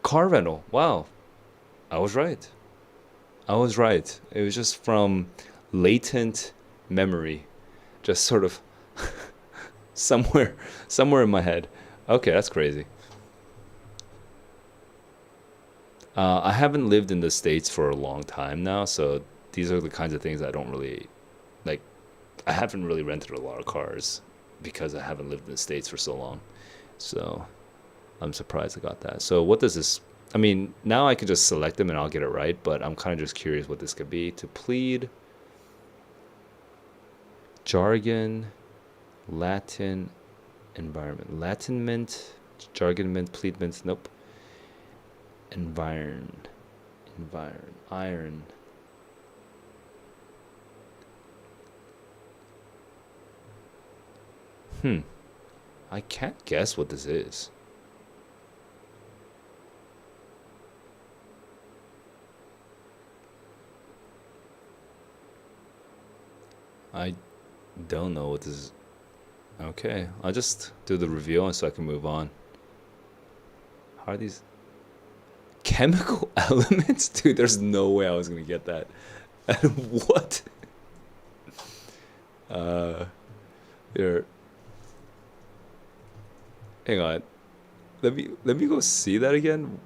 car rental. Wow, I was right. It was just from latent memory, just sort of somewhere in my head. Okay, that's crazy. I haven't lived in the States for a long time now, so these are the kinds of things I don't really like. I haven't really rented a lot of cars because I haven't lived in the States for so long. So I'm surprised I got that. So what does this? I mean, now I can just select them and I'll get it right, but I'm kind of just curious what this could be. To plead, jargon, Latin, environment, Latinment, jargonment, pleadment. Nope. Iron. I can't guess what this is. I don't know what this is. Okay, I'll just do the reveal so I can move on. How are these chemical elements? Dude, there's no way I was gonna get that. What? Here. Hang on. Let me go see that again.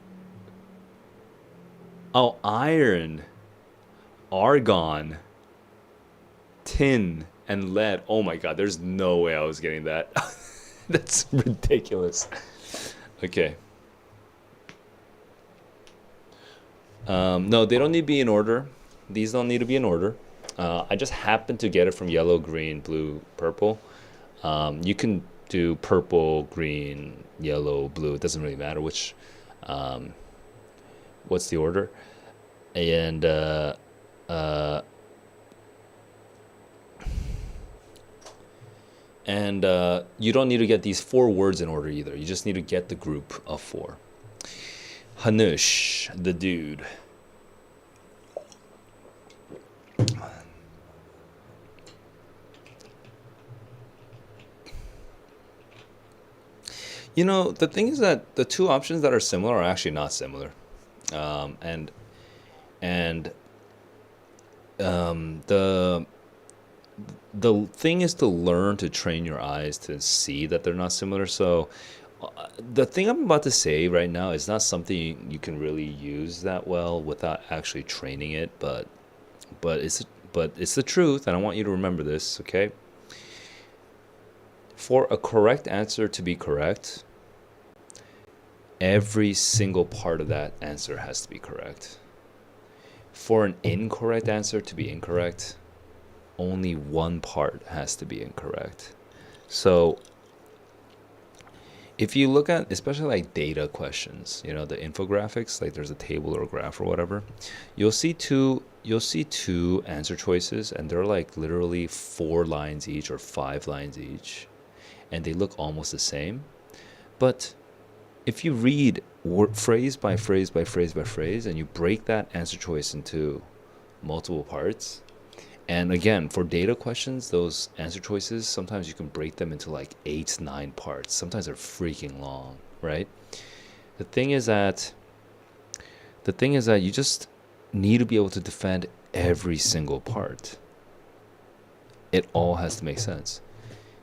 Oh, iron, argon, tin, and lead. Oh my god, there's no way I was getting that. That's ridiculous. Okay. No, they don't need to be in order. These don't need to be in order. I just happened to get it from yellow, green, blue, purple. You can do purple, green, yellow, blue. It doesn't really matter which. What's the order? And you don't need to get these 4 words in order either. You just need to get the group of 4. Hanush, the dude. You know, the thing is that the 2 options that are similar are actually not similar. And the thing is to learn to train your eyes to see that they're not similar. So the thing I'm about to say right now is not something you can really use that well without actually training it, but it's the truth, and I want you to remember this, okay? For a correct answer to be correct, every single part of that answer has to be correct. For an incorrect answer to be incorrect, only one part has to be incorrect. So if you look at especially like data questions, you know, the infographics, like there's a table or a graph or whatever, you'll see two answer choices, and they're like literally 4 lines each or 5 lines each, and they look almost the same. But if you read phrase by phrase by phrase by phrase, and you break that answer choice into multiple parts, and again, for data questions, those answer choices, sometimes you can break them into like 8, 9 parts. Sometimes they're freaking long, right? The thing is that you just need to be able to defend every single part. It all has to make sense.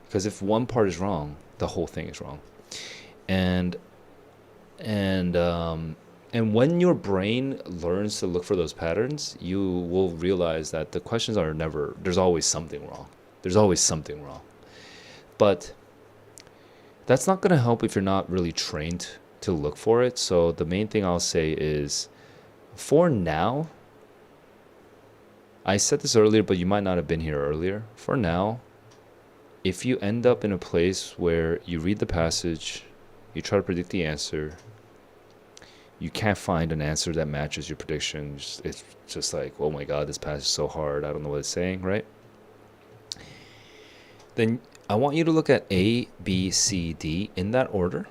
Because if one part is wrong, the whole thing is wrong. And when your brain learns to look for those patterns, you will realize that the questions are never, there's always something wrong. There's always something wrong. But that's not going to help if you're not really trained to look for it. So the main thing I'll say is, for now, I said this earlier, but you might not have been here earlier. For now, if you end up in a place where you read the passage, you try to predict the answer, you can't find an answer that matches your predictions. It's just like, oh my god, this passage is so hard, I don't know what it's saying, right? Then I want you to look at A, B, C, D in that order,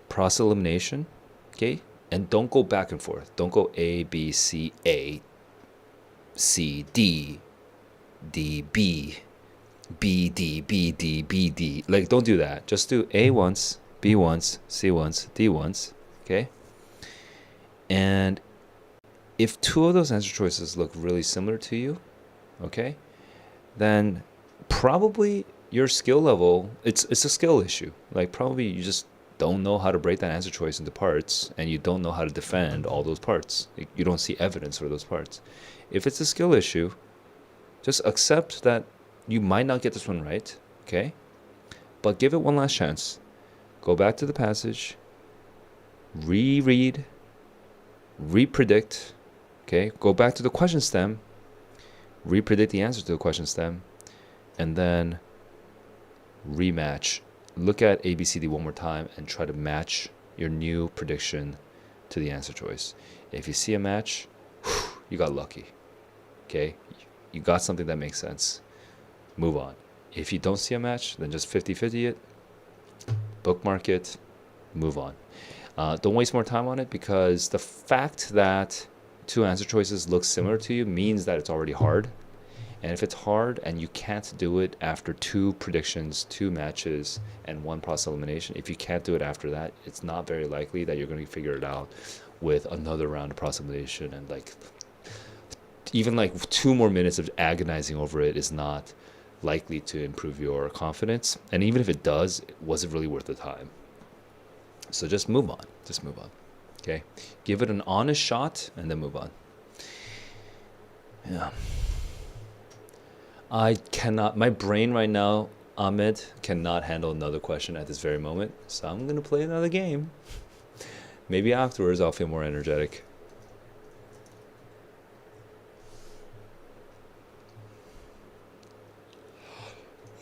process elimination, okay? And don't go back and forth. Don't go A, B, C, A, C, D, D, B, B, D, B, D, B, D. Like, don't do that. Just do A once, B once, C once, D once, okay? And if 2 of those answer choices look really similar to you, okay, then probably your skill level, it's a skill issue. Like, probably you just don't know how to break that answer choice into parts, and you don't know how to defend all those parts. You don't see evidence for those parts. If it's a skill issue, just accept that you might not get this one right, okay? But give it one last chance. Go back to the passage, reread, repredict, okay? Go back to the question stem, repredict the answer to the question stem, and then rematch. Look at ABCD one more time and try to match your new prediction to the answer choice. If you see a match, you got lucky. Okay, you got something that makes sense. Move on. If you don't see a match, then just 50-50 it, bookmark it, move on. Don't waste more time on it, because the fact that two answer choices look similar to you means that it's already hard. And if it's hard and you can't do it after 2 predictions, 2 matches, and 1 process elimination, if you can't do it after that, it's not very likely that you're going to figure it out with another round of process elimination. And like, even like 2 more minutes of agonizing over it is not likely to improve your confidence. And even if it does, was it really worth the time? So just move on. Just move on. Okay? Give it an honest shot and then move on. Yeah. I cannot, my brain right now, Ahmed, cannot handle another question at this very moment. So I'm going to play another game. Maybe afterwards I'll feel more energetic.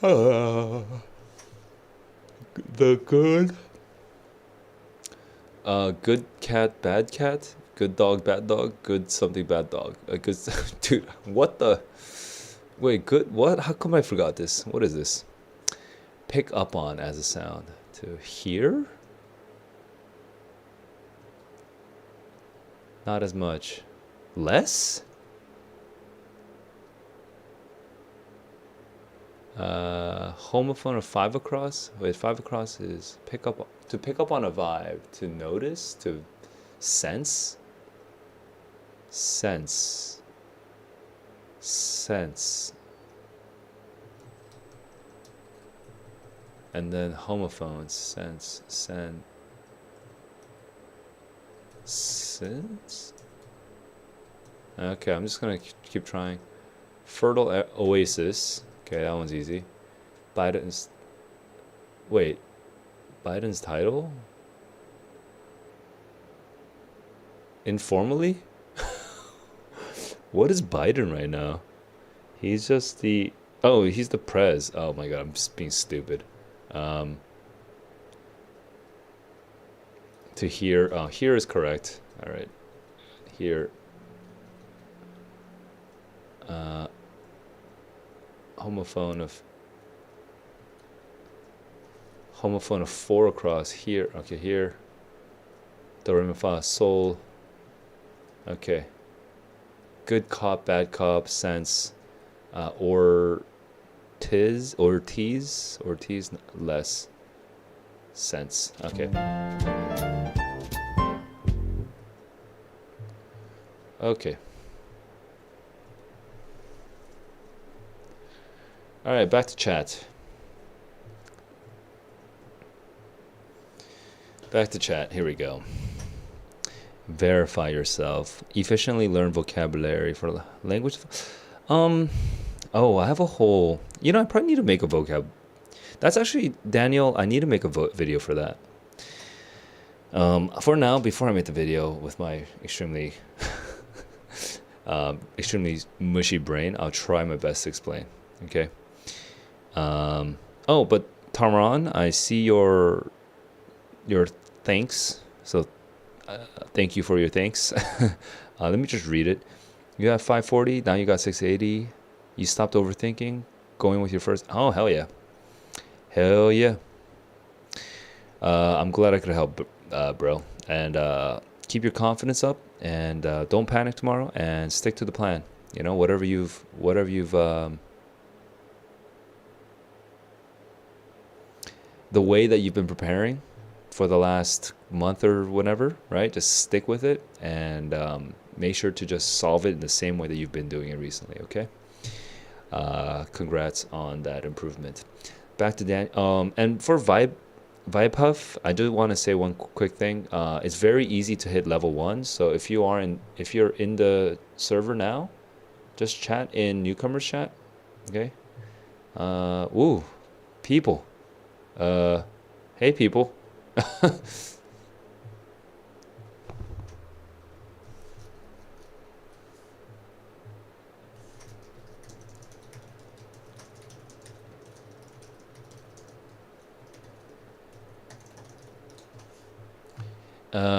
The good. Good cat, bad cat. Good dog, bad dog. Good something, bad dog. Good, dude. What the? Wait, good. What? How come I forgot this? What is this? Pick up on as a sound. To hear. Not as much. Less. Homophone of 5 across. Wait, 5 across is pick up, to pick up on a vibe, to notice, to sense, sense, sense, and then homophones, sense, sense. Okay, I'm just gonna keep trying. Fertile oasis. Okay, that one's easy. Biden's. Wait. Biden's title? Informally? What is Biden right now? He's just the. Oh, he's the prez. Oh my god, I'm just being stupid. To hear. Oh, here is correct. Alright. Here. Homophone of 4 across here. Okay, here. Do re mi fa sol. Okay. Good cop, bad cop, sense. Ortiz, less sense. Okay. Okay. All right, back to chat. Back to chat. Here we go. Verify yourself. Efficiently learn vocabulary for language. Oh, I have a whole. You know, I probably need to make a vocab. That's actually, Daniel, I need to make a video for that. For now, before I make the video with my extremely mushy brain, I'll try my best to explain. Okay. Oh, but Tamran, I see your thanks. So thank you for your thanks. Let me just read it. You have 540, now you got 680. You stopped overthinking, going with your first. Oh, hell yeah. Hell yeah. I'm glad I could help, bro. And keep your confidence up, and don't panic tomorrow, and stick to the plan. You know, whatever you've the way that you've been preparing for the last month or whatever, right? Just stick with it, and make sure to just solve it in the same way that you've been doing it recently, okay? Congrats on that improvement. Back to Dan. And for Vibehuff, I do want to say one quick thing. It's very easy to hit level 1. So if you're in the server now, just chat in newcomers chat, okay? Ooh, people. Hey people.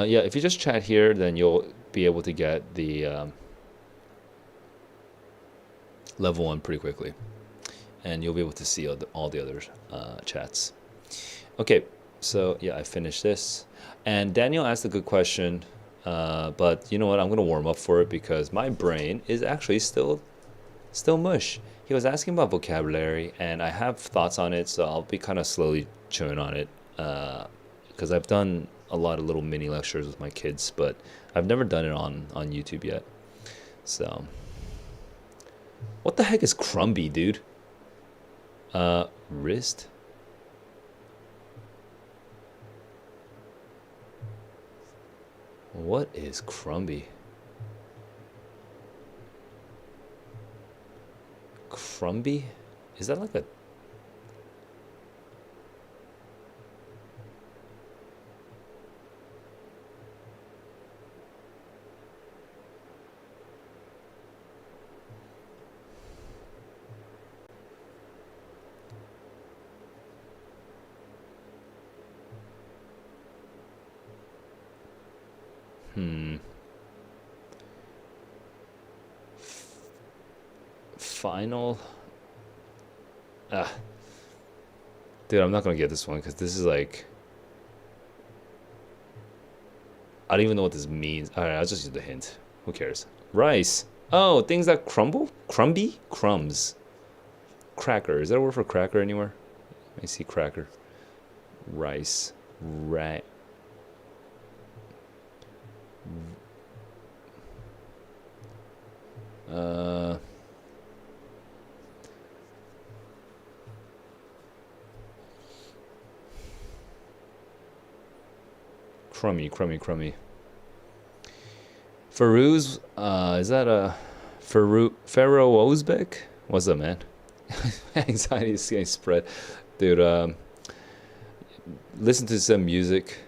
Yeah, if you just chat here, then you'll be able to get the level 1 pretty quickly, and you'll be able to see all the other chats. Okay, so yeah, I finished this, and Daniel asked a good question, but you know what? I'm gonna warm up for it because my brain is actually still mush. He was asking about vocabulary, and I have thoughts on it, so I'll be kind of slowly chewing on it, because I've done a lot of little mini lectures with my kids, but I've never done it on YouTube yet. So, what the heck is Crumby, dude? Wrist? What is Crumby? Crumby? Is that like a... Final... Dude, I'm not gonna get this one because this is like... I don't even know what this means. Alright, I'll just use the hint. Who cares? Rice. Oh, things that crumble? Crumby? Crumbs. Cracker. Is that a word for cracker anywhere? I see cracker. Rice. Right. Crummy. Farouz, is that a Pharaoh Ozbek? What's up, man? Anxiety is getting spread. Dude, listen to some music.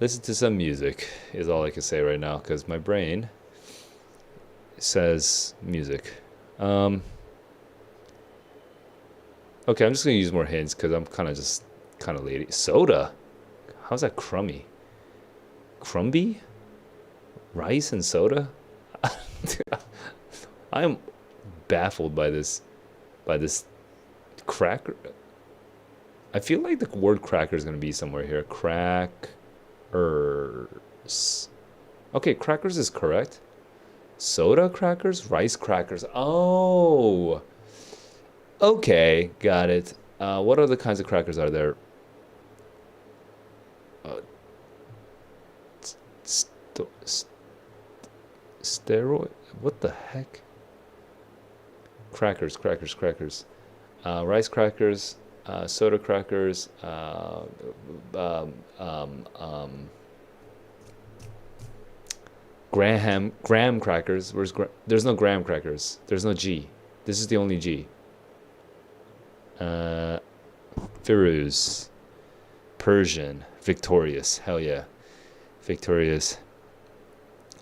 Listen to some music is all I can say right now, because my brain says music. Okay, I'm just gonna use more hints because I'm kind of lady. Soda? How's that crummy? Crumby? Rice and soda? I am baffled by this cracker. I feel like the word cracker is gonna be somewhere here. Crackers. Okay, crackers is correct. Soda crackers? Rice crackers. Oh. Okay, got it. What other kinds of crackers are there? Steroid? What the heck? Crackers. Rice crackers, soda crackers, graham crackers. There's no graham crackers. There's no G. This is the only G. Firuz. Persian. Victorious. Hell yeah. Victorious.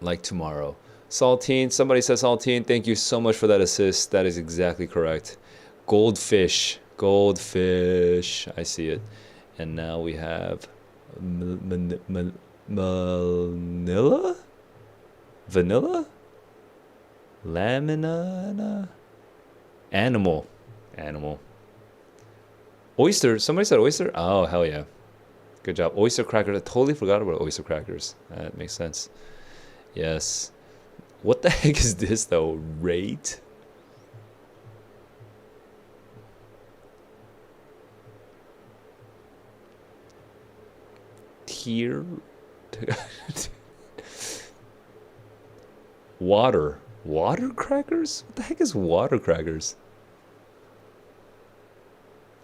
Like tomorrow. Saltine. Somebody says saltine. Thank you so much for that assist. That is exactly correct. Goldfish. I see it. And now we have Vanilla? Lamina? Animal. Oyster. Somebody said oyster? Oh, hell yeah. Good job. Oyster crackers. I totally forgot about oyster crackers. That makes sense. Yes. What the heck is this, though? Rate? Tier? Water. Water crackers? What the heck is water crackers?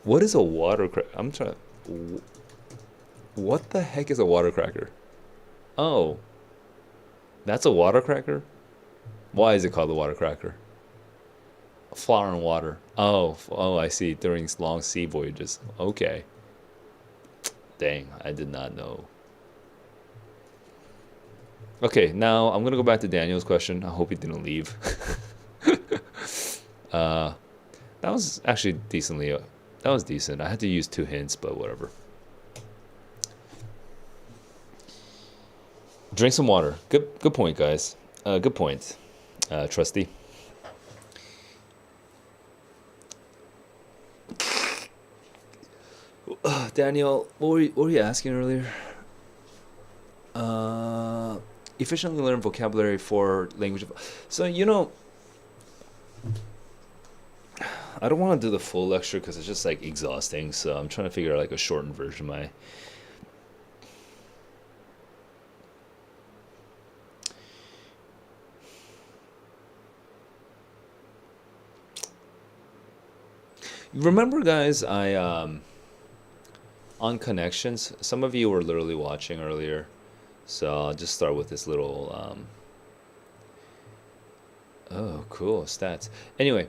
What is a water cracker? I'm trying. What the heck is a water cracker? Oh. That's a water cracker? Why is it called a water cracker? Flour and water. Oh, I see. During long sea voyages. Okay. Dang, I did not know. Okay, now I'm gonna go back to Daniel's question. I hope he didn't leave. That was actually decently. That was decent. I had to use 2 hints, but whatever. Drink some water. Good point, guys. Good point. trustee. Daniel, what were you asking earlier? Efficiently learn vocabulary for language. So, I don't want to do the full lecture because it's just like exhausting. So I'm trying to figure out like a shortened version. Remember, guys, I on connections. Some of you were literally watching earlier, so I'll just start with this little. Oh, cool stats. Anyway,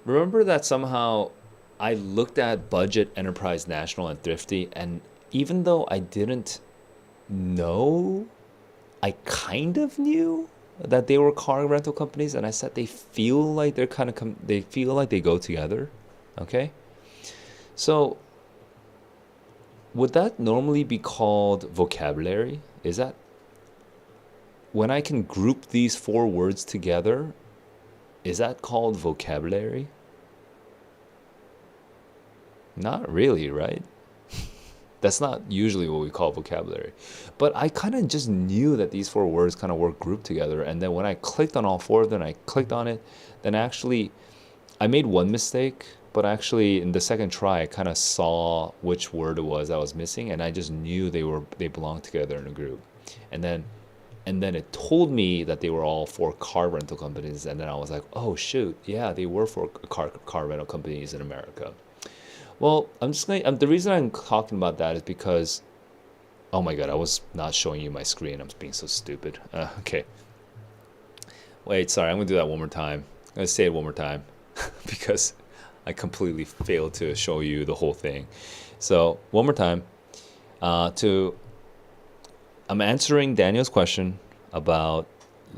remember that somehow I looked at budget, enterprise, national, and thrifty, and even though I didn't know, I kind of knew that they were car rental companies, and I said they feel like they're kind of they feel like they go together. Okay, so would that normally be called vocabulary? Is that when I can group these four words together? Is that called vocabulary? Not really, right? That's not usually what we call vocabulary. But I kind of just knew that these four words kind of work grouped together. And then when I clicked on all four of them, I clicked on it, then actually I made one mistake, but actually in the second try, I kind of saw which word it was I was missing, and I just knew they belonged together in a group. And then it told me that they were all for car rental companies, and then I was like, oh shoot, yeah, they were for car rental companies in America. Well, the reason I'm talking about that is because, oh my god, I was not showing you my screen. I'm being so stupid. Okay. Wait, sorry, I'm gonna do that one more time. I'm gonna say it one more time because I completely failed to show you the whole thing. So one more time, I'm answering Daniel's question about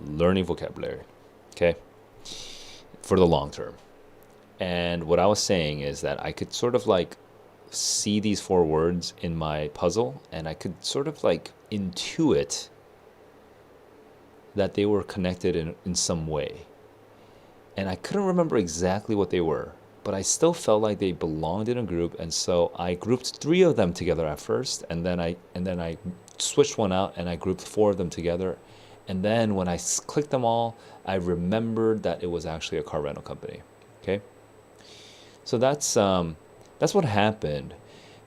learning vocabulary, okay, for the long term. And what I was saying is that I could sort of like see these four words in my puzzle, and I could sort of like intuit that they were connected in some way. And I couldn't remember exactly what they were, but I still felt like they belonged in a group, and so I grouped three of them together at first, and then I switched one out and I grouped four of them together. And then when I clicked them all, I remembered that it was actually a car rental company. Okay? So that's what happened.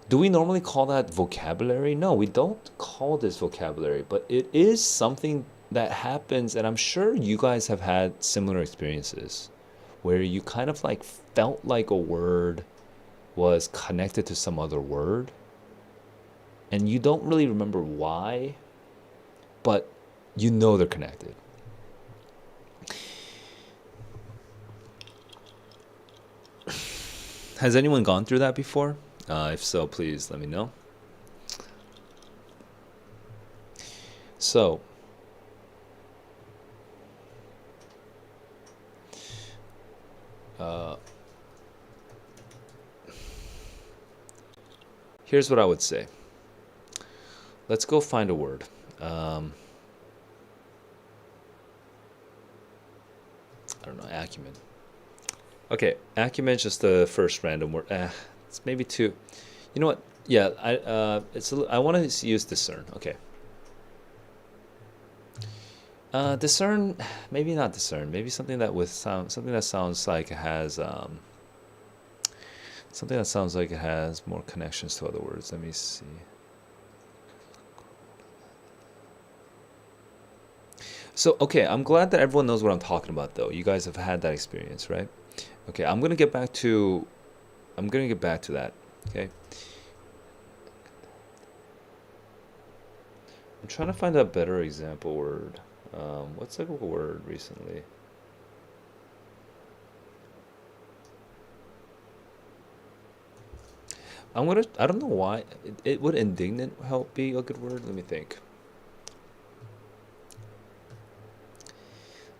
Do we normally call that vocabulary? No, we don't call this vocabulary, but it is something that happens, and I'm sure you guys have had similar experiences where you kind of like felt like a word was connected to some other word, and you don't really remember why, but you know they're connected. Has anyone gone through that before? If so, please let me know. So, here's what I would say. Let's go find a word. I don't know, acumen. Okay, acumen is just the first random word. It's maybe two. You know what? Yeah, I want to use discern. Okay. Discern, maybe not discern. Maybe something that sounds like it has more connections to other words. Let me see. So, okay, I'm glad that everyone knows what I'm talking about, though. You guys have had that experience, right? Okay, I'm gonna get back to that. Okay. I'm trying to find a better example word. What's like a word recently? I don't know why. Would indignant help be a good word? Let me think.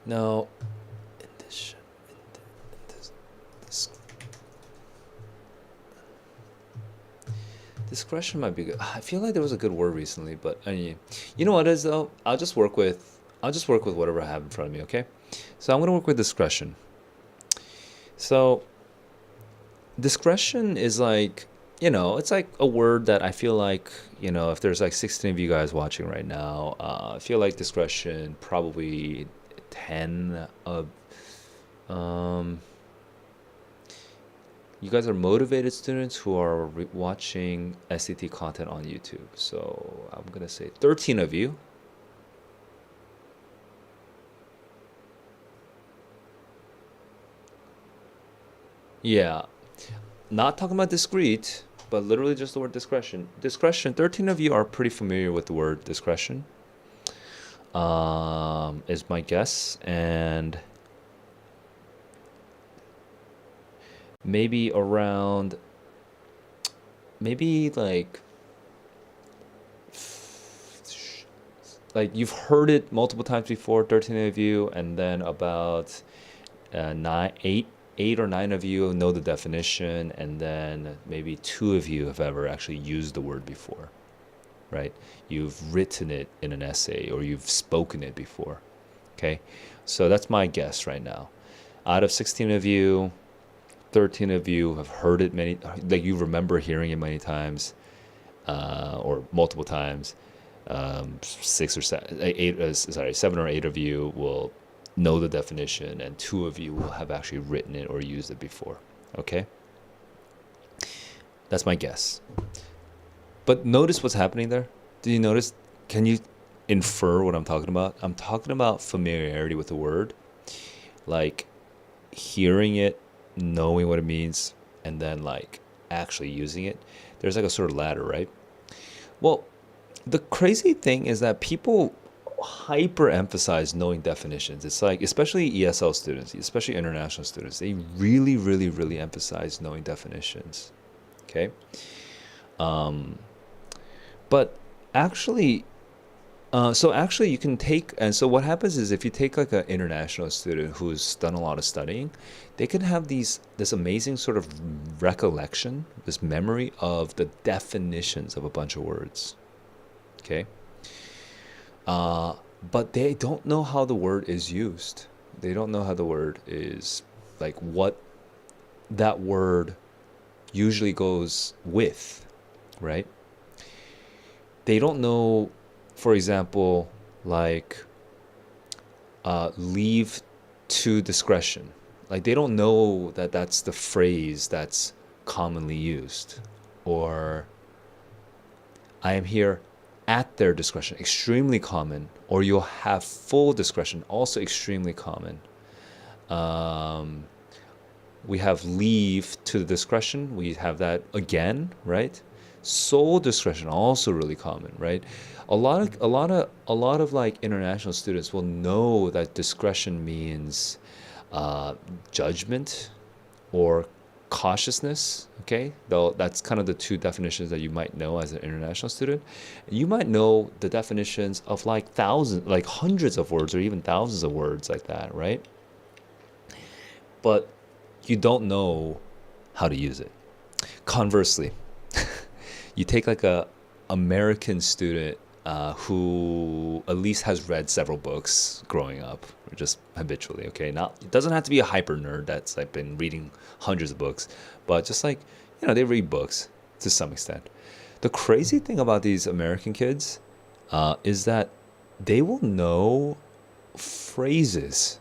No. Discretion might be good. I feel like there was a good word recently, but you know what it is though? I'll just work with whatever I have in front of me, okay? So I'm going to work with discretion. So discretion is like, it's like a word that I feel like, if there's like 16 of you guys watching right now, I feel like discretion probably 10 of, um, you guys are motivated students who are watching SAT content on YouTube. So I'm going to say 13 of you. Yeah, not talking about discrete, but literally just the word discretion. Discretion, 13 of you are pretty familiar with the word discretion, is my guess. And maybe around, maybe like you've heard it multiple times before, 13 of you, and then about nine, eight or nine of you know the definition, and then maybe two of you have ever actually used the word before, right? You've written it in an essay or you've spoken it before. Okay, so that's my guess right now. Out of 16 of you, 13 of you have heard it like you remember hearing it many times, or multiple times. Seven or eight of you will know the definition, and two of you will have actually written it or used it before. Okay? That's my guess. But notice what's happening there. Did you notice? Can you infer what I'm talking about? I'm talking about familiarity with the word, like hearing it, knowing what it means, and then like actually using it. There's like a sort of ladder, right? Well, the crazy thing is that people hyper emphasize knowing definitions. It's like, especially ESL students, especially international students, they really, really, really emphasize knowing definitions. Okay. But actually, so actually you can take, and so what happens is if you take like an international student who's done a lot of studying, they can have this amazing sort of recollection, this memory of the definitions of a bunch of words. Okay. But they don't know how the word is used. They don't know how the word is, like what that word usually goes with, right? They don't know, for example, like leave to discretion. Like they don't know that that's the phrase that's commonly used. Or I am here at their discretion, extremely common. Or you'll have full discretion, also extremely common. We have leave to the discretion. We have that again, right? Sole discretion, also really common, right? A lot of like international students will know that discretion means judgment or cautiousness. Okay, though that's kind of the two definitions that you might know as an international student. You might know the definitions of like thousands, like hundreds of words, or even thousands of words like that, right? But you don't know how to use it. Conversely, you take like a American student who at least has read several books growing up, or just habitually. Okay, not it doesn't have to be a hyper nerd that's like been reading hundreds of books, but just like they read books to some extent. The crazy thing about these American kids is that they will know phrases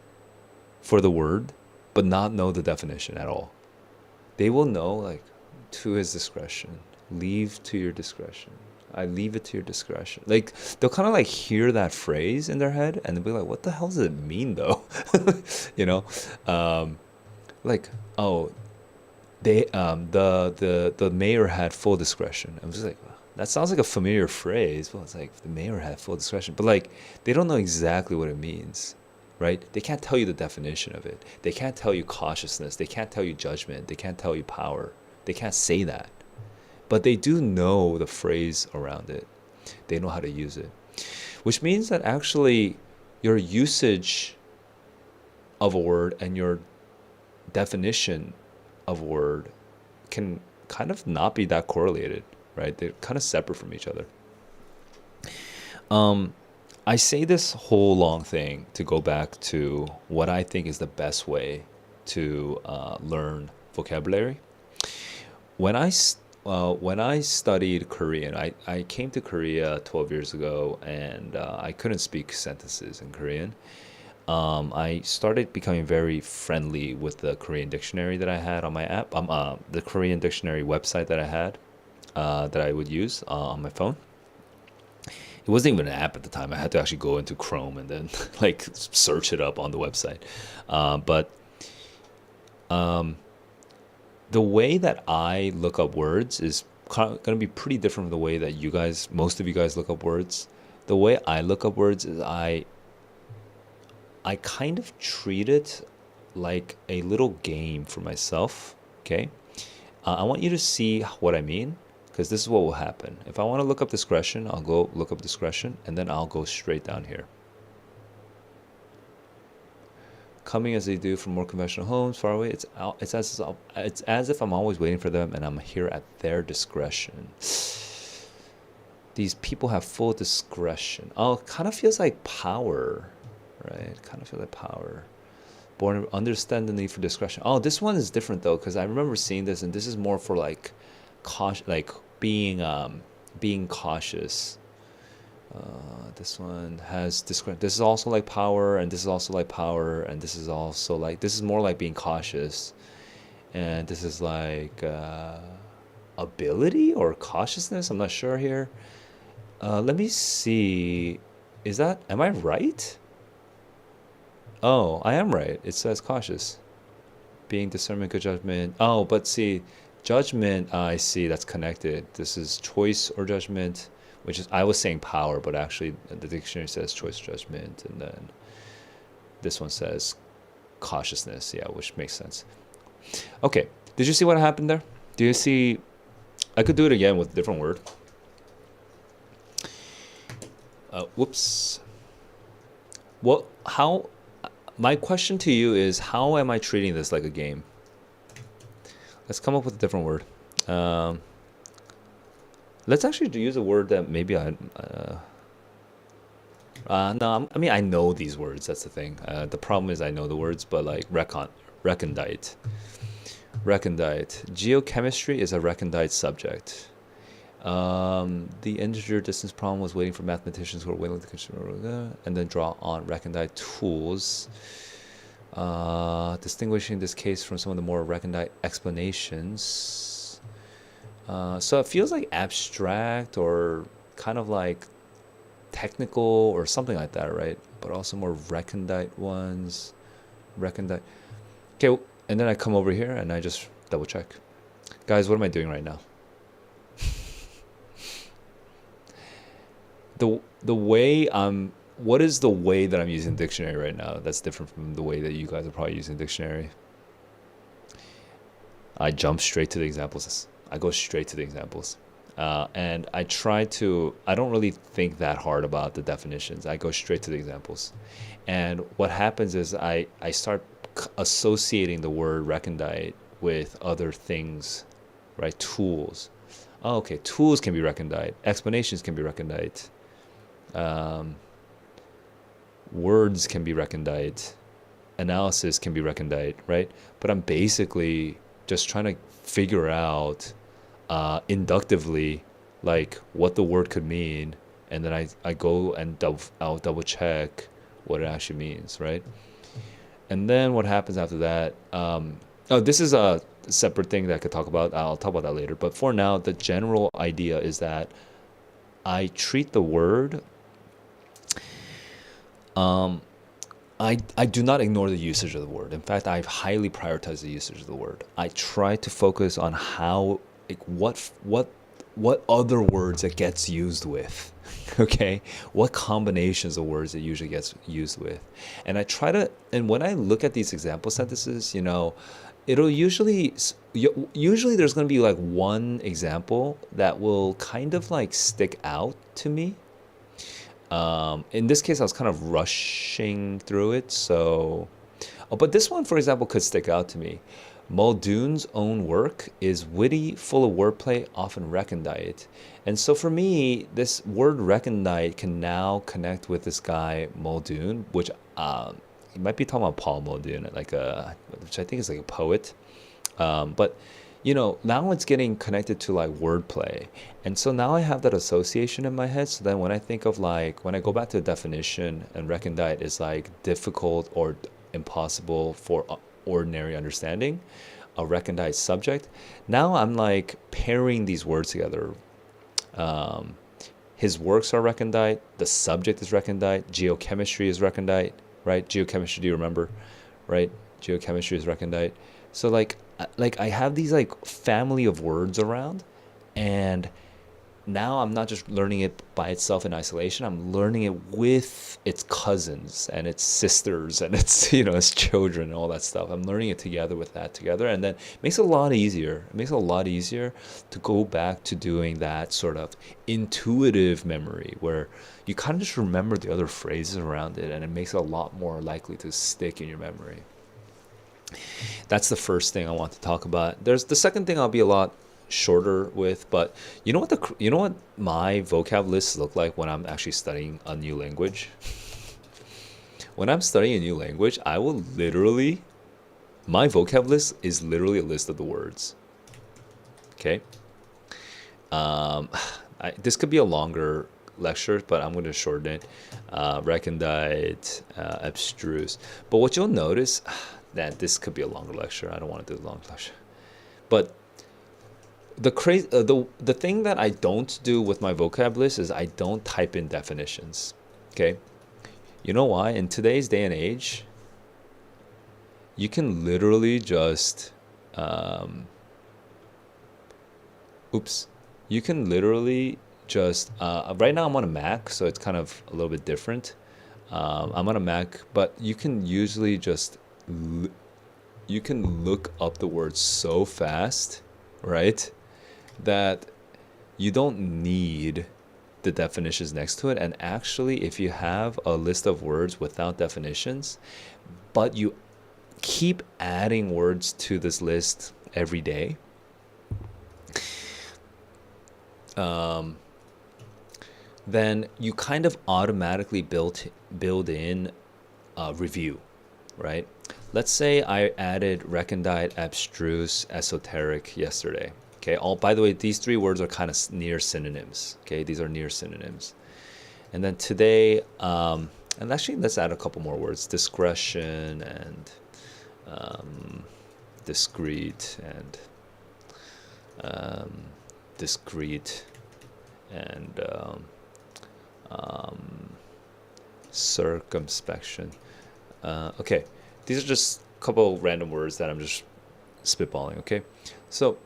for the word, but not know the definition at all. They will know like to his discretion, leave to your discretion. I leave it to your discretion. Like they'll kind of like hear that phrase in their head and they'll be like, "What the hell does it mean, though?" you know, like oh, they the mayor had full discretion. I'm just like, that sounds like a familiar phrase. Well, it's like the mayor had full discretion, but like they don't know exactly what it means, right? They can't tell you the definition of it. They can't tell you cautiousness. They can't tell you judgment. They can't tell you power. They can't say that. But they do know the phrase around it. They know how to use it. Which means that actually your usage of a word and your definition of a word can kind of not be that correlated, right? They're kind of separate from each other. I say this whole long thing to go back to what I think is the best way to learn vocabulary. When I studied Korean, I came to Korea 12 years ago, and I couldn't speak sentences in Korean. I started becoming very friendly with the Korean dictionary that I had on my app, the Korean dictionary website that I had, that I would use on my phone. It wasn't even an app at the time. I had to actually go into Chrome and then like search it up on the website. But the way that I look up words is going to be pretty different from the way that most of you guys look up words. The way I look up words is I kind of treat it like a little game for myself. Okay. I want you to see what I mean, because this is what will happen. If I want to look up discretion, I'll go look up discretion, and then I'll go straight down here. Coming as they do from more conventional homes far away, it's as if I'm always waiting for them, and I'm here at their discretion. These people have full discretion. Oh, it kind of feels like power, right? Kind of feels like power. Born understand the need for discretion. Oh, this one is different though, because I remember seeing this, and this is more for like caution, like being cautious. This one has discretion. This is also like power, and this is also like power, and this is also like, this is more like being cautious, and this is like ability or cautiousness. I'm not sure here. Let me see. Am I right? Oh, I am right. It says cautious. Being discernment, good judgment. Oh, but see, judgment, I see, that's connected. This is choice or judgment, which is, I was saying power, but actually the dictionary says choice or judgment. And then this one says cautiousness. Yeah, which makes sense. Okay. Did you see what happened there? Do you see? I could do it again with a different word. Whoops. My question to you is, how am I treating this like a game? Let's come up with a different word. Let's actually use a word that maybe no, I mean, I know these words. That's the thing. The problem is I know the words, but like recondite. Geochemistry is a recondite subject. The integer distance problem was waiting for mathematicians who were willing to consider and then draw on recondite tools. Distinguishing this case from some of the more recondite explanations. So it feels like abstract or kind of like technical or something like that, right? But also more recondite ones. Recondite. Okay, and then I come over here and I just double check. Guys, what am I doing right now? What is the way that I'm using dictionary right now that's different from the way that you guys are probably using dictionary? I jump straight to the examples. I go straight to the examples. And I don't really think that hard about the definitions. I go straight to the examples. And what happens is I start associating the word recondite with other things, right? Tools. Oh, okay, tools can be recondite. Explanations can be recondite. Words can be recondite. Analysis can be recondite, right? But I'm basically just trying to figure out inductively like what the word could mean, and then I go and I'll double check what it actually means, right? And then what happens after that, this is a separate thing that I could talk about. I'll talk about that later. But for now, the general idea is that I treat the word, I do not ignore the usage of the word. In fact, I highly prioritize the usage of the word. I try to focus on how, like, what other words it gets used with, okay? What combinations of words it usually gets used with. And and when I look at these example sentences, it'll usually there's going to be like one example that will kind of like stick out to me. In this case, I was kind of rushing through it, but this one, for example, could stick out to me. Muldoon's own work is witty, full of wordplay, often recondite. And so for me, this word recondite can now connect with this guy Muldoon, which he might be talking about Paul Muldoon, which I think is like a poet. But now it's getting connected to like wordplay. And so now I have that association in my head. So then when I think of like, when I go back to the definition, and recondite is like difficult or impossible for ordinary understanding, a recondite subject. Now I'm like pairing these words together. Um, his works are recondite, the subject is recondite, geochemistry is recondite, right? Geochemistry, do you remember? Right? Geochemistry is recondite. So like I have these like family of words around, and now I'm not just learning it by itself in isolation. I'm learning it with its cousins and its sisters and its its children and all that stuff. I'm learning it together with that together, and then it makes it a lot easier. It makes it a lot easier to go back to doing that sort of intuitive memory where you kind of just remember the other phrases around it, and it makes it a lot more likely to stick in your memory. That's the first thing I want to talk about. There's the second thing I'll be a lot shorter with, but you know what my vocab lists look like when I'm actually studying a new language? When I'm studying a new language, I will literally my vocab list is literally a list of the words. Okay? Um this could be a longer lecture, but I'm going to shorten it. Recondite, abstruse. But what you'll notice that this could be a longer lecture. I don't want to do a long lecture. But the thing that I don't do with my vocab list is I don't type in definitions. Okay? You know why? In today's day and age, you can literally just oops. You can literally just right now I'm on a Mac, so it's kind of a little bit different. I'm on a Mac, but you can usually just you can look up the words so fast, right? That you don't need the definitions next to it. And actually, if you have a list of words without definitions, but you keep adding words to this list every day, then you kind of automatically build in a review, right? Let's say I added recondite, abstruse, esoteric yesterday. Okay. All by the way, these three words are kind of near synonyms. Okay, these are near synonyms. And then today, and actually, let's add a couple more words: discretion and discreet and um, discreet and um, circumspection. Okay, these are just a couple random words that I'm just spitballing. Okay, so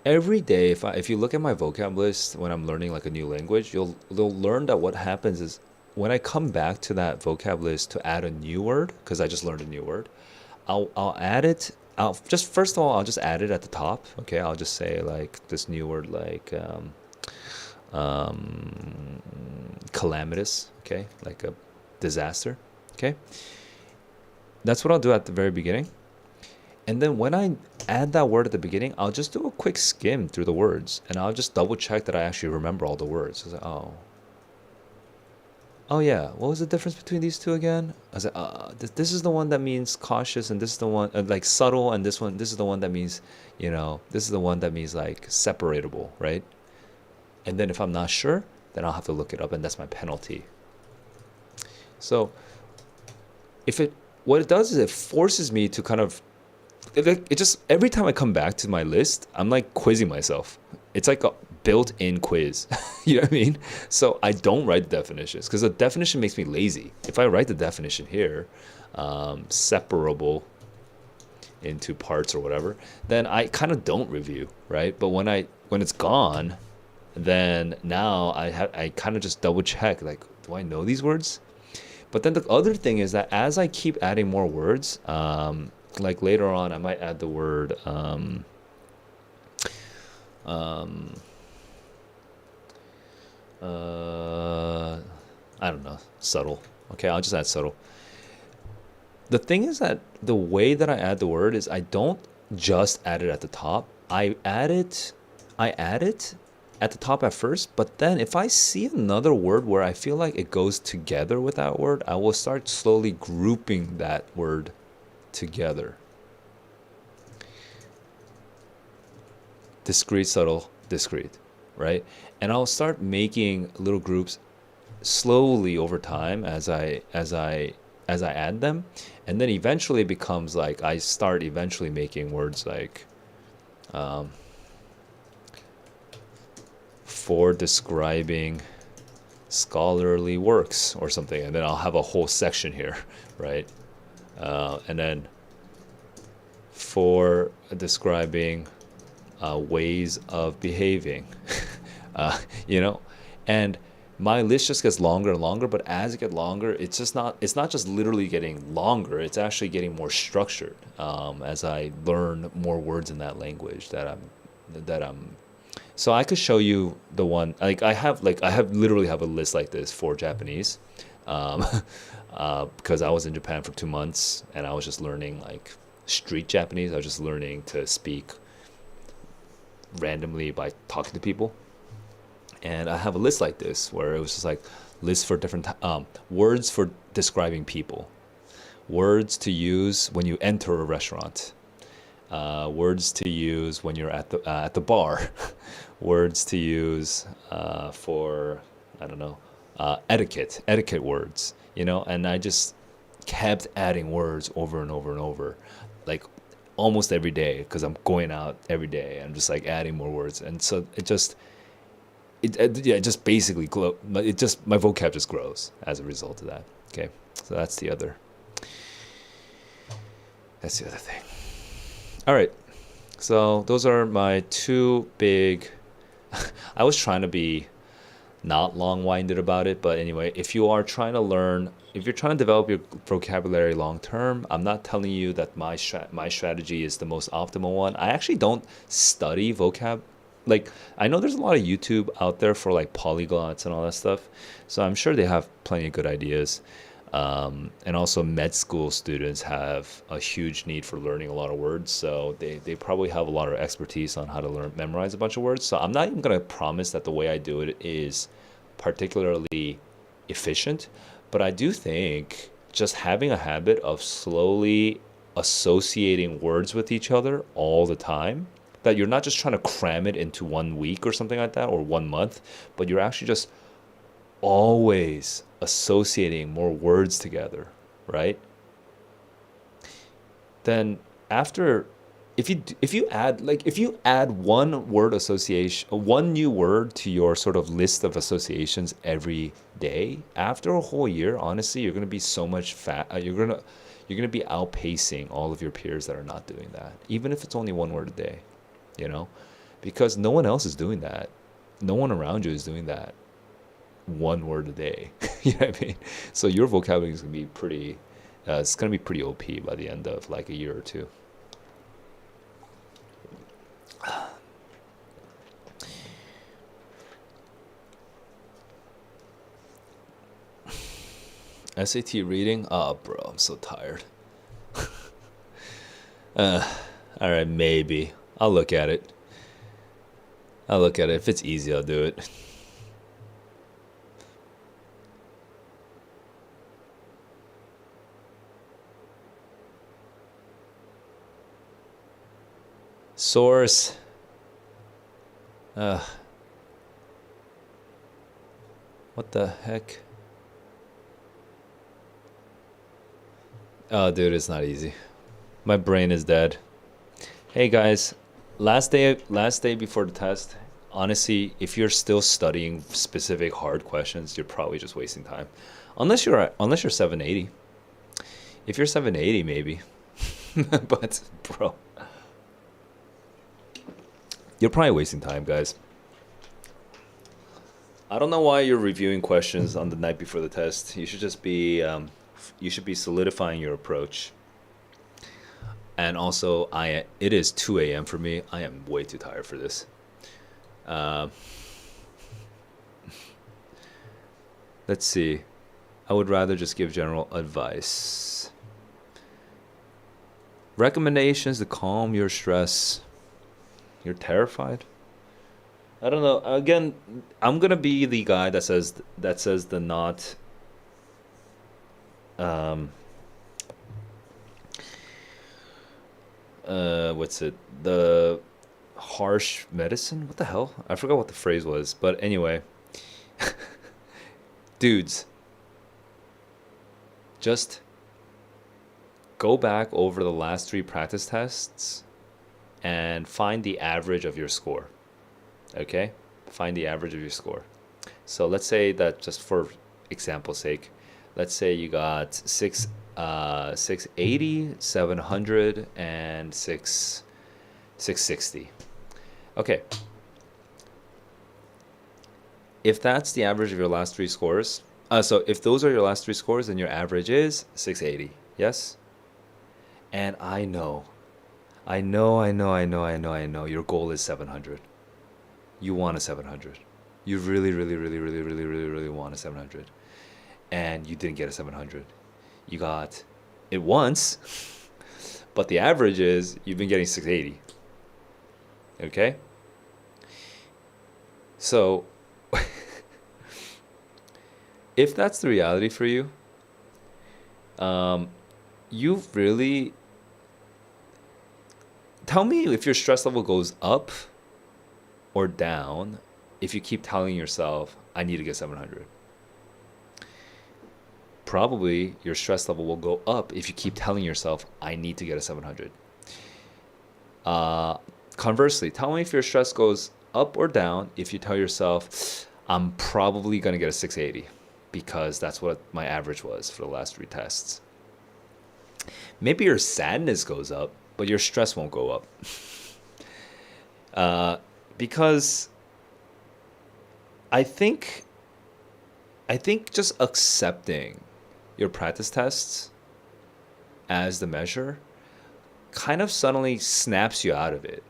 every day, if you look at my vocab list when I'm learning like a new language, you'll learn that what happens is when I come back to that vocab list to add a new word, because I just learned a new word, I'll add it. I'll just first of all I'll just add it at the top. Okay, I'll just say like this new word like um, calamitous. Okay, like a disaster. Okay, that's what I'll do at the very beginning. And then when I add that word at the beginning, I'll just do a quick skim through the words, and I'll just double check that I actually remember all the words. I was like, oh yeah, what was the difference between these two again? I was like, this is the one that means cautious, and this is the one like subtle, and this is the one that means, this is the one that means like separatable, right? And then if I'm not sure, then I'll have to look it up, and that's my penalty. So what it does is it forces me to kind of it just every time I come back to my list, I'm like quizzing myself. It's like a built-in quiz. You know what I mean? So I don't write the definitions because the definition makes me lazy. If I write the definition here, separable into parts or whatever, then I kind of don't review, right? But when it's gone, then now I kind of just double check, like, do I know these words? But then the other thing is that as I keep adding more words, like later on, I might add the word um, I don't know, subtle. Okay, I'll just add subtle. the thing is that the way that I add the word is I don't just add it at the top. I add it at the top at first, but then if I see another word where I feel like it goes together with that word, I will start slowly grouping that word together. Discrete, subtle, discrete, right? And I'll start making little groups slowly over time as I add them, and then eventually it becomes like I start eventually making words like for describing scholarly works or something, and then I'll have a whole section here, right? And then for describing ways of behaving, you know, and my list just gets longer and longer. But as it gets longer, it's not just literally getting longer. It's actually getting more structured as I learn more words in that language that I'm. So I could show you the one like I have literally have a list like this for Japanese, um, because I was in Japan for 2 months and I was just learning like street Japanese. I was just learning to speak randomly by talking to people. And I have a list like this where it was just like lists for different words for describing people, words to use when you enter a restaurant, words to use when you're at the bar, words to use for I don't know etiquette words, and I just kept adding words over and over and over, like almost every day because I'm going out every day. I'm just like adding more words, and so it just basically my vocab just grows as a result of that. Okay, so that's the other thing. All right, so those are my two big. I was trying to be not long-winded about it, but anyway, if you're trying to develop your vocabulary long term, I'm not telling you that my strategy is the most optimal one. I actually don't study vocab. Like, I know there's a lot of YouTube out there for like polyglots and all that stuff, so I'm sure they have plenty of good ideas. And also med school students have a huge need for learning a lot of words, so they probably have a lot of expertise on how to memorize a bunch of words. So I'm not even going to promise that the way I do it is particularly efficient, but I do think just having a habit of slowly associating words with each other all the time, that you're not just trying to cram it into 1 week or something like that, or 1 month, but you're actually just always associating more words together, right? Then after, if you add one new word to your sort of list of associations every day, after a whole year, honestly, you're going to be so much you're going to be outpacing all of your peers that are not doing that, even if it's only one word a day, you know, because no one else is doing that. No one around you is doing that one word a day. You know what I mean? So your vocabulary is going to be it's going to be pretty OP by the end of like a year or two. SAT reading? Oh, bro, I'm so tired. uh, all right, maybe. I'll look at it. If it's easy, I'll do it. Source. Uh, what the heck? Oh, dude, it's not easy. My brain is dead. Hey guys, last day before the test. Honestly, if you're still studying specific hard questions, you're probably just wasting time. Unless you're 780. If you're 780, maybe. But bro, you're probably wasting time, guys. I don't know why you're reviewing questions on the night before the test. You should be solidifying your approach. And also, it is 2 a.m. for me. I am way too tired for this. Uh, let's see. I would rather just give general advice. Recommendations to calm your stress. You're terrified. I don't know. Again, I'm gonna be the guy that says the not um what's it, the harsh medicine. What the hell, I forgot what the phrase was, but anyway, dudes, just go back over the last three practice tests and find the average of your score. Okay, find the average of your score. So let's say that, just for example's sake, let's say you got 680, 700, and 660. Okay, if that's the average of your last three scores, so if those are your last three scores, then your average is 680. Yes? And I know your goal is 700. You want a 700. You really, really, really, really, really, really, really want a 700. And you didn't get a 700. You got it once, but the average is you've been getting 680. Okay? So, if that's the reality for you, you've really, tell me if your stress level goes up or down if you keep telling yourself, I need to get 700. Probably your stress level will go up if you keep telling yourself, I need to get a 700. Conversely, tell me if your stress goes up or down if you tell yourself, I'm probably going to get a 680 because that's what my average was for the last three tests. Maybe your sadness goes up, but your stress won't go up. Because I think just accepting your practice tests as the measure kind of suddenly snaps you out of it.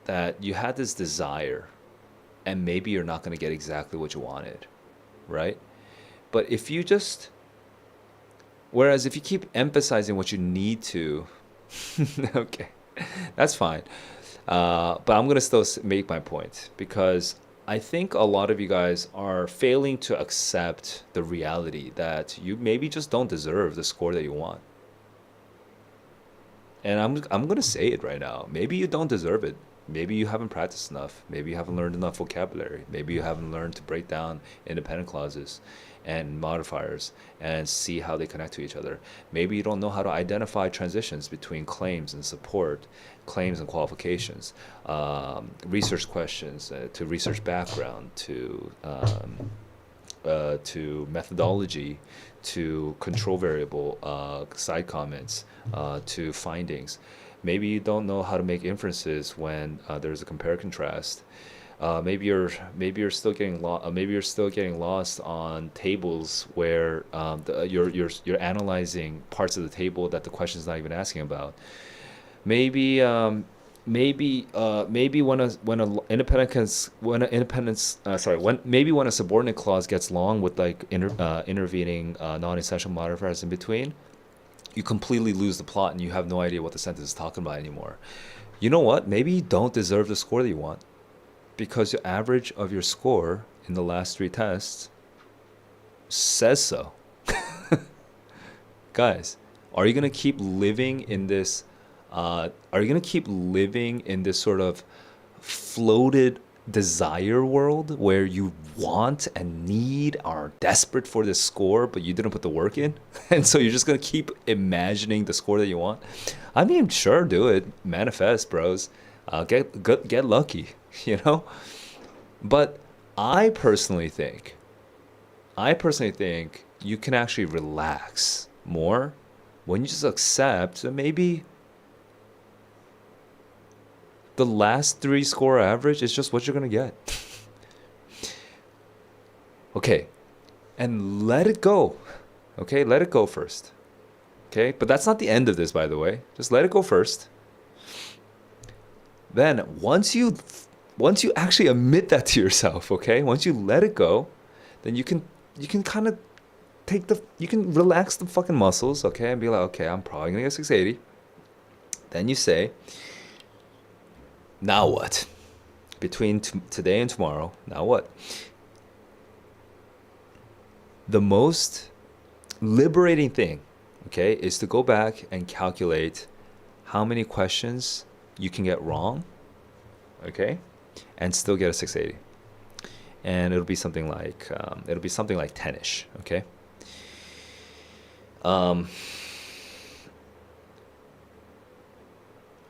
That you had this desire and maybe you're not going to get exactly what you wanted, right? But if you just, whereas if you keep emphasizing what you need to, okay, that's fine. But I'm going to still make my point because I think a lot of you guys are failing to accept the reality that you maybe just don't deserve the score that you want. And I'm going to say it right now. Maybe you don't deserve it. Maybe you haven't practiced enough. Maybe you haven't learned enough vocabulary. Maybe you haven't learned to break down independent clauses and modifiers and see how they connect to each other. Maybe you don't know how to identify transitions between claims and support, claims and qualifications, research questions, to research background, to methodology, to control variable, side comments, to findings. Maybe you don't know how to make inferences when there's a compare contrast. Maybe you're still getting lost on tables where you're analyzing parts of the table that the question's not even asking about. Maybe when a subordinate clause gets long with like intervening non-essential modifiers in between, you completely lose the plot and you have no idea what the sentence is talking about anymore. You know what? Maybe you don't deserve the score that you want because the average of your score in the last three tests says so. Guys, are you gonna keep living in this? Are you gonna keep living in this sort of floated desire world where you want and need, are desperate for this score, but you didn't put the work in, and so you're just gonna keep imagining the score that you want? I mean, sure, do it, manifest, bros. Get lucky, you know. But I personally think you can actually relax more when you just accept that maybe the last three score average is just what you're gonna get. Okay, and let it go. Okay, let it go first. Okay, but that's not the end of this, by the way. Just let it go first. Then once you actually admit that to yourself, okay, once you let it go, then you can kind of you can relax the fucking muscles, okay, and be like, okay, I'm probably gonna get 680. Then you say, now what? Between today and tomorrow, now what? The most liberating thing, okay, is to go back and calculate how many questions you can get wrong, okay, and still get a 680. And it'll be something like 10ish, okay. Um,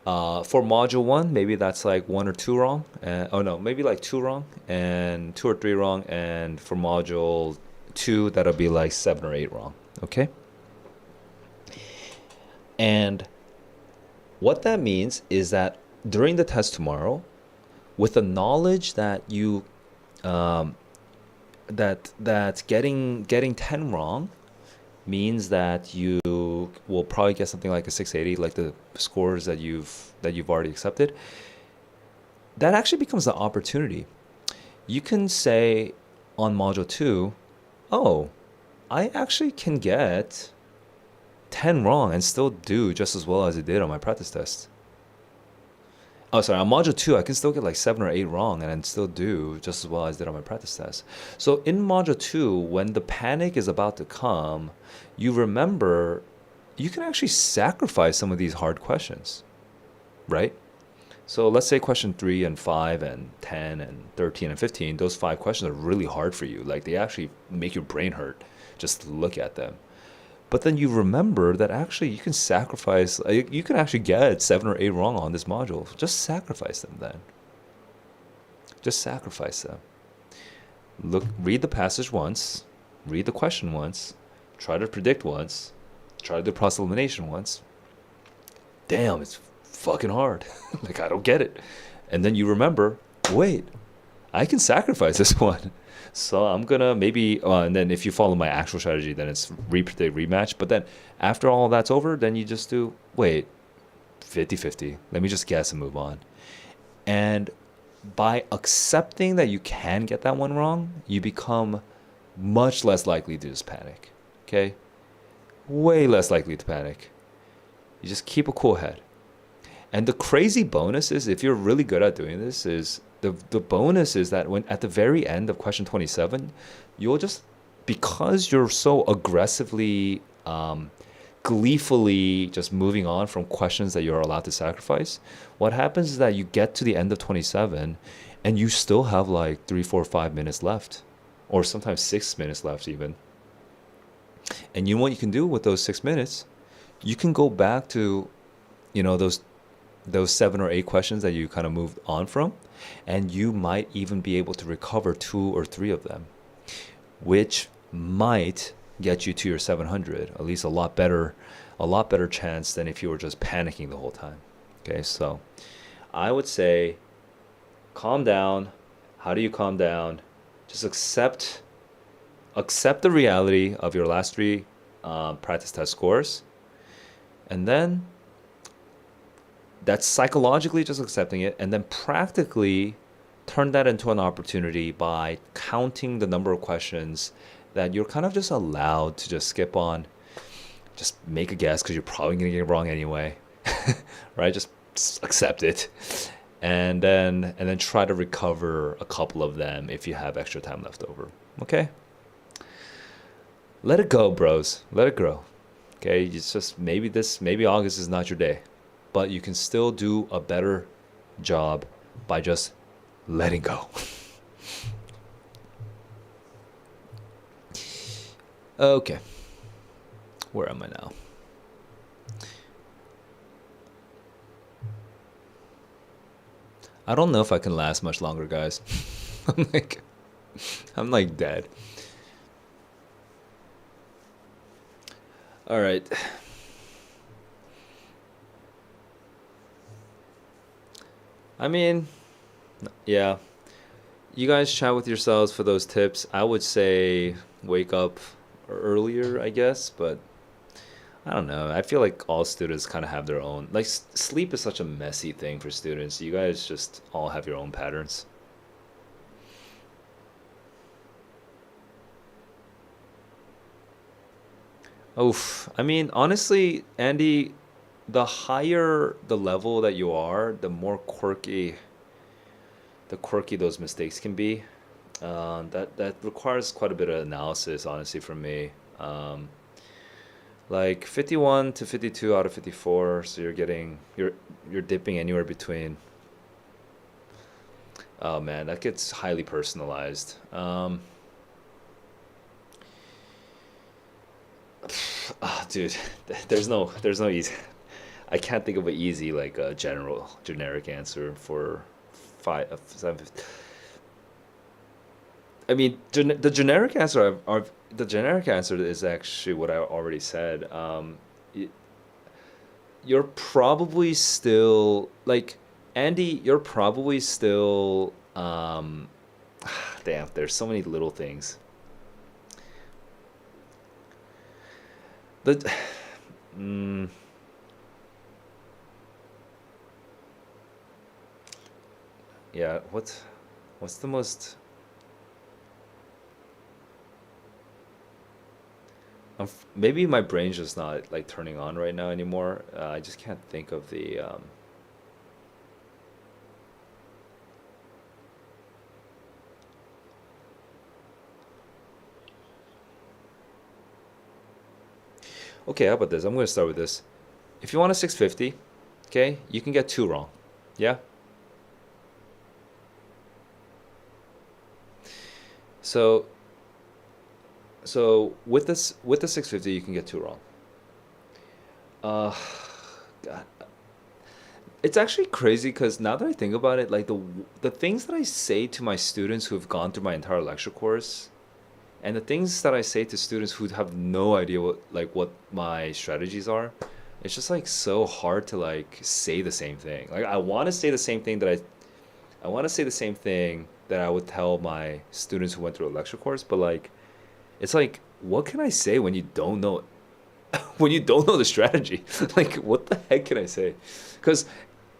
for module one, maybe that's like one or two wrong. Oh no, maybe like two wrong and two or three wrong. And for module two, that'll be like 7 or 8 wrong. Okay. And what that means is that during the test tomorrow, with the knowledge that you that getting 10 wrong means that you will probably get something like a 680, like the scores that you've already accepted. That actually becomes the opportunity. You can say on module 2, oh, I actually can get 10 wrong and still do just as well as I did on my practice test. Oh, sorry, on module 2, I can still get like 7 or 8 wrong and then still do just as well as I did on my practice test. So in module 2, when the panic is about to come, you remember you can actually sacrifice some of these hard questions, right? So let's say question 3 and 5 and 10 and 13 and 15, those 5 questions are really hard for you. Like they actually make your brain hurt just to look at them. But then you remember that actually you can sacrifice, you can actually get 7 or 8 wrong on this module. Just sacrifice them then. Just sacrifice them. Look, read the passage once, read the question once, try to predict once, try to do cross elimination once. Damn, it's fucking hard. Like I don't get it. And then you remember, wait, I can sacrifice this one. So I'm gonna maybe, and then if you follow my actual strategy, then it's repredict, rematch. But then after all that's over, then you just do, wait, 50-50. Let me just guess and move on. And by accepting that you can get that one wrong, you become much less likely to just panic. Okay? Way less likely to panic. You just keep a cool head. And the crazy bonus is, if you're really good at doing this, is the bonus is that when at the very end of question 27, you'll just, because you're so aggressively, gleefully just moving on from questions that you're allowed to sacrifice, what happens is that you get to the end of 27 and you still have like 3, 4, 5 minutes left, or sometimes 6 minutes left even. And you know what you can do with those 6 minutes? You can go back to, those 7 or 8 questions that you kind of moved on from, and you might even be able to recover 2 or 3 of them, which might get you to your 700, at least a lot better chance than if you were just panicking the whole time. Okay, so I would say calm down. How do you calm down? Just accept the reality of your last 3 practice test scores, and then that's psychologically just accepting it, and then practically turn that into an opportunity by counting the number of questions that you're kind of just allowed to just skip on. Just make a guess because you're probably going to get it wrong anyway, right? Just accept it, and then try to recover a couple of them if you have extra time left over. Okay? Let it go, bros. Let it grow. Okay? It's just maybe August is not your day, but you can still do a better job by just letting go. Okay. Where am I now? I don't know if I can last much longer, guys. I'm like dead. All right. I mean, yeah. You guys chat with yourselves for those tips. I would say wake up earlier, I guess, but I don't know. I feel like all students kind of have their own. Like sleep is such a messy thing for students. You guys just all have your own patterns. Oof. I mean, honestly, Andy, the higher the level that you are, the more quirky those mistakes can be. That requires quite a bit of analysis, honestly, from me. Um, like 51 to 52 out of 54, so you're dipping anywhere between. Oh man, that gets highly personalized. Dude, there's no easy. I can't think of an easy like general generic answer for five seven. I mean, the generic answer the generic answer is actually what I already said. Y- you're probably still like Andy. You're probably still damn. There's so many little things. The mm, yeah. What's the most? Maybe my brain's just not like turning on right now anymore. I just can't think of the. Okay, how about this? I'm going to start with this. If you want a 650, okay, you can get two wrong. Yeah. So with the 650, you can get two wrong. Uh, God, it's actually crazy because now that I think about it, like the things that I say to my students who have gone through my entire lecture course, and the things that I say to students who have no idea what my strategies are, it's just like so hard to like say the same thing. Like I want to say the same thing that I want to say the same thing that I would tell my students who went through a lecture course, but like it's like what can I say when you don't know when you don't know the strategy? Like what the heck can I say? Because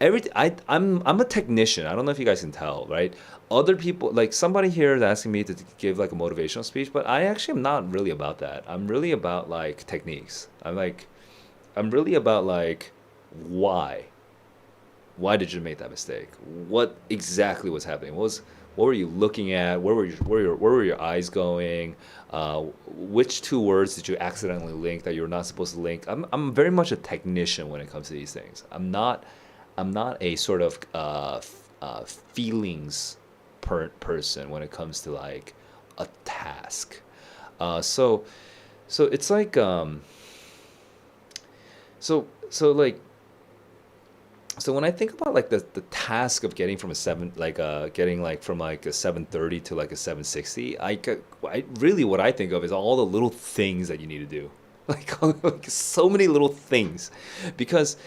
I'm a technician. I don't know if you guys can tell, right? Other people like somebody here is asking me to give like a motivational speech, but I actually am not really about that. I'm really about like techniques. I'm really about like why why did you make that mistake? What exactly was happening? What were you looking at? Where were your eyes going? Which two words did you accidentally link that you were not supposed to link? I'm very much a technician when it comes to these things. I'm not a sort of feelings person when it comes to like a task. Uh, so so it's like like so when I think about like the task of getting from a seven like getting like from like a 730 to like a 760, I really what I think of is all the little things that you need to do. Like so many little things because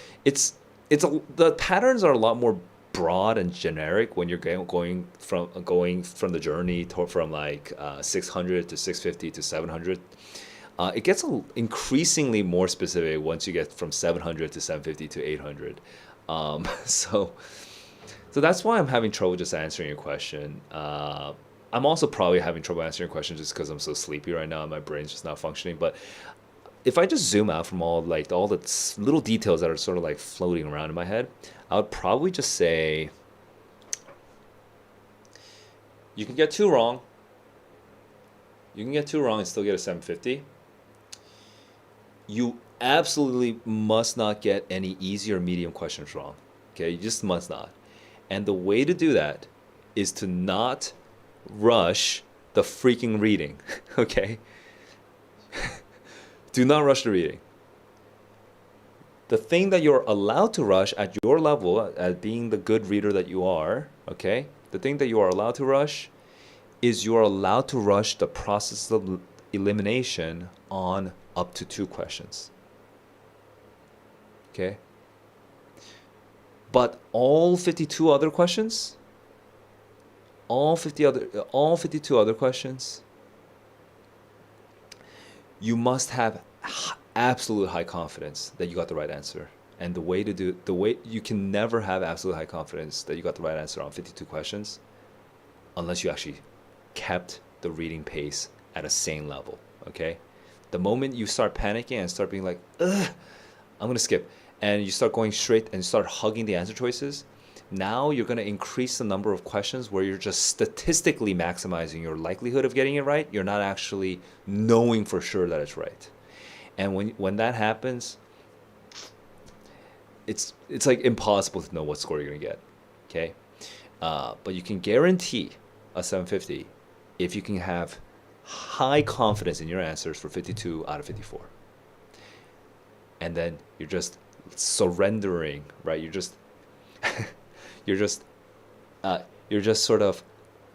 the patterns are a lot more broad and generic when you're going from the journey from like 600 to 650 to 700. It gets increasingly more specific once you get from 700 to 750 to 800. So that's why I'm having trouble just answering your question. I'm also probably having trouble answering your question just because I'm so sleepy right now and my brain's just not functioning. But if I just zoom out from all the little details that are sort of like floating around in my head, I would probably just say you can get two wrong. You can get two wrong and still get a 750. You absolutely must not get any easy or medium questions wrong. Okay, you just must not. And the way to do that is to not rush the freaking reading. Okay, do not rush the reading. The thing that you're allowed to rush at your level, at being the good reader that you are, okay, the thing that you are allowed to rush is you are allowed to rush the process of elimination on up to two questions. Okay? But all 52 other questions, all 52 other questions, you must have absolute high confidence that you got the right answer. And the way you can never have absolute high confidence that you got the right answer on 52 questions unless you actually kept the reading pace at a sane level. Okay? The moment you start panicking and start being like, ugh, I'm gonna skip. and you start going straight and start hugging the answer choices, now you're going to increase the number of questions where you're just statistically maximizing your likelihood of getting it right. You're not actually knowing for sure that it's right. And when that happens, it's like impossible to know what score you're going to get. Okay? But you can guarantee a 750 if you can have high confidence in your answers for 52 out of 54. And then you're just surrendering, right? You're just you're just sort of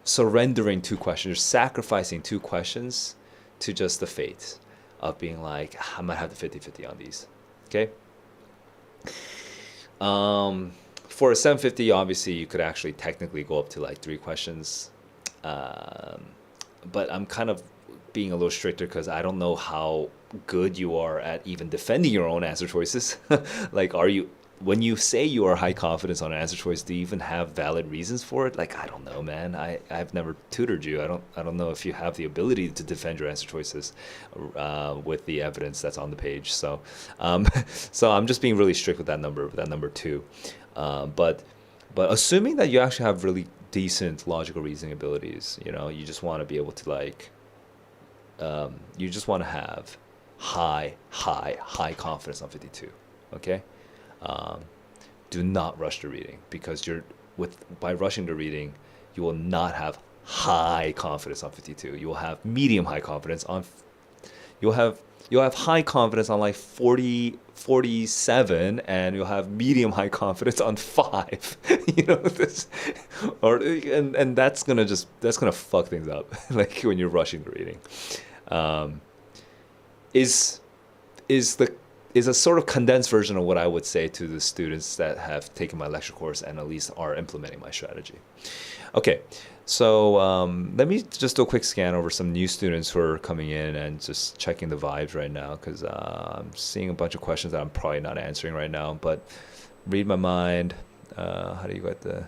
surrendering two questions. You're sacrificing two questions to just the fate of being like, I'm gonna have the 50-50 on these. Okay. For a 750, obviously you could actually technically go up to like 3 questions. But I'm kind of being a little stricter because I don't know how good you are at even defending your own answer choices. Like, when you say you are high confidence on an answer choice, do you even have valid reasons for it? Like, I don't know, man. I've never tutored you. I don't know if you have the ability to defend your answer choices with the evidence that's on the page. So, so I'm just being really strict with that number 2. But assuming that you actually have really decent logical reasoning abilities, you just want to be able to like, you just want to have high confidence on 52. Okay. Do not rush the reading, because by rushing the reading, you will not have high confidence on 52. You will have medium high confidence on. You'll have high confidence on like 47, and you'll have medium high confidence on 5. This, and that's gonna fuck things up. Like when you're rushing the reading, is a sort of condensed version of what I would say to the students that have taken my lecture course and at least are implementing my strategy. Okay, so let me just do a quick scan over some new students who are coming in and just checking the vibes right now, because I'm seeing a bunch of questions that I'm probably not answering right now, but read my mind. How do you get the...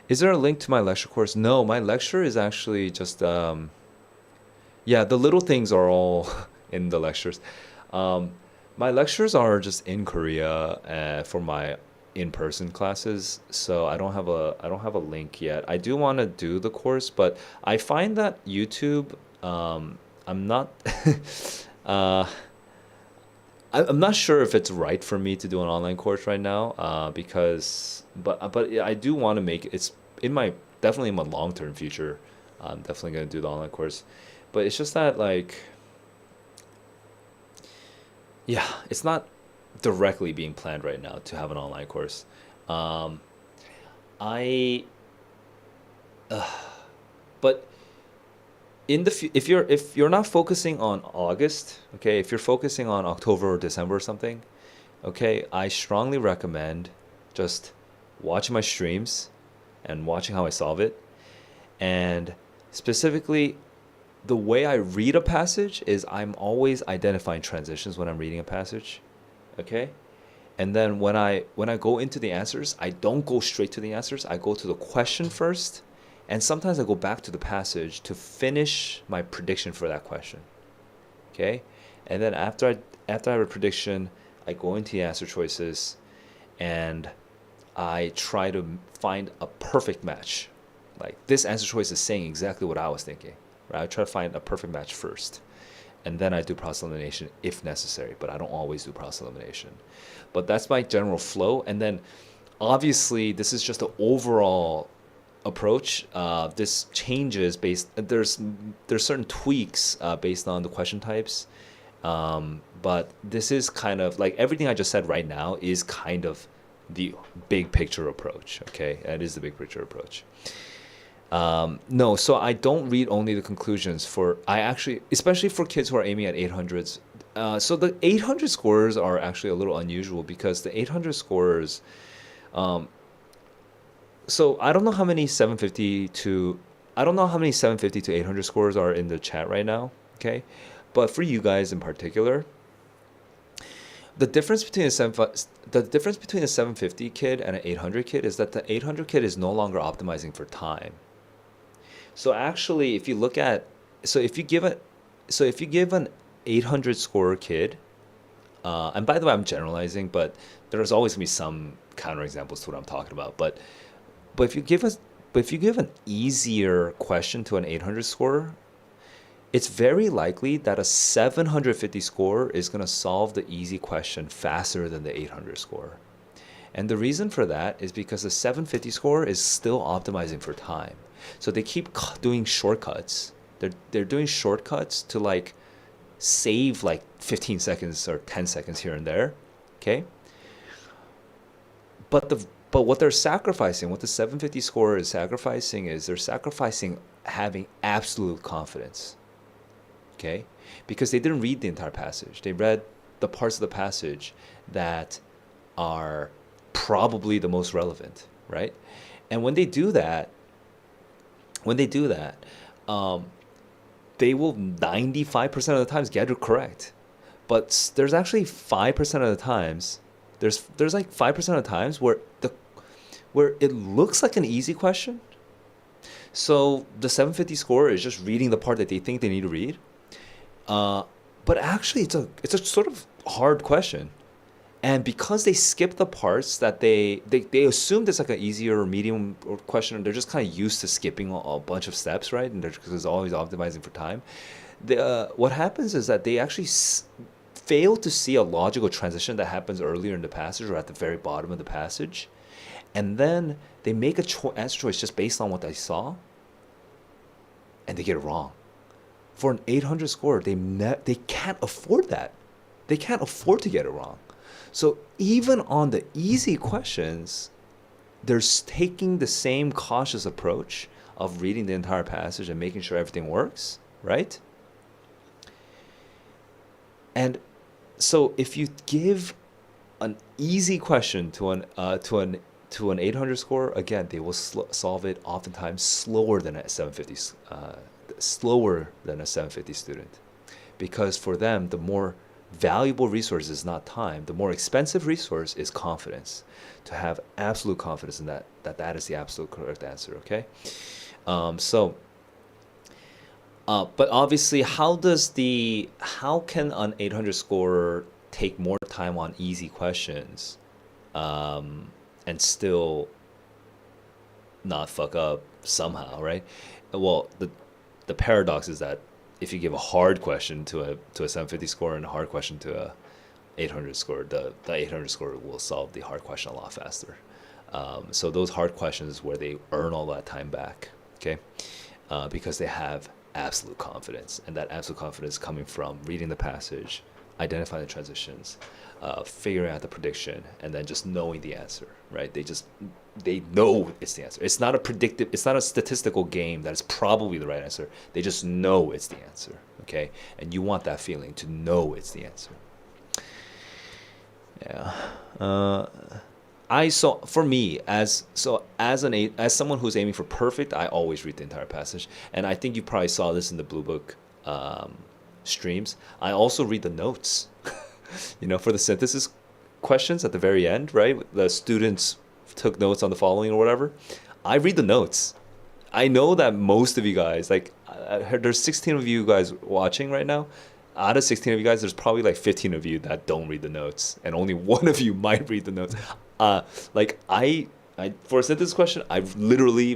Is there a link to my lecture course? No, my lecture is actually just, yeah, the little things are all in the lectures. My lectures are just in Korea for my in-person classes, so I don't have a link yet. I do want to do the course, but I find that YouTube, I'm not, I'm not sure if it's right for me to do an online course right now, but I do want to make it's definitely in my long-term future. I'm definitely going to do the online course, but it's just that, like, yeah, it's not directly being planned right now to have an online course. I but if you're not focusing on August, okay, if you're focusing on October or December or something, okay, I strongly recommend just watching my streams and watching how I solve it. And specifically, the way I read a passage is I'm always identifying transitions when I'm reading a passage, okay? And then when I go into the answers, I don't go straight to the answers. I go to the question first, and sometimes I go back to the passage to finish my prediction for that question, okay? And then after I have a prediction, I go into the answer choices, and I try to find a perfect match. Like, this answer choice is saying exactly what I was thinking, right? I try to find a perfect match first, and then I do process elimination if necessary, but I don't always do process elimination. But that's my general flow. And then obviously this is just an overall approach. This changes there's certain tweaks based on the question types. But this is kind of like everything I just said right now is kind of the big picture approach. Okay, that is the big picture approach. No, so I don't read only the conclusions I actually, especially for kids who are aiming at 800s. So the 800 scorers are actually a little unusual, because the 800 scorers, so I don't know how many 750 to 800 scorers are in the chat right now. Okay, but for you guys in particular, the difference between a 750 kid and an 800 kid is that the 800 kid is no longer optimizing for time. So actually, if you look at so if you give it, so if you give an 800 score kid, and by the way, I'm generalizing, but there's always gonna be some counterexamples to what I'm talking about. But if you give us, but if you give an easier question to an 800 scorer, it's very likely that a 750 score is gonna solve the easy question faster than the 800 score. And the reason for that is because the 750 score is still optimizing for time. So they keep doing shortcuts. They're doing shortcuts to like save like 15 seconds or 10 seconds here and there. Okay? But what they're sacrificing, what the 750 score is sacrificing is they're sacrificing having absolute confidence. Okay? Because they didn't read the entire passage. They read the parts of the passage that are probably the most relevant, right? And when they do that, um, they will 95% of the times get it correct. But there's actually 5% of the times, there's like 5% of the times where it looks like an easy question. So the 750 score is just reading the part that they think they need to read. Uh, but actually it's a sort of hard question. And because they skip the parts that they assume it's like an easier or medium or question, and they're just kind of used to skipping a bunch of steps, right? And they're because it's always optimizing for time. What happens is that they actually fail to see a logical transition that happens earlier in the passage or at the very bottom of the passage, and then they make a answer choice just based on what they saw, and they get it wrong. For an 800 score, they can't afford that. They can't afford to get it wrong. So even on the easy questions, they're taking the same cautious approach of reading the entire passage and making sure everything works, right? And so if you give an easy question to an 800 score, again, they will solve it oftentimes slower than a 750 student, because for them the more valuable resource is not time. The more expensive resource is confidence. To have absolute confidence in that is the absolute correct answer. Okay, so but obviously, how can an 800 scorer take more time on easy questions, and still not fuck up somehow, right? Well, the paradox is that if you give a hard question to a 750 score and a hard question to a 800 score, the 800 score will solve the hard question a lot faster. So those hard questions is where they earn all that time back, okay? Because they have absolute confidence, and that absolute confidence coming from reading the passage, identifying the transitions, figuring out the prediction, and then just knowing the answer, right? They know it's the answer. It's not a statistical game that is probably the right answer. They just know it's the answer, okay? And you want that feeling to know it's the answer. Yeah. For me as someone who's aiming for perfect, I always read the entire passage, and I think you probably saw this in the Blue Book streams. I also read the notes, for the synthesis questions at the very end, right? The students took notes on the following or whatever. I read the notes. I know that most of you guys, like, I heard there's 16 of you guys watching right now. Out of 16 of you guys, there's probably like 15 of you that don't read the notes, and only one of you might read the notes. Like I for a synthesis question, I literally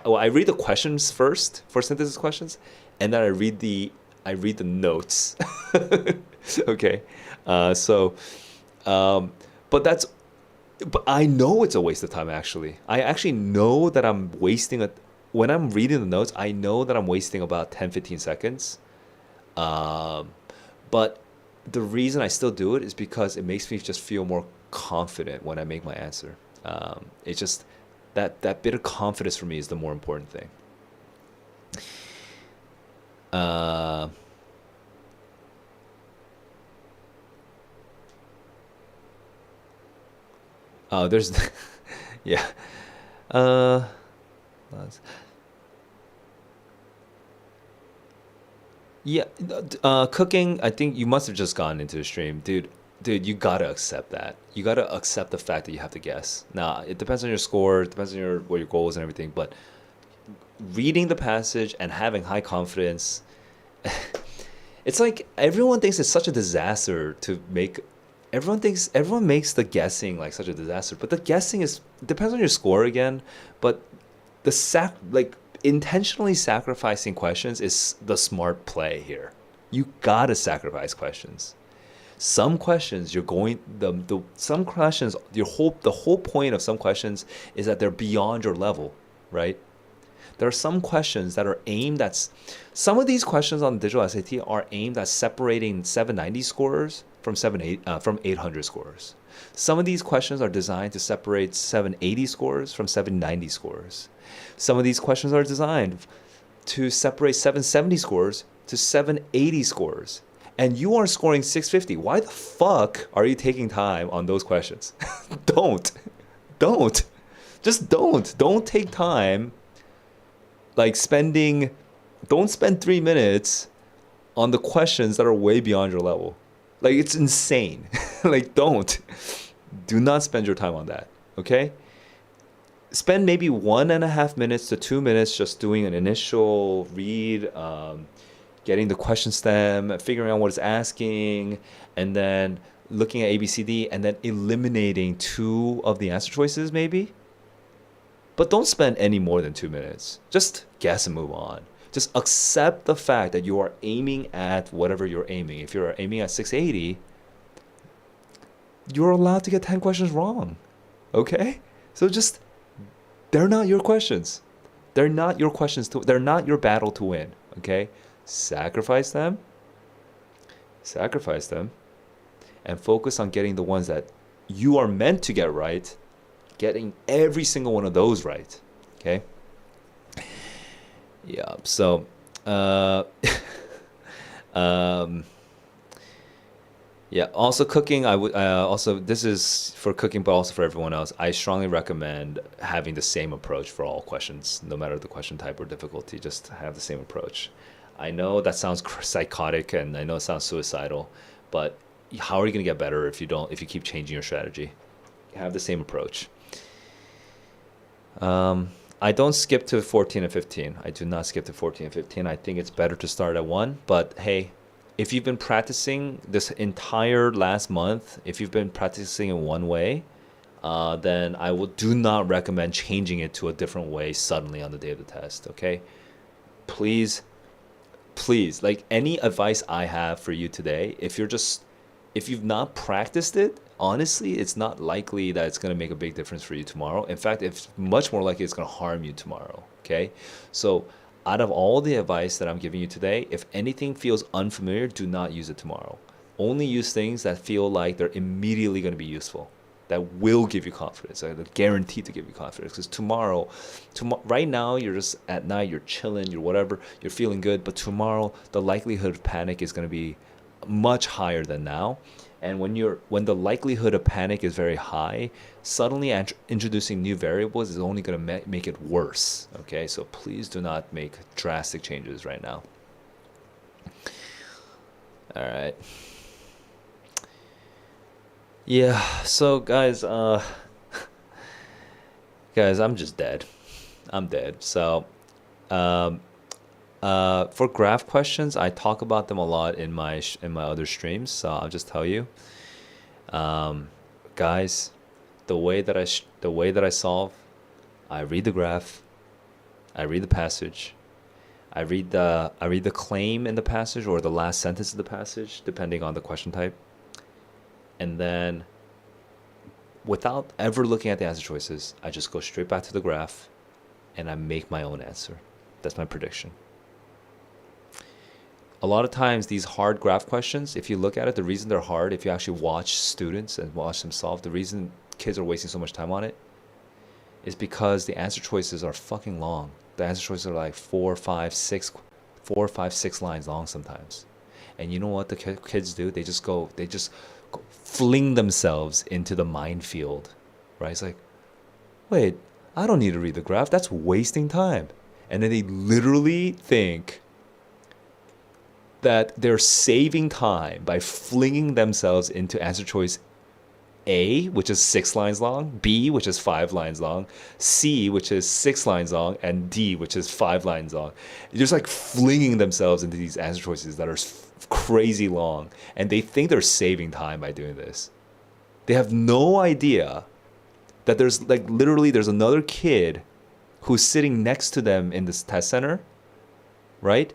I read the questions first for synthesis questions, and then I read the notes. Okay, so, but I know it's a waste of time. Actually, I actually know that I'm wasting when I'm reading the notes. I know that I'm wasting about 10-15 seconds. But the reason I still do it is because it makes me just feel more confident when I make my answer. It's just that bit of confidence for me is the more important thing. There's, yeah. Uh, Yeah, cooking. I think you must have just gotten into the stream, dude. Dude, you gotta accept that. You gotta accept the fact that you have to guess. Now, it depends on your score, it depends on what your goals and everything. But reading the passage and having high confidence, It's like everyone thinks it's such a disaster to make. Everyone makes the guessing like such a disaster, but the guessing is depends on your score again. But like intentionally sacrificing questions is the smart play here. You gotta sacrifice questions. Some questions you're going the some questions the whole point of some questions is that they're beyond your level, right? There are some questions that are aimed at some of these questions on the digital SAT are aimed at separating 790 scorers from 800 scorers. Some of these questions are designed to separate 780 scores from 790 scores. Some of these questions are designed to separate 770 scores to 780 scores. And you are scoring 650. Why the fuck are you taking time on those questions? don't. Don't. Just don't. Don't take time like don't spend 3 minutes on the questions that are way beyond your level. Like it's insane. Like do not spend your time on that. Okay? Spend maybe 1.5 minutes to 2 minutes just doing an initial read, getting the question stem, figuring out what it's asking, and then looking at ABCD and then eliminating 2 of the answer choices maybe. But don't spend any more than 2 minutes. Just guess and move on. Just accept the fact that you are aiming at whatever you're aiming. If you're aiming at 680, you're allowed to get 10 questions wrong. Okay? So just, they're not your questions. They're not your questions they're not your battle to win. Okay? Sacrifice them, and focus on getting the ones that you are meant to get right, getting every single one of those right. Okay. Yeah. So, yeah. Also, cooking. I would also. This is for cooking, but also for everyone else. I strongly recommend having the same approach for all questions, no matter the question type or difficulty. Just have the same approach. I know that sounds psychotic, and I know it sounds suicidal, but how are you going to get better if you keep changing your strategy? Have the same approach. I don't skip to 14 and 15. I do not skip to 14 and 15. I think it's better to start at 1. But hey, if you've been practicing this entire last month, if you've been practicing in one way, then do not recommend changing it to a different way suddenly on the day of the test. Okay, please, like any advice I have for you today, if you've not practiced it, honestly, it's not likely that it's going to make a big difference for you tomorrow. In fact, it's much more likely it's going to harm you tomorrow. Okay, so out of all the advice that I'm giving you today, if anything feels unfamiliar, do not use it tomorrow. Only use things that feel like they're immediately going to be useful, that will give you confidence, that are guaranteed to give you confidence. Because tomorrow, right now, you're just at night, you're chilling, you're whatever, you're feeling good. But tomorrow, the likelihood of panic is going to be much higher than now. And when the likelihood of panic is very high, suddenly introducing new variables is only going to make it worse. Okay, so please do not make drastic changes right now. All right. Yeah. So guys, I'm just dead. I'm dead. So, for graph questions, I talk about them a lot in my other streams. So I'll just tell you, guys, the way that I solve, I read the graph, I read the passage, I read the claim in the passage or the last sentence of the passage, depending on the question type, and then without ever looking at the answer choices, I just go straight back to the graph, and I make my own answer. That's my prediction. A lot of times these hard graph questions, if you look at it, the reason they're hard, if you actually watch students and watch them solve, the reason kids are wasting so much time on it is because the answer choices are fucking long. The answer choices are like 4, 5, 6 lines long sometimes. And you know what the kids do? They just go fling themselves into the minefield, right? It's like, wait, I don't need to read the graph. That's wasting time. And then they literally think that they're saving time by flinging themselves into answer choice A, which is 6 lines long, B, which is 5 lines long, C, which is 6 lines long, and D, which is 5 lines long. They're just like flinging themselves into these answer choices that are crazy long, and they think they're saving time by doing this. They have no idea that there's like literally there's another kid who's sitting next to them in this test center, right?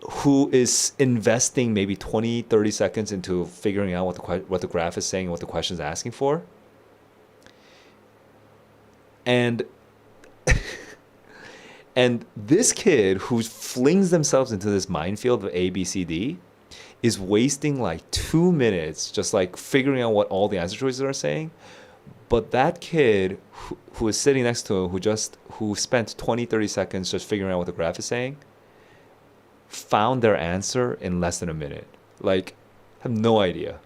Who is investing maybe 20, 30 seconds into figuring out what the graph is saying and what the question is asking for. And and this kid who flings themselves into this minefield of A, B, C, D is wasting like 2 minutes just like figuring out what all the answer choices are saying. But that kid who is sitting next to him, who spent 20, 30 seconds just figuring out what the graph is saying, found their answer in less than a minute. Like, have no idea.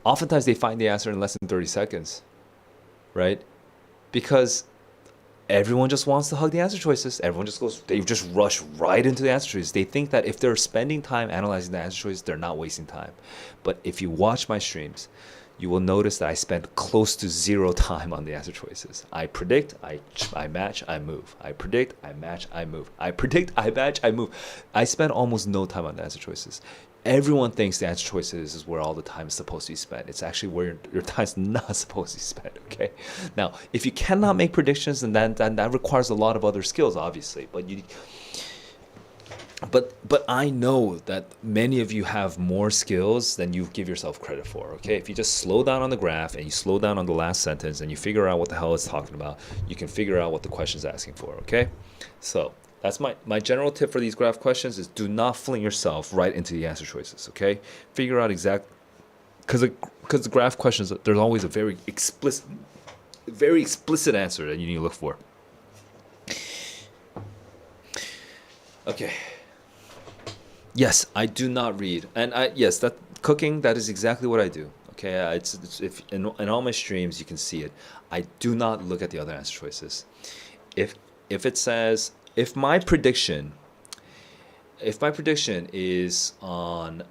Oftentimes they find the answer in less than 30 seconds, right? Because everyone just wants to hug the answer choices. They just rush right into the answer choices. They think that if they're spending time analyzing the answer choices, they're not wasting time. But if you watch my streams, you will notice that I spend close to 0 time on the answer choices. I predict, I match, I move. I predict, I match, I move. I predict, I match, I move. I spend almost no time on the answer choices. Everyone thinks the answer choices is where all the time is supposed to be spent. It's actually where your time's not supposed to be spent, okay? Now, if you cannot make predictions, then that requires a lot of other skills, obviously. But I know that many of you have more skills than you give yourself credit for, okay? If you just slow down on the graph and you slow down on the last sentence and you figure out what the hell it's talking about, you can figure out what the question's asking for, okay? So that's my general tip for these graph questions is do not fling yourself right into the answer choices, okay? Figure out because the graph questions, there's always a very explicit answer that you need to look for. Okay. Yes, I do not read, and that cooking, that is exactly what I do. Okay, it's if in all my streams you can see it. I do not look at the other answer choices. If it says if my prediction is on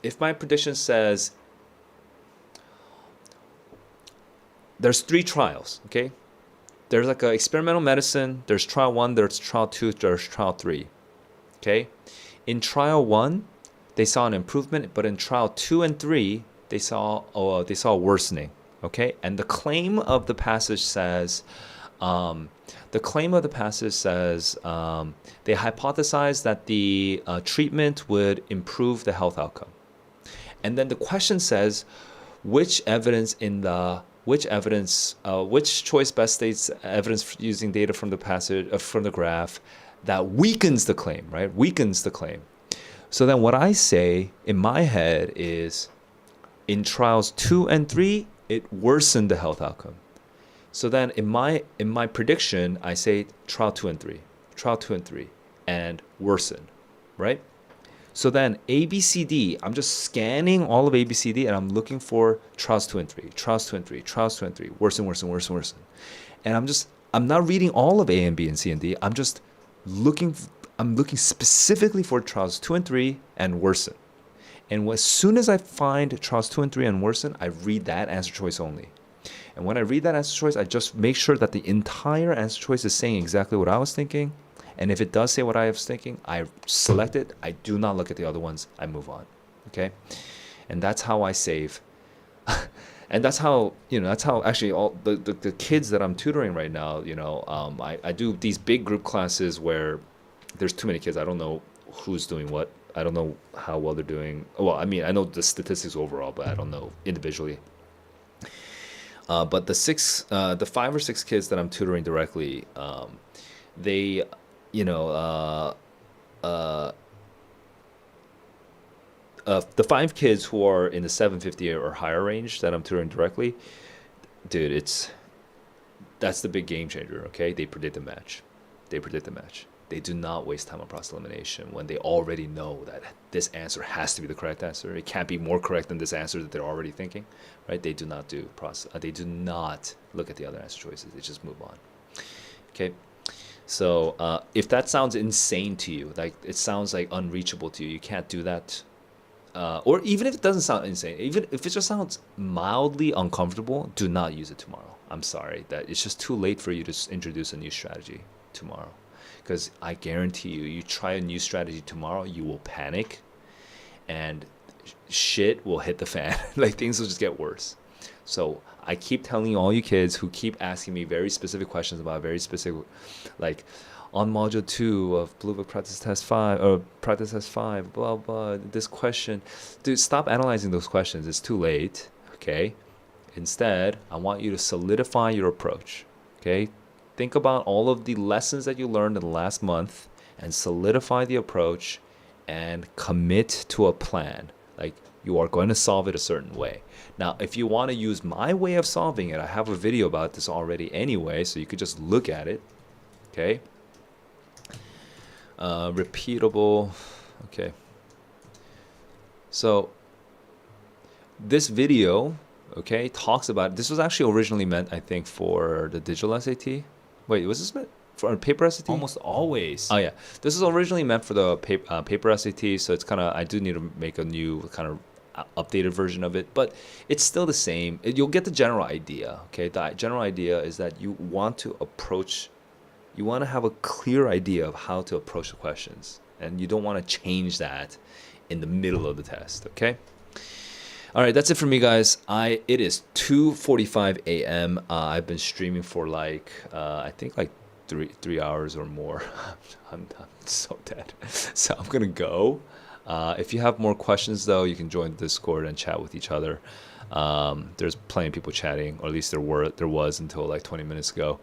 if my prediction says there's 3 trials, okay? There's like a experimental medicine, there's trial 1, there's trial 2, there's trial 3. Okay? In trial 1, they saw an improvement, but in trial 2 and 3, they saw a worsening. Okay? And the claim of the passage says they hypothesized that the treatment would improve the health outcome. And then the question says which choice best states evidence using data from the passage from the graph that weakens the claim, right? Weakens the claim. So then what I say in my head is in trials 2 and 3, it worsened the health outcome. So then in my prediction, I say trial 2 and 3, and worsen, right? So then ABCD, I'm just scanning all of ABCD and I'm looking for trials 2 and 3, worsen. And I'm not reading all of A and B and C and D. I'm looking specifically for trials 2 and 3 and worsen. And as soon as I find trials 2 and 3 and worsen, I read that answer choice only. And when I read that answer choice, I just make sure that the entire answer choice is saying exactly what I was thinking. And if it does say what I was thinking, I select it. I do not look at the other ones. I move on. Okay? And that's how I save. And that's how actually all the kids that I'm tutoring right now, I do these big group classes where there's too many kids. I don't know who's doing what. I don't know how well they're doing. Well, I mean, I know the statistics overall, but I don't know individually. But the 5 or 6 kids that I'm tutoring directly, they, the 5 kids who are in the 750 or higher range that I'm tutoring directly, dude, that's the big game changer. Okay, they predict the match. They do not waste time on process elimination when they already know that this answer has to be the correct answer. It can't be more correct than this answer that they're already thinking, right? They do not do process. They do not look at the other answer choices. They just move on. Okay, so if that sounds insane to you, like it sounds like unreachable to you, you can't do that. or even if it doesn't sound insane, even if it just sounds mildly uncomfortable, do not use it tomorrow. I'm sorry that it's just too late for you to introduce a new strategy tomorrow, because I guarantee you, you try a new strategy tomorrow, you will panic, and shit will hit the fan. Like things will just get worse. So I keep telling all you kids who keep asking me very specific questions about very specific, like on module 2 of Blue Book Practice Test 5 or Practice Test 5, blah blah, this question, dude, stop analyzing those questions. It's too late. Okay, instead I want you to solidify your approach. Okay, think about all of the lessons that you learned in the last month and solidify the approach and commit to a plan. Like, you are going to solve it a certain way. Now, if you want to use my way of solving it, I have a video about this already anyway, so you could just look at it. Okay. Repeatable. Okay. So this video, okay, talks about, this was actually originally meant, I think, for the digital SAT. Wait, was this meant for a paper SAT? Almost always. Oh yeah, this is originally meant for the paper SAT, so it's kind of, I do need to make a new kind of updated version of it, but it's still the same. You'll get the general idea. Okay, the general idea is that you want to approach, you want to have a clear idea of how to approach the questions, and you don't want to change that in the middle of the test. Okay. All right, that's it for me, guys. It is 2:45 a.m. I've been streaming for like I think like three hours or more. I'm so dead. So I'm gonna go. If you have more questions, though, you can join the Discord and chat with each other. There's plenty of people chatting, or at least there was until like 20 minutes ago.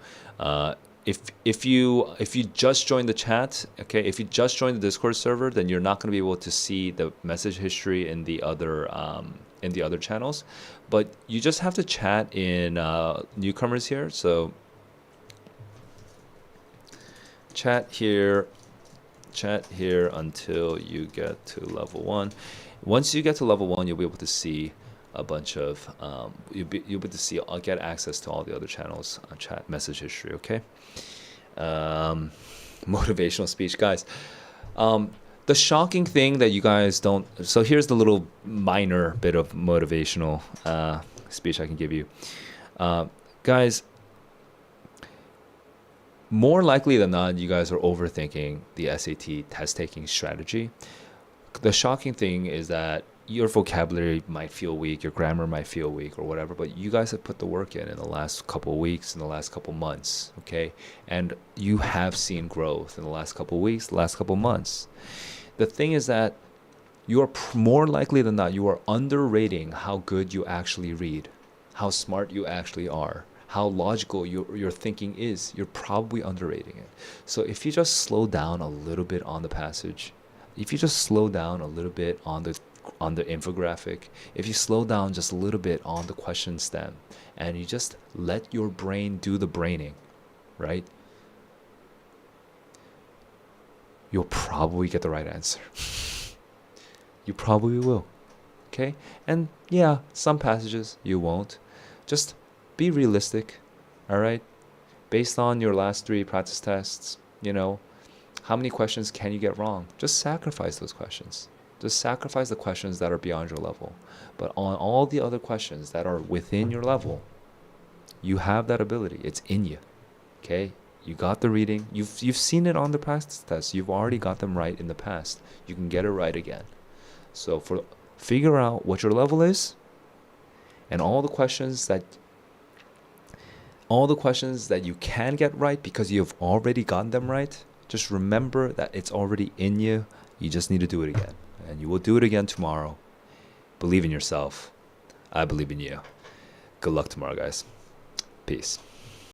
If you just joined the chat, okay, if you just joined the Discord server, then you're not going to be able to see the message history in the other channels, but you just have to chat in newcomers here. So chat here until you get to level 1. Once you get to level 1, you'll be able to see a bunch of you'll be able to see, get access to all the other channels chat message history. Okay. Motivational speech, guys. The shocking thing that you guys don't, so here's the little minor bit of motivational speech I can give you, guys. More likely than not, you guys are overthinking the SAT test taking strategy. The shocking thing is that your vocabulary might feel weak, your grammar might feel weak or whatever, but you guys have put the work in the last couple of weeks, in the last couple of months, okay? And you have seen growth in the last couple of weeks, the last couple of months. The thing is that you are more likely than not, you are underrating how good you actually read, how smart you actually are, how logical your thinking is. You're probably underrating it. So if you just slow down a little bit on the passage, if you just slow down a little bit on the infographic, if you slow down just a little bit on the question stem, and you just let your brain do the braining, right? You'll probably get the right answer. You probably will. Okay? And yeah, some passages you won't. Just be realistic, all right? Based on your last 3 practice tests, how many questions can you get wrong? Just sacrifice those questions. Just sacrifice the questions that are beyond your level. But on all the other questions that are within your level, you have that ability. It's in you. Okay? You got the reading. You've seen it on the practice tests. You've already got them right in the past. You can get it right again. So figure out what your level is, and all the questions that you can get right because you've already gotten them right, just remember that it's already in you. You just need to do it again. And you will do it again tomorrow. Believe in yourself. I believe in you. Good luck tomorrow, guys. Peace.